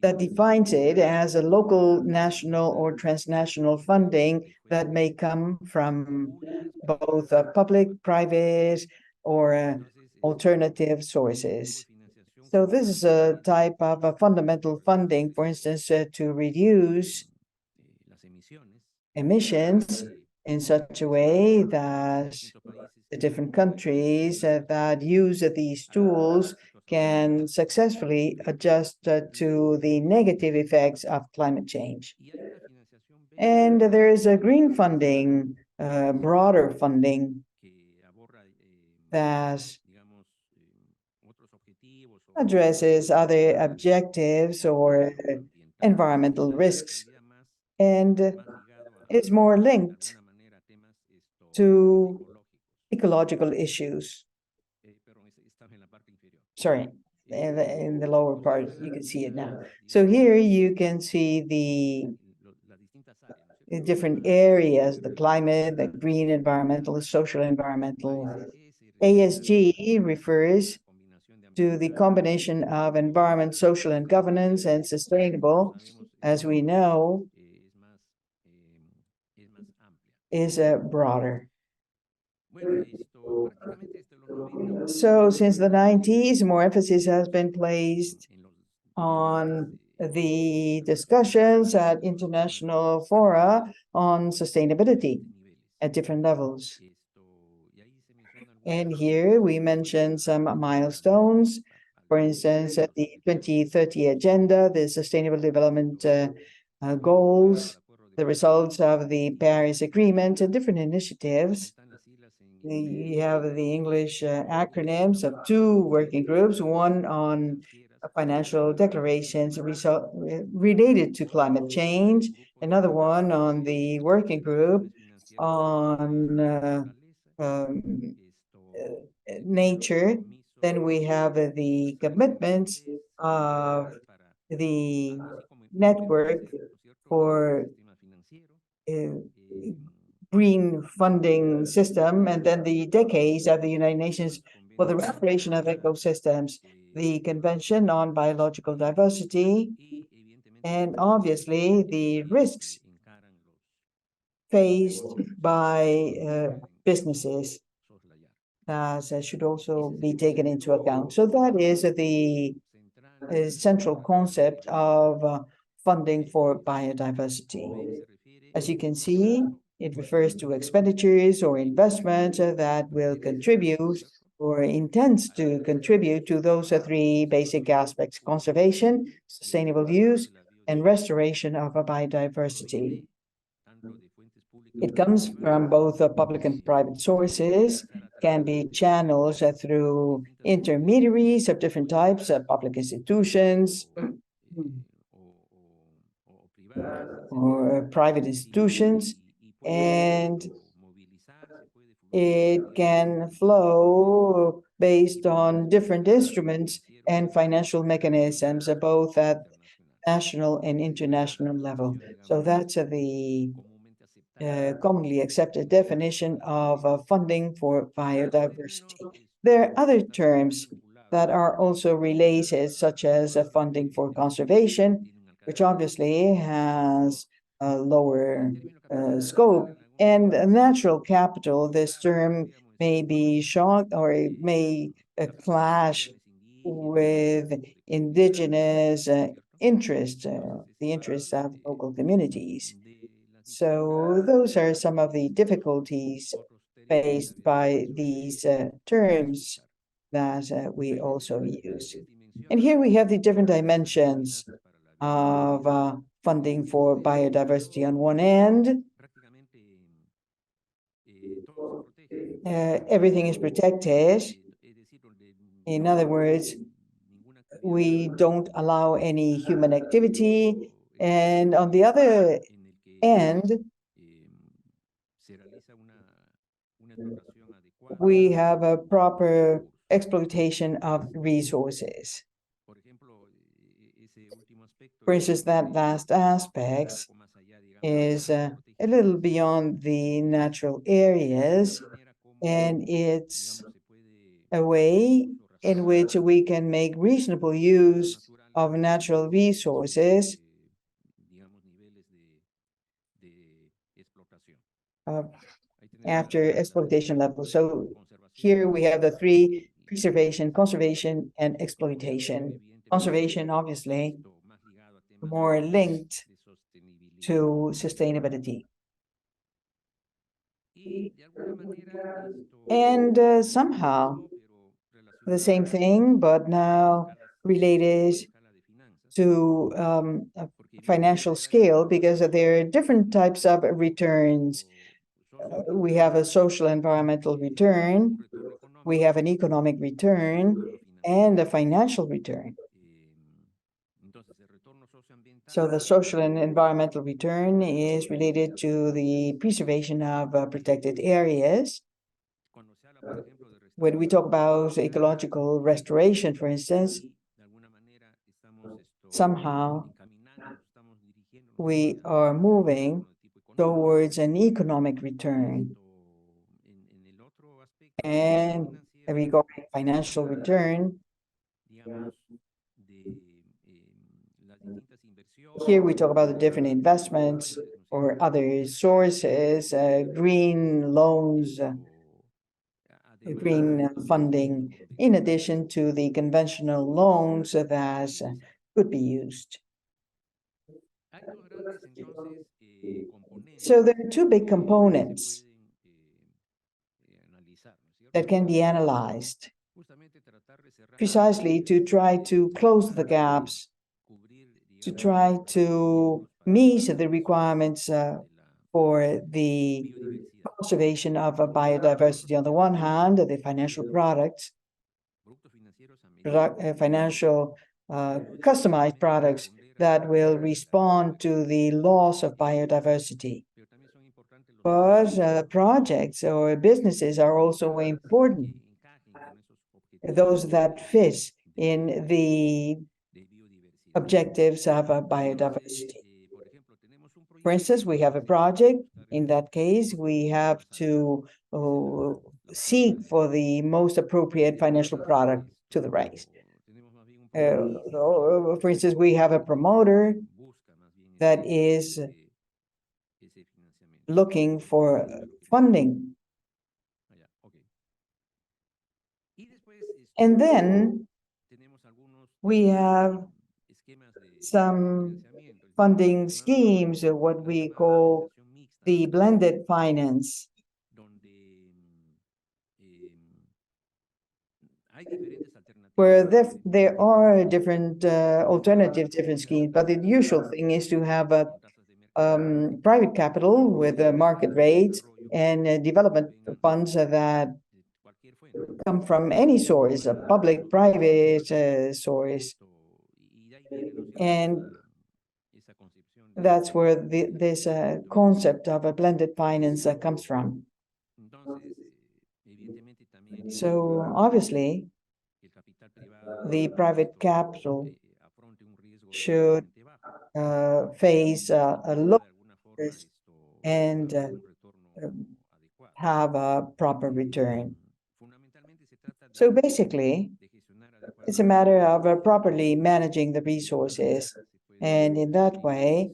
that defines it as a local, national, or transnational funding that may come from both public, private, or alternative sources. So this is a type of a fundamental funding, for instance, to reduce emissions in such a way that the different countries that use these tools can successfully adjust to the negative effects of climate change. And there is a green funding, broader funding that addresses other objectives or environmental risks and is more linked to ecological issues. Sorry, in the lower part, you can see it now. So here you can see the different areas, the climate, the green environmental, social environmental. ASG refers to the combination of environment, social, and governance, and sustainable, as we know, is broader. So since the 90s, more emphasis has been placed on the discussions at international fora on sustainability at different levels. And here we mention some milestones, for instance, at the 2030 agenda, the Sustainable Development Goals, the results of the Paris Agreement, and different initiatives. You have the English acronyms of two working groups, one on financial declarations related to climate change, another one on the working group on nature. Then we have the commitments of the network for green funding system, and then the decades of the United Nations for the restoration of ecosystems, the Convention on Biological Diversity, and obviously the risks faced by businesses that should also be taken into account. So that is the central concept of funding for biodiversity. As you can see, it refers to expenditures or investments that will contribute or intends to contribute to those three basic aspects: conservation, sustainable use, and restoration of biodiversity. It comes from both public and private sources, can be channels through intermediaries of different types, public institutions, or private institutions, and it can flow based on different instruments and financial mechanisms, both at national and international level. So that's the commonly accepted definition of funding for biodiversity. There are other terms that are also related, such as funding for conservation, which obviously has a lower scope. And natural capital, this term may be shocked or it may clash with indigenous interests, the interests of local communities. So those are some of the difficulties faced by these terms that we also use. And here we have the different dimensions of funding for biodiversity on one end. Everything is protected. In other words, we don't allow any human activity. And on the other end, we have a proper exploitation of resources. For instance, that last aspect is a little beyond the natural areas, and it's a way in which we can make reasonable use of natural resources after exploitation level. So here we have the three: preservation, conservation, and exploitation. Conservation, obviously, more linked to sustainability. And somehow the same thing, but now related to a financial scale, because there are different types of returns. We have a social environmental return, we have an economic return, and a financial return. So the social and environmental return is related to the preservation of protected areas. When we talk about ecological restoration, for instance, somehow we are moving towards an economic return. And regarding financial return, here we talk about the different investments or other sources, green loans, green funding, in addition to the conventional loans that could be used. So there are two big components that can be analyzed precisely to try to close the gaps, to try to meet the requirements for the conservation of biodiversity on the one hand, the financial products, financial customized products that will respond to the loss of biodiversity. But projects or businesses are also important, those that fit in the objectives of biodiversity. For instance, we have a project. In that case, we have to seek for the most appropriate financial product to the right. For instance, we have a promoter that is looking for funding. And then we have some funding schemes, or what we call the blended finance. Where there are different alternatives, different schemes, but the usual thing is to have a private capital with market rates and development funds that come from any source, a public, private source. And that's where this concept of a blended finance comes from. So obviously, the private capital should face a low risk and have a proper return. So basically, it's a matter of properly managing the resources And in that way,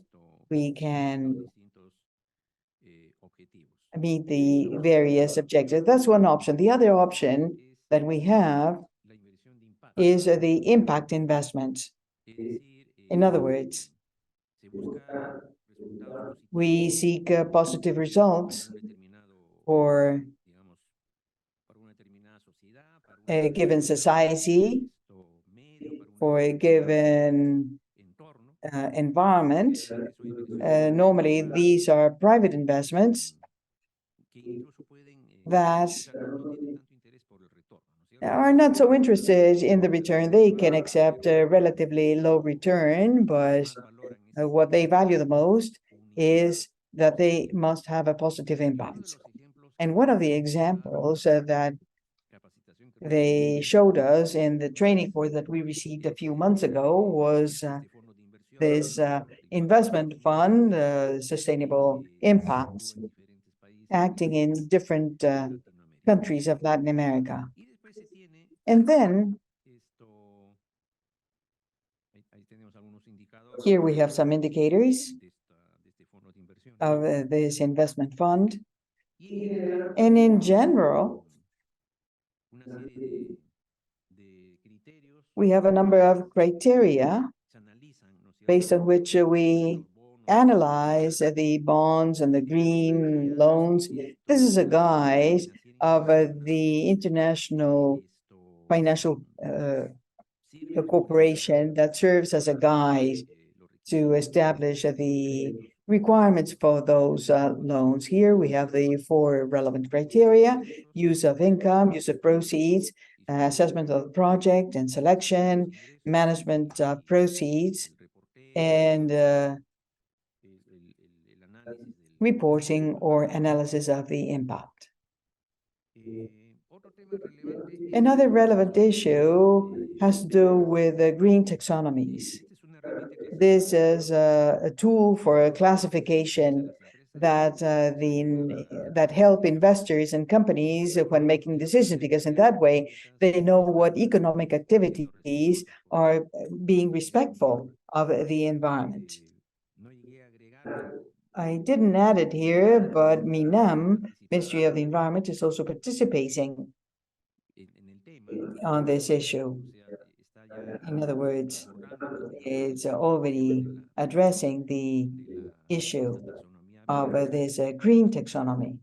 we can meet the various objectives. That's one option. The other option that we have is the impact investment. In other words, we seek positive results for a given society, for a given environment. Normally, these are private investments that are not so interested in the return. They can accept a relatively low return, but what they value the most is that they must have a positive impact. And one of the examples that they showed us in the training course that we received a few months ago was this investment fund, Sustainable Impacts, acting in different countries of Latin America. And then here we have some indicators of this investment fund. And in general, we have a number of criteria based on which we analyze the bonds and the green loans. This is a guide of the International Financial Corporation that serves as a guide to establish the requirements for those loans. Here we have the 4 relevant criteria: use of income, use of proceeds, assessment of the project and selection, management of proceeds, and reporting or analysis of the impact. Another relevant issue has to do with the green taxonomies. This is a tool for a classification that that help investors and companies when making decisions, because in that way they know what economic activities are being respectful of the environment. I didn't add it here, but MINAM, Ministry of the Environment, is also participating on this issue. In other words, it's already addressing the issue of this green taxonomy.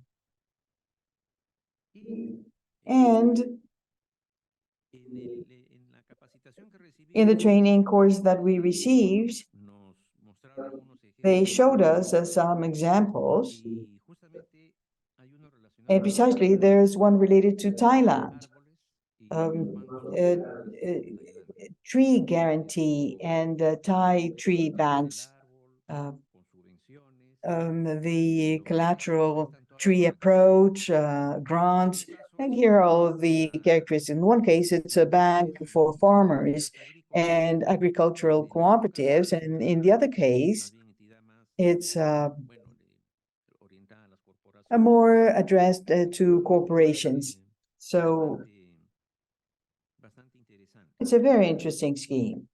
And in the training course that we received, they showed us some examples. And precisely, there's one related to Thailand. Tree guarantee and Thai tree banks, the collateral tree approach, grants, and here are all of the characteristics. In one case, it's a bank for farmers and agricultural cooperatives, and in the other case, it's more addressed to corporations. So it's a very interesting scheme.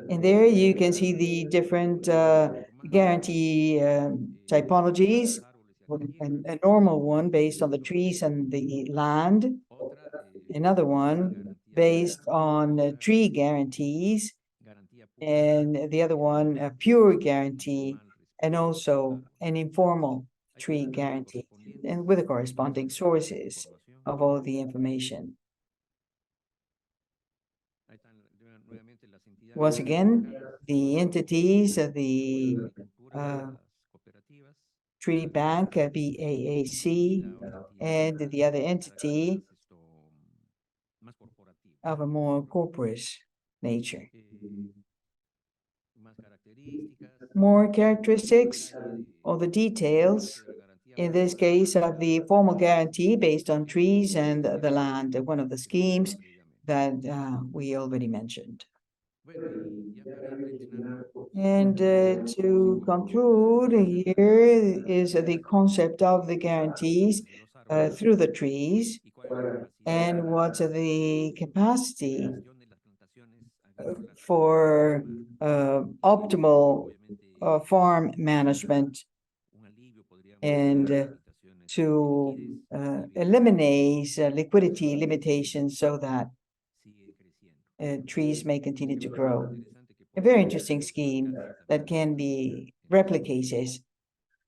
And there you can see the different guarantee typologies. A normal one based on the trees and the land. Another one based on tree guarantees. And the other one, a pure guarantee, and also an informal tree guarantee, and with the corresponding sources of all the information. Once again, the entities of the Tree Bank, BAAC, and the other entity of a more corporate nature. More characteristics or the details, in this case, of the formal guarantee based on trees and the land, one of the schemes that we already mentioned. And to conclude, here is the concept of the guarantees. through the trees, and what's the capacity for optimal farm management and to eliminate liquidity limitations so that trees may continue to grow. A very interesting scheme that can be replicated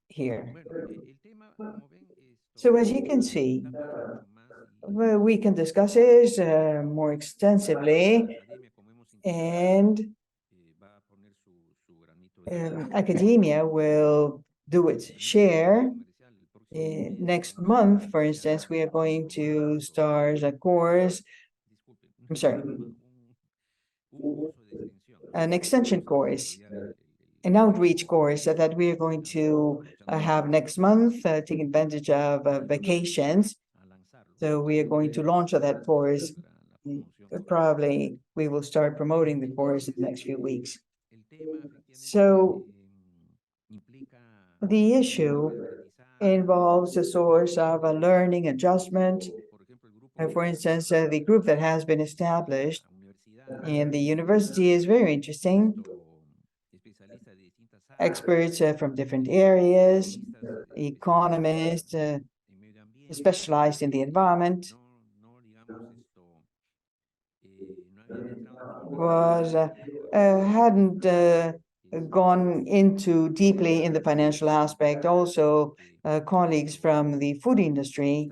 here. So as you can see, well, we can discuss this more extensively, and academia will do its share. Next month, for instance, we are going to start a course, an extension course, an outreach course that we are going to have next month, taking advantage of vacations. So we are going to launch that course. Probably we will start promoting the course in the next few weeks. So the issue involves a source of a learning adjustment. For instance, the group that has been established in the university is very interesting. Experts from different areas, economists specialized in the environment, hadn't gone into deeply in the financial aspect. Also, colleagues from the food industry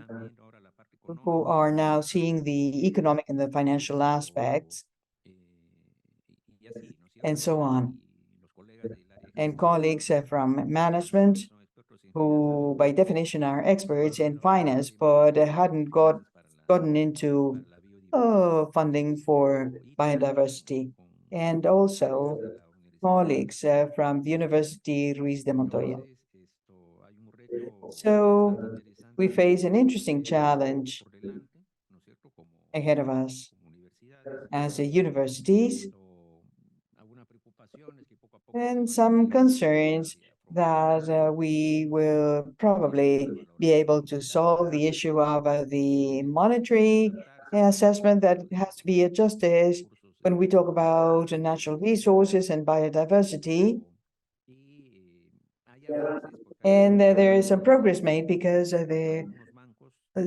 who are now seeing the economic and the financial aspects, and so on. And colleagues from management who by definition are experts in finance, but hadn't gotten into funding for biodiversity. And also colleagues from the University Ruiz de Montoya. So we face an interesting challenge ahead of us as universities, and some concerns that we will probably be able to solve the issue of the monetary assessment that has to be adjusted when we talk about natural resources and biodiversity. And there is some progress made because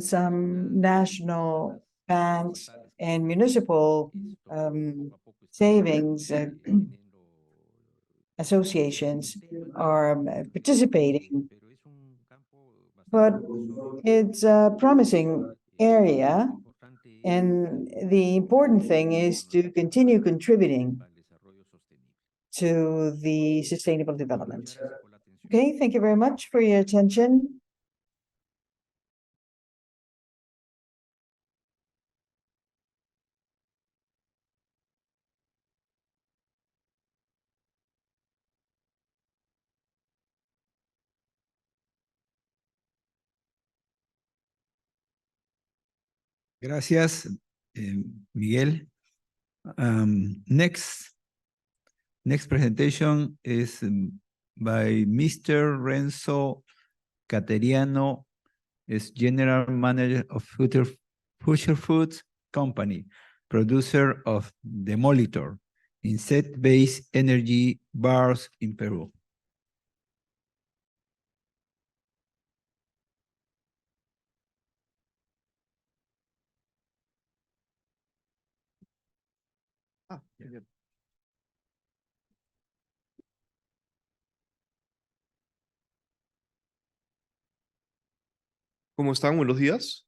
some national banks and municipal savings associations are participating, but it's a promising area, and the important thing is to continue contributing to the sustainable development. Okay, thank you very much for your attention. Gracias, Miguel. Next presentation is by Mr. Renzo Cateriano, is General Manager of Future Foods Company, producer of Demolitor, insect-based energy bars in Peru. ¿Cómo están? Buenos días.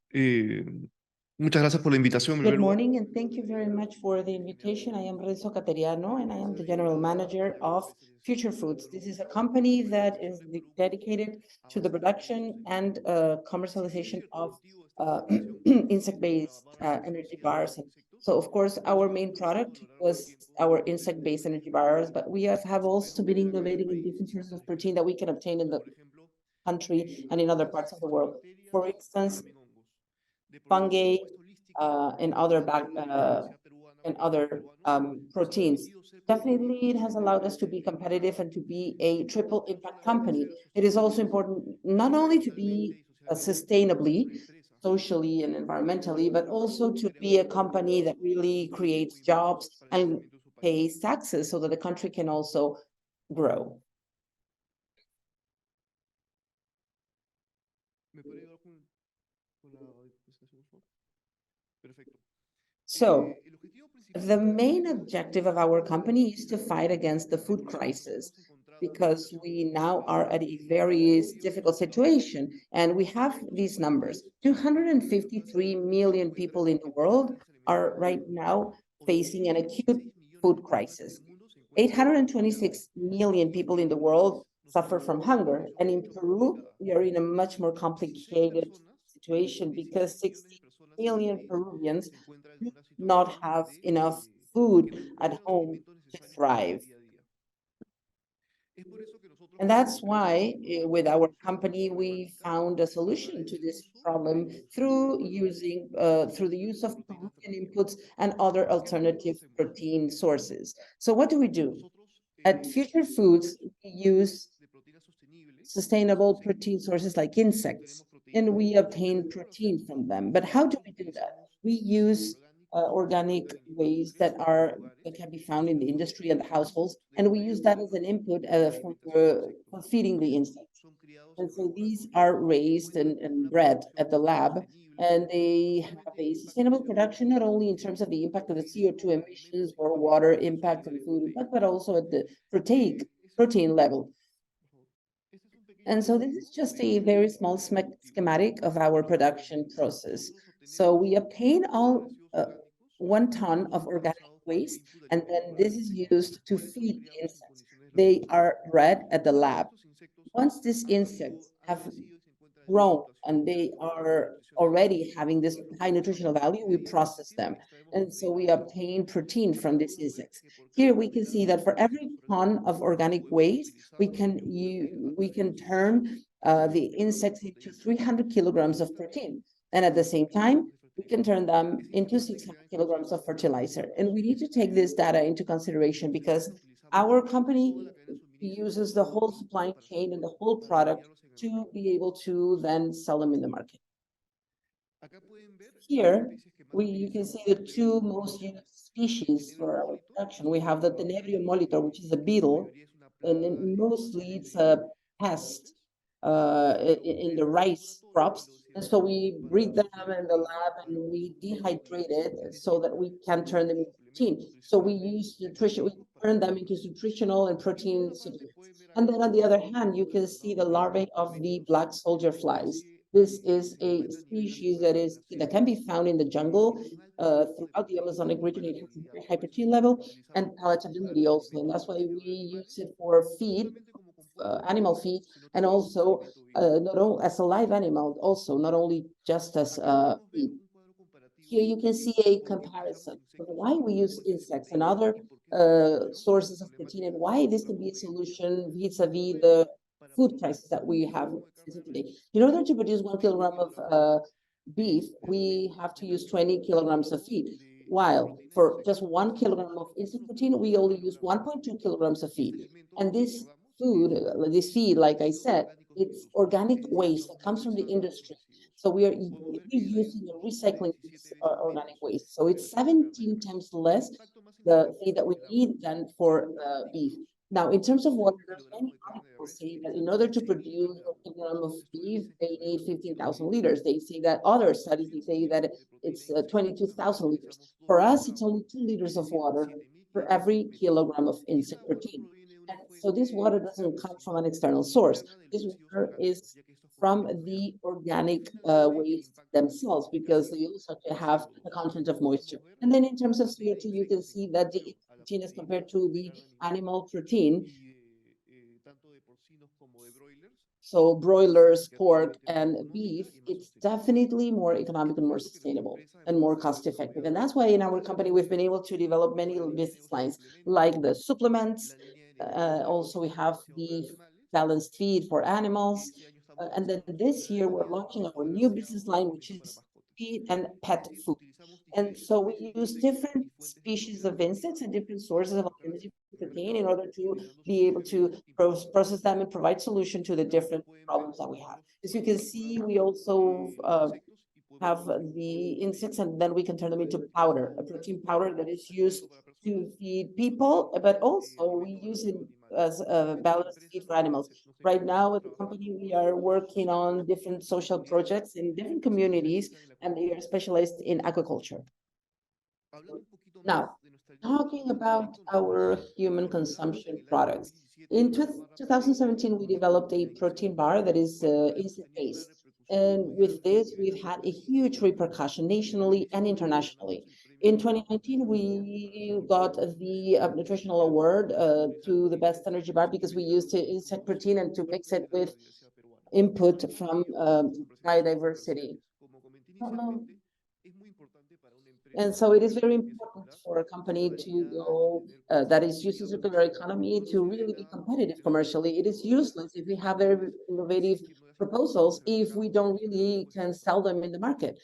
Muchas gracias por la invitación. Good morning, and thank you very much for the invitation. I am Renzo Cateriano, and I am the General Manager of Future Foods. This is a company that is dedicated to the production and commercialization of insect-based energy bars. And so, of course, our main product was our insect-based energy bars, but we have also been innovating in different sources of protein that we can obtain in the country and in other parts of the world. For instance, fungi and other proteins. Definitely, it has allowed us to be competitive and to be a triple impact company. It is also important not only to be sustainably, socially and environmentally, but also to be a company that really creates jobs and pays taxes so that the country can also grow. So the main objective of our company is to fight against the food crisis, because we now are at a very difficult situation. And we have these numbers. 253 million people in the world are right now facing an acute food crisis. 826 million people in the world suffer from hunger. And in Peru, we are in a much more complicated situation because 60 million Peruvians do not have enough food at home to thrive. And that's why with our company, we found a solution to this problem through the use of protein inputs and other alternative protein sources. So what do? At Future Foods, we use sustainable protein sources like insects, and we obtain protein from them. But how do we do that? We use organic waste that can be found in the industry and the households, and we use that as an input for feeding the insects. And so these are raised and bred at the lab, and they have a sustainable production, not only in terms of the impact of the CO2 emissions or water impact and food impact, but also at the protein level. And so this is just a very small schematic of our production process. So we obtain all 1 ton of organic waste, and then this is used to feed the insects. They are bred at the lab. Once these insects have grown and they are already having this high nutritional value, we process them. And so we obtain protein from these insects. Here we can see that for every ton of organic waste, we can turn the insects into 300 kilograms of protein. And at the same time, we can turn them into 600 kilograms of fertilizer. And we need to take this data into consideration because our company uses the whole supply chain and the whole product to be able to then sell them in the market. Here, you can see the 2 most used species for our production. We have the Tenebrio molitor, which is a beetle, and mostly it's a pest in the rice crops. And so we breed them in the lab and we dehydrate it so that we can turn them into protein. So we use nutrition, we turn them into nutritional and protein supplements. And then on the other hand, you can see the larvae of the black soldier flies. This is a species that can be found in the jungle throughout the Amazonic region. It has a very high protein level and palatability also. And that's why we use it for feed, animal feed, and also not only as a live animal, also not only just as feed. Here you can see a comparison of why we use insects and other sources of protein and why this can be a solution vis-a-vis the food crisis that we have today. In order to produce 1 kilogram of beef, we have to use 20 kilograms of feed, while for just 1 kilogram of insect protein, we only use 1.2 kilograms of feed. And this feed, like I said, it's organic waste that comes from the industry. So we are reusing and recycling this organic waste. So it's 17 times less the feed that we need than for beef. Now, in terms of water, there's many articles saying that in order to produce a kilogram of beef, they need 15,000 liters. They say that other studies, they say that it's 22,000 liters. For us, it's only 2 liters of water for every kilogram of insect protein. And so this water doesn't come from an external source. This water is from the organic waste themselves, because they also have the content of moisture. And then in terms of CO2, you can see that the protein as compared to the animal protein. So broilers, pork, and beef, it's definitely more economic and more sustainable and more cost effective. And that's why in our company, we've been able to develop many business lines like the supplements. Also, we have the balanced feed for animals. And then this year, we're launching our new business line, which is feed and pet food. And so we use different species of insects and different sources of alternative protein in order to be able to process them and provide solution to the different problems that we have. As you can see, we also have the insects, and then we can turn them into powder, a protein powder that is used to feed people, but also we use it as a balanced feed for animals. Right now at the company, we are working on different social projects in different communities, and they are specialized in aquaculture. Now, talking about our human consumption products. In 2017, we developed a protein bar that is insect-based. And with this, we've had a huge repercussion nationally and internationally. In 2019, we got the nutritional award to the best energy bar because we used insect protein and to mix it with input from biodiversity. And so it is very important for a company to go that is using circular economy to really be competitive commercially. It is useless if we have very innovative proposals if we don't really can sell them in the market.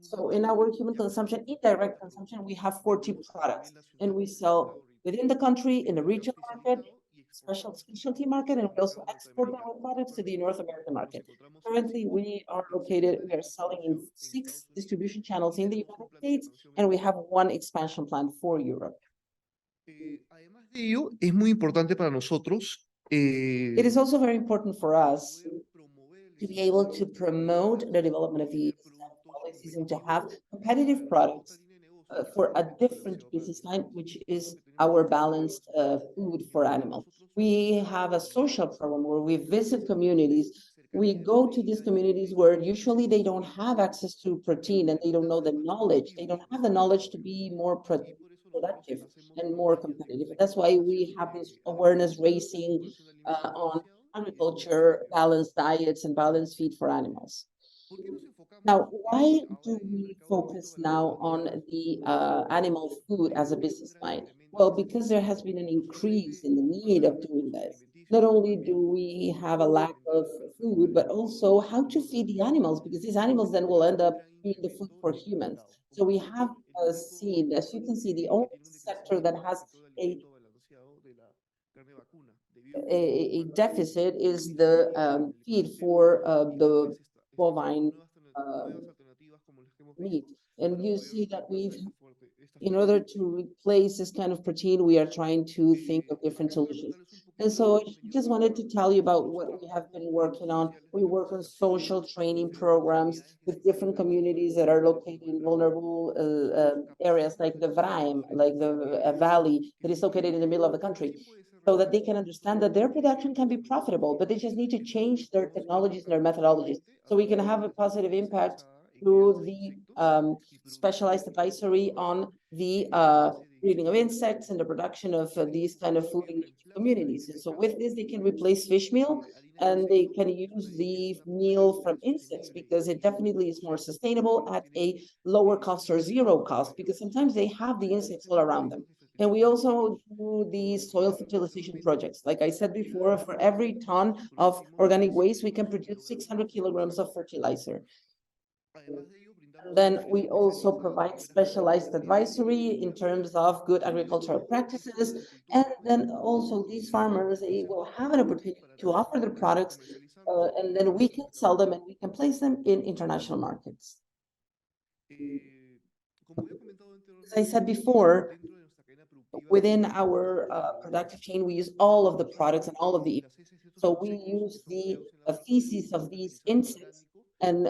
So in our human consumption, indirect consumption, we have 40 products, and we sell within the country, in the regional market, specialty market, and we also export our products to the North American market. Currently, we are selling in 6 distribution channels in the United States, and we have 1 expansion plan for Europe. Además de ello, es muy importante para nosotros. It is also very important for us to be able to promote the development of these policies and to have competitive products for a different business line, which is our balanced food for animals. We have a social program where we visit communities. We go to these communities where usually they don't have access to protein and they don't know the knowledge. They don't have the knowledge to be more productive and more competitive. That's why we have this awareness raising on agriculture, balanced diets, and balanced feed for animals. Now, why do we focus now on the animal food as a business line? Well, because there has been an increase in the need of doing this. Not only do we have a lack of food, but also how to feed the animals, because these animals then will end up being the food for humans. So we have seen, as you can see, the only sector that has a deficit is the feed for the bovine meat. And you see that in order to replace this kind of protein, we are trying to think of different solutions. And so I just wanted to tell you about what we have been working on. We work on social training programs with different communities that are located in vulnerable areas like the Vraim, like the valley that is located in the middle of the country, so that they can understand that their production can be profitable, but they just need to change their technologies and their methodologies so we can have a positive impact through the specialized advisory on the breeding of insects and the production of these kind of food in communities. And so with this, they can replace fish meal and they can use the meal from insects because it definitely is more sustainable at a lower cost or zero cost, because sometimes they have the insects all around them. And we also do these soil fertilization projects. Like I said before, for every ton of organic waste, we can produce 600 kilograms of fertilizer. Then we also provide specialized advisory in terms of good agricultural practices. And then also these farmers, they will have an opportunity to offer their products and then we can sell them and we can place them in international markets. As I said before, within our productive chain, we use all of the products and all of the, so we use the feces of these insects and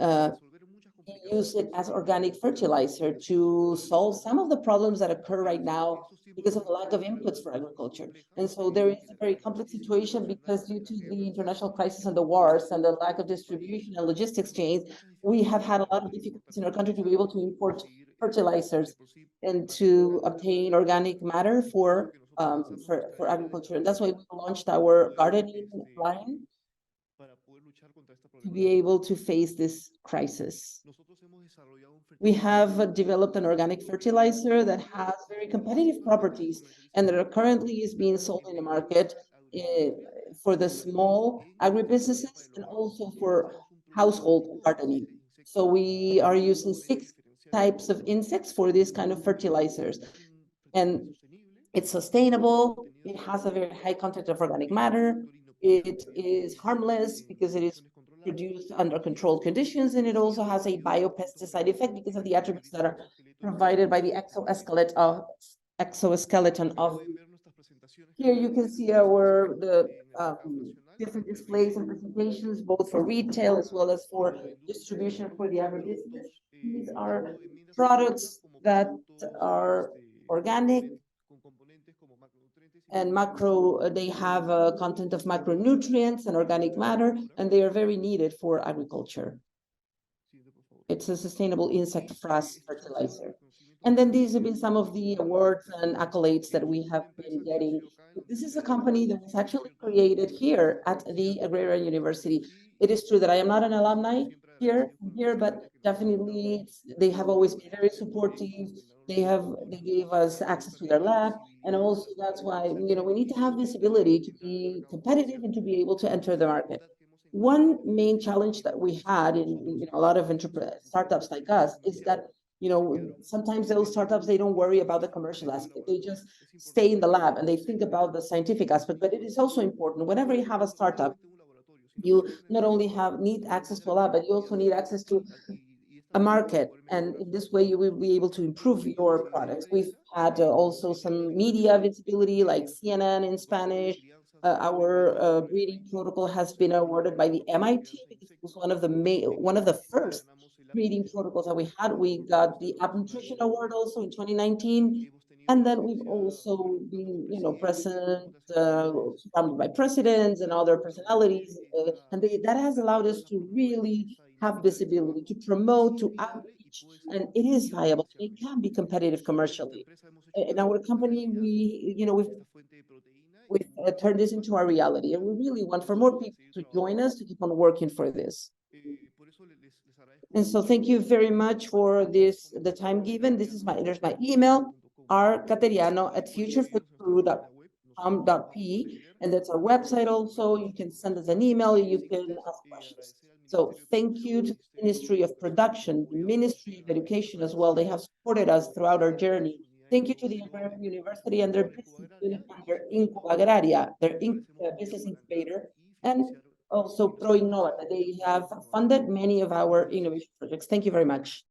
use it as organic fertilizer to solve some of the problems that occur right now because of the lack of inputs for agriculture. And so there is a very complex situation because due to the international crisis and the wars and the lack of distribution and logistics chains, we have had a lot of difficulties in our country to be able to import fertilizers and to obtain organic matter for agriculture. And that's why we launched our gardening line to be able to face this crisis. We have developed an organic fertilizer that has very competitive properties and that currently is being sold in the market for the small agribusinesses and also for household gardening. So we are using 6 types of insects for this kind of fertilizers. And It's sustainable. It has a very high content of organic matter. It is harmless because it is produced under controlled conditions, and it also has a biopesticide effect because of the attributes that are provided by the exoskeleton of. Here you can see the different displays and presentations, both for retail as well as for distribution for the agribusiness. These are products that are organic and they have a content of macronutrients and organic matter, and they are very needed for agriculture. It's a sustainable insect frass fertilizer. And then these have been some of the awards and accolades that we have been getting. This is a company that was actually created here at the Agrarian University. It is true that I am not an alumni here, but definitely they have always been very supportive. They gave us access to their lab, and also that's why we need to have this ability to be competitive and to be able to enter the market. One main challenge that we had in a lot of startups like us is that sometimes those startups, they don't worry about the commercial aspect. They just stay in the lab and they think about the scientific aspect. But it is also important whenever you have a startup, you not only need access to a lab, but you also need access to a market, and in this way you will be able to improve your products. We've had also some media visibility like CNN in Spanish. Our breeding protocol has been awarded by the MIT because it was one of the first breeding protocols that we had. We got the App Nutrition Award also in 2019. And then we've also been, present, surrounded by presidents and other personalities, and that has allowed us to really have visibility, to promote, to outreach, and it is viable. It can be competitive commercially. In our company, we've turned this into our reality, and we really want for more people to join us to keep on working for this. And so thank you very much for the time given. There's my email, rcateriano@futurefoodperu.com.pe, and that's our website also. You can send us an email, you can ask questions. So thank you to the Ministry of Production, the Ministry of Education as well. They have supported us throughout our journey. Thank you to the American University and their business unit and their Agraria, their business incubator, and also ProInnova, that they have funded many of our innovation projects. Thank you very much.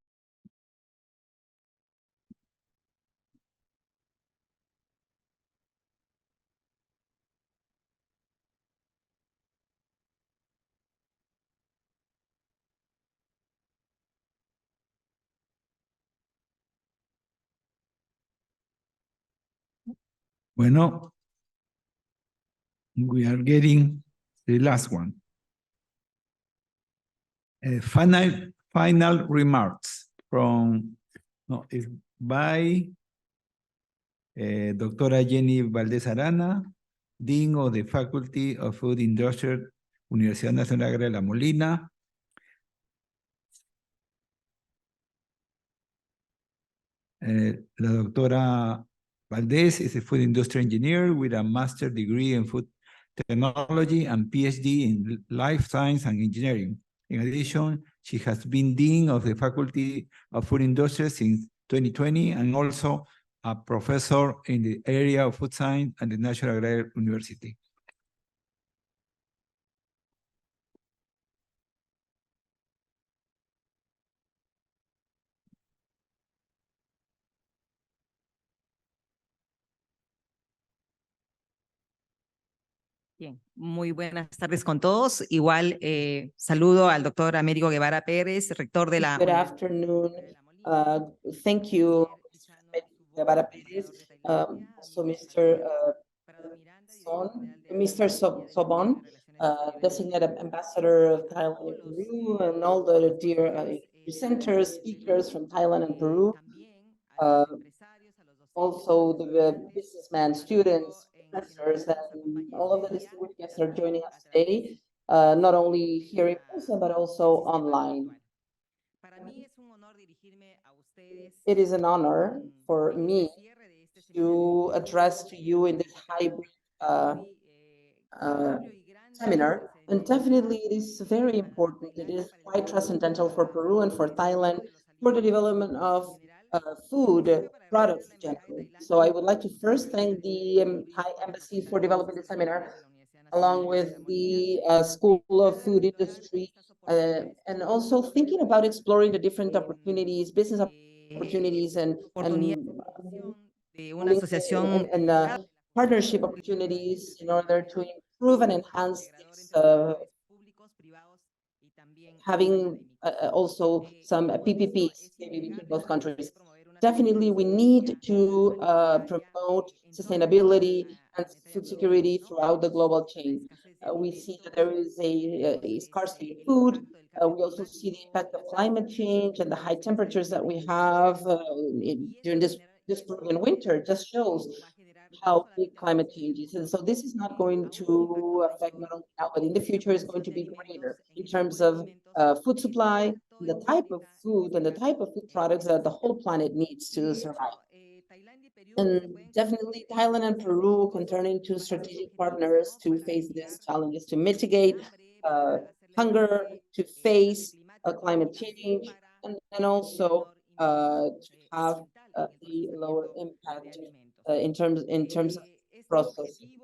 Bueno, we are getting the last one. Final remarks by Doctora Jenny Valdez Arana, Dean of the Faculty of Food Industry, Universidad Nacional Agraria de La Molina. La doctora Valdez is a food industry engineer with a master's degree in food technology and PhD in life science and engineering. In addition, she has been Dean of the Faculty of Food Industry since 2020 and also a professor in the area of food science at the National Agrarian University. Bien, muy buenas tardes con todos. Igual saludo al doctor Américo Guevara Pérez, rector de la... Good afternoon. Thank you, Mr. Guevara Pérez, also Mr. Sobon, designated ambassador of Thailand and Peru, and all the dear presenters, speakers from Thailand and Peru. Also the businessmen, students, professors, and all of the distinguished guests are joining us today, not only here in person, but also online. It is an honor for me to address to you in this hybrid seminar, and definitely it is very important. It is quite transcendental for Peru and for Thailand for the development of food products in general. So I would like to first thank the Thai Embassy for developing the seminar, along with the School of Food Industry, and also thinking about exploring the different opportunities, business opportunities, and partnership opportunities in order to improve and enhance this, having also some PPPs maybe between both countries. Definitely, we need to promote sustainability and food security throughout the global chain. We see that there is a scarcity of food. We also see the impact of climate change, and the high temperatures that we have during this Peruvian winter just shows how big climate change is. And so this is not going to affect not only now, but in the future is going to be greater in terms of food supply, the type of food and the type of food products that the whole planet needs to survive. And definitely Thailand and Peru can turn into strategic partners to face these challenges, to mitigate hunger, to face climate change, and also to have the lower impact in terms of processing.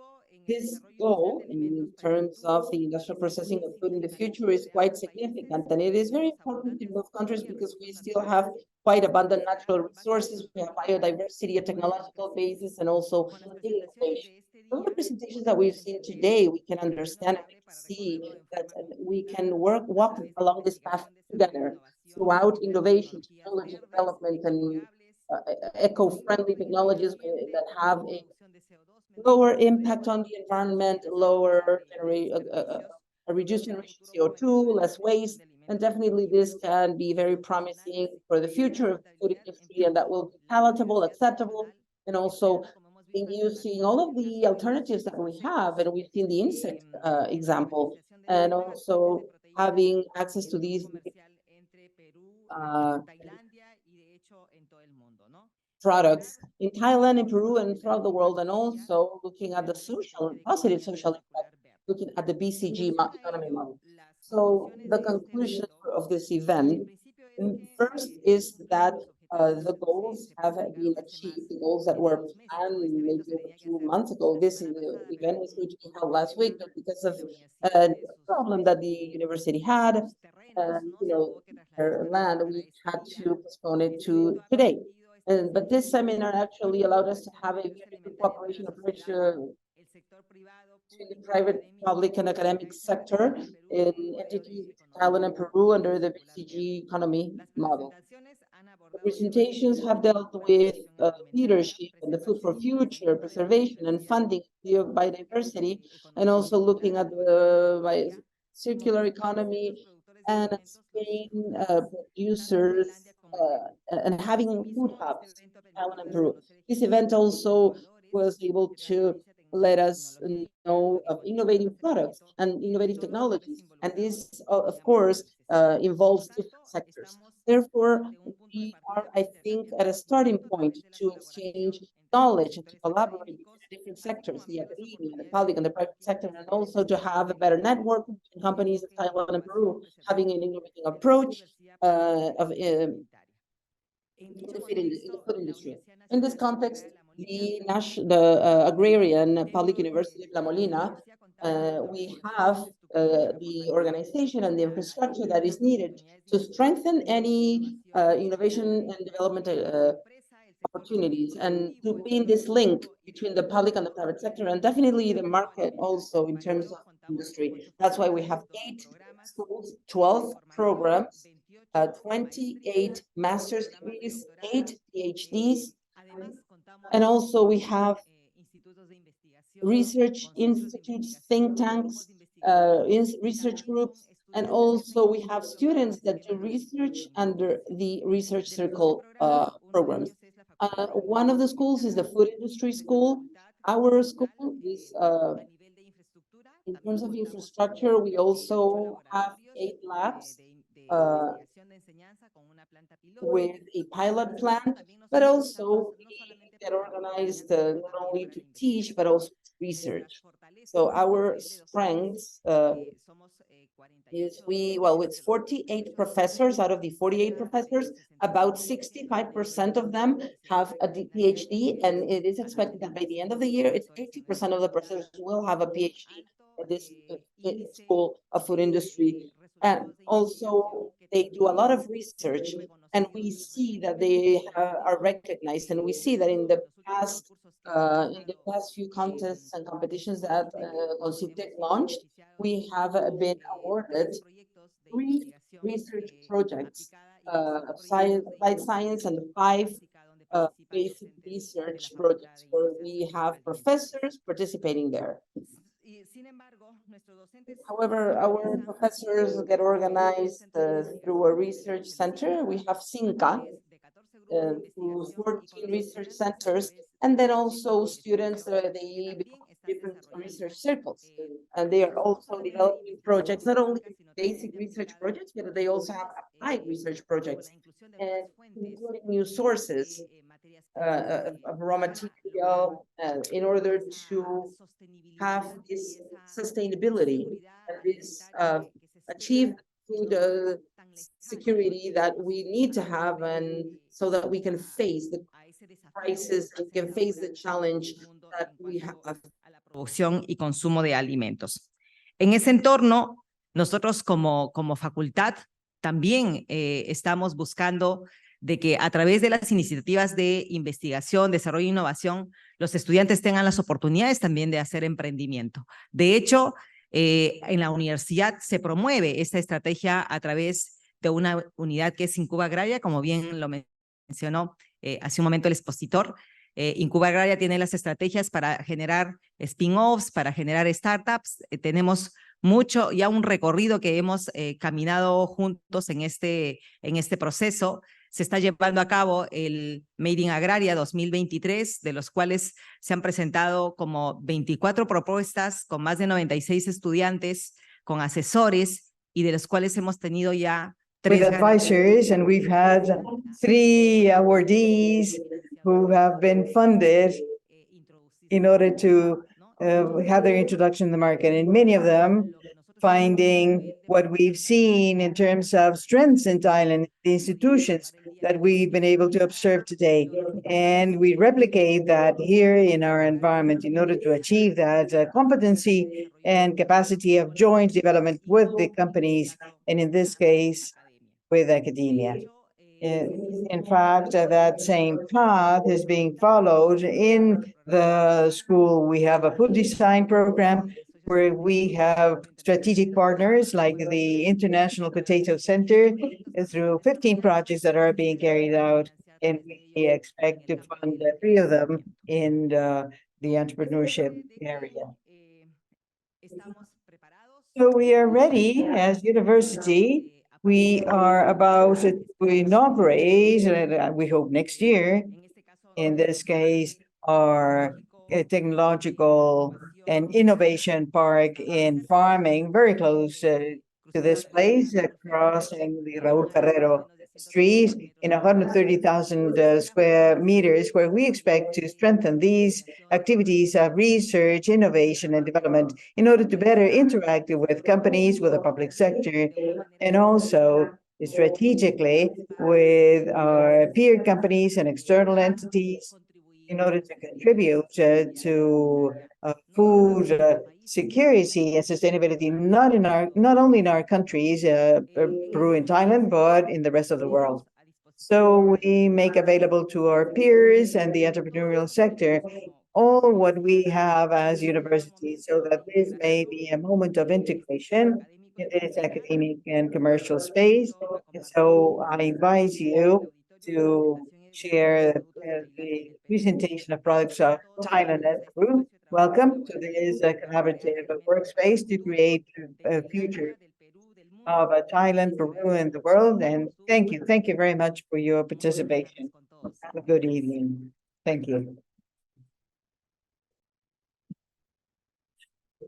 This goal, in terms of the industrial processing of food in the future, is quite significant, and it is very important in both countries because we still have quite abundant natural resources. We have biodiversity, a technological basis, and also innovation. From the presentations that we've seen today, we can understand and we can see that we can walk along this path together throughout innovation, technology development, and eco-friendly technologies that have a lower impact on the environment, a reduced generation of CO2, less waste, and definitely this can be very promising for the future of the food industry, and that will be palatable, acceptable, and also using all of the alternatives that we have, and we've seen the insect example, and also having access to these products in Thailand, in Peru, and throughout the world, and also looking at the positive social impact, looking at the BCG economy model. So the conclusion of this event, first, is that the goals have been achieved, the goals that were planned maybe over 2 months ago. This event was going to be held last week, but because of a problem that the university had, their land, we had to postpone it to today. But this seminar actually allowed us to have a very good cooperation approach to the private, public, and academic sector in entities in Thailand and Peru under the BCG economy model. The presentations have dealt with leadership and the food for future, preservation and funding of biodiversity, and also looking at the circular economy and Spain producers and having food hubs in Thailand and Peru. This event also was able to let us know of innovative products and innovative technologies. And this, of course, involves different sectors. Therefore, we are, I think, at a starting point to exchange knowledge and to collaborate between the different sectors, the academia, the public, and the private sector, and also to have a better network between companies in Taiwan and Peru, having an innovative approach in the food industry. In this context, the Agrarian Public University of La Molina, we have the organization and the infrastructure that is needed to strengthen any innovation and development opportunities, and to be in this link between the public and the private sector, and definitely the market also in terms of industry. That's why we have 8 schools, 12 programs, 28 master's degrees, 8 PhDs, and also we have research institutes, think tanks, research groups, and also we have students that do research under the research circle programs. One of the schools is the food industry school. Our school is, in terms of infrastructure, we also have 8 labs with a pilot plant, but also we get organized not only to teach, but also to research. So our strengths is it's 48 professors. Out of the 48 professors, about 65% of them have a PhD, and it is expected that by the end of the year, it's 80% of the professors will have a PhD at this School of Food Industry. And also, they do a lot of research, and we see that they are recognized, and we see that in the past few contests and competitions that CONCYTEC launched, we have been awarded 3 research projects of applied science and 5 basic research projects where we have professors participating there. However, our professors get organized through a research center. We have CINCA, through 14 research centers, and then also students, they become different research circles, and they are also developing projects, not only basic research projects, but they also have applied research projects, and including new sources of raw material in order to have this sustainability and this achieve food security that we need to have, and so that we can face the crisis and can face the challenge that we have. Producción y consumo de alimentos. En ese entorno, nosotros como facultad también estamos buscando de que a través de las iniciativas de investigación, desarrollo e innovación, los estudiantes tengan las oportunidades también de hacer emprendimiento. De hecho, en la universidad se promueve esta estrategia a través de una unidad que es Incuba Agraria, como bien lo mencionó hace un momento el expositor. Incuba Agraria tiene las estrategias para generar spin-offs, para generar startups. Tenemos ya un recorrido que hemos caminado juntos en este proceso. Se está llevando a cabo el Made in Agraria 2023, de los cuales se han presentado como 24 propuestas con más de 96 estudiantes, con asesores, y de los cuales hemos tenido ya 3 with advisors, and we've had 3 awardees who have been funded in order to have their introduction in the market, and many of them finding what we've seen in terms of strengths in Thailand, the institutions that we've been able to observe today. And we replicate that here in our environment in order to achieve that competency and capacity of joint development with the companies, and in this case, with academia. In fact, that same path is being followed in the school. We have a food design program where we have strategic partners like the International Potato Center through 15 projects that are being carried out, and we expect to fund 3 of them in the entrepreneurship area. So we are ready as university. We are about to inaugurate, we hope next year, in this case, our technological and innovation park in farming, very close to this place, crossing the Raúl Ferrero Street in 130,000 square meters, where we expect to strengthen these activities of research, innovation, and development in order to better interact with companies, with the public sector, and also strategically with our peer companies and external entities in order to contribute to food security and sustainability, not only in our countries, Peru and Thailand, but in the rest of the world. So we make available to our peers and the entrepreneurial sector all what we have as universities, so that this may be a moment of integration in this academic and commercial space. And so I invite you to share the presentation of products of Thailand and Peru. Welcome to this collaborative workspace to create a future of Thailand, Peru, and the world. And thank you very much for your participation. Have a good evening. Thank you.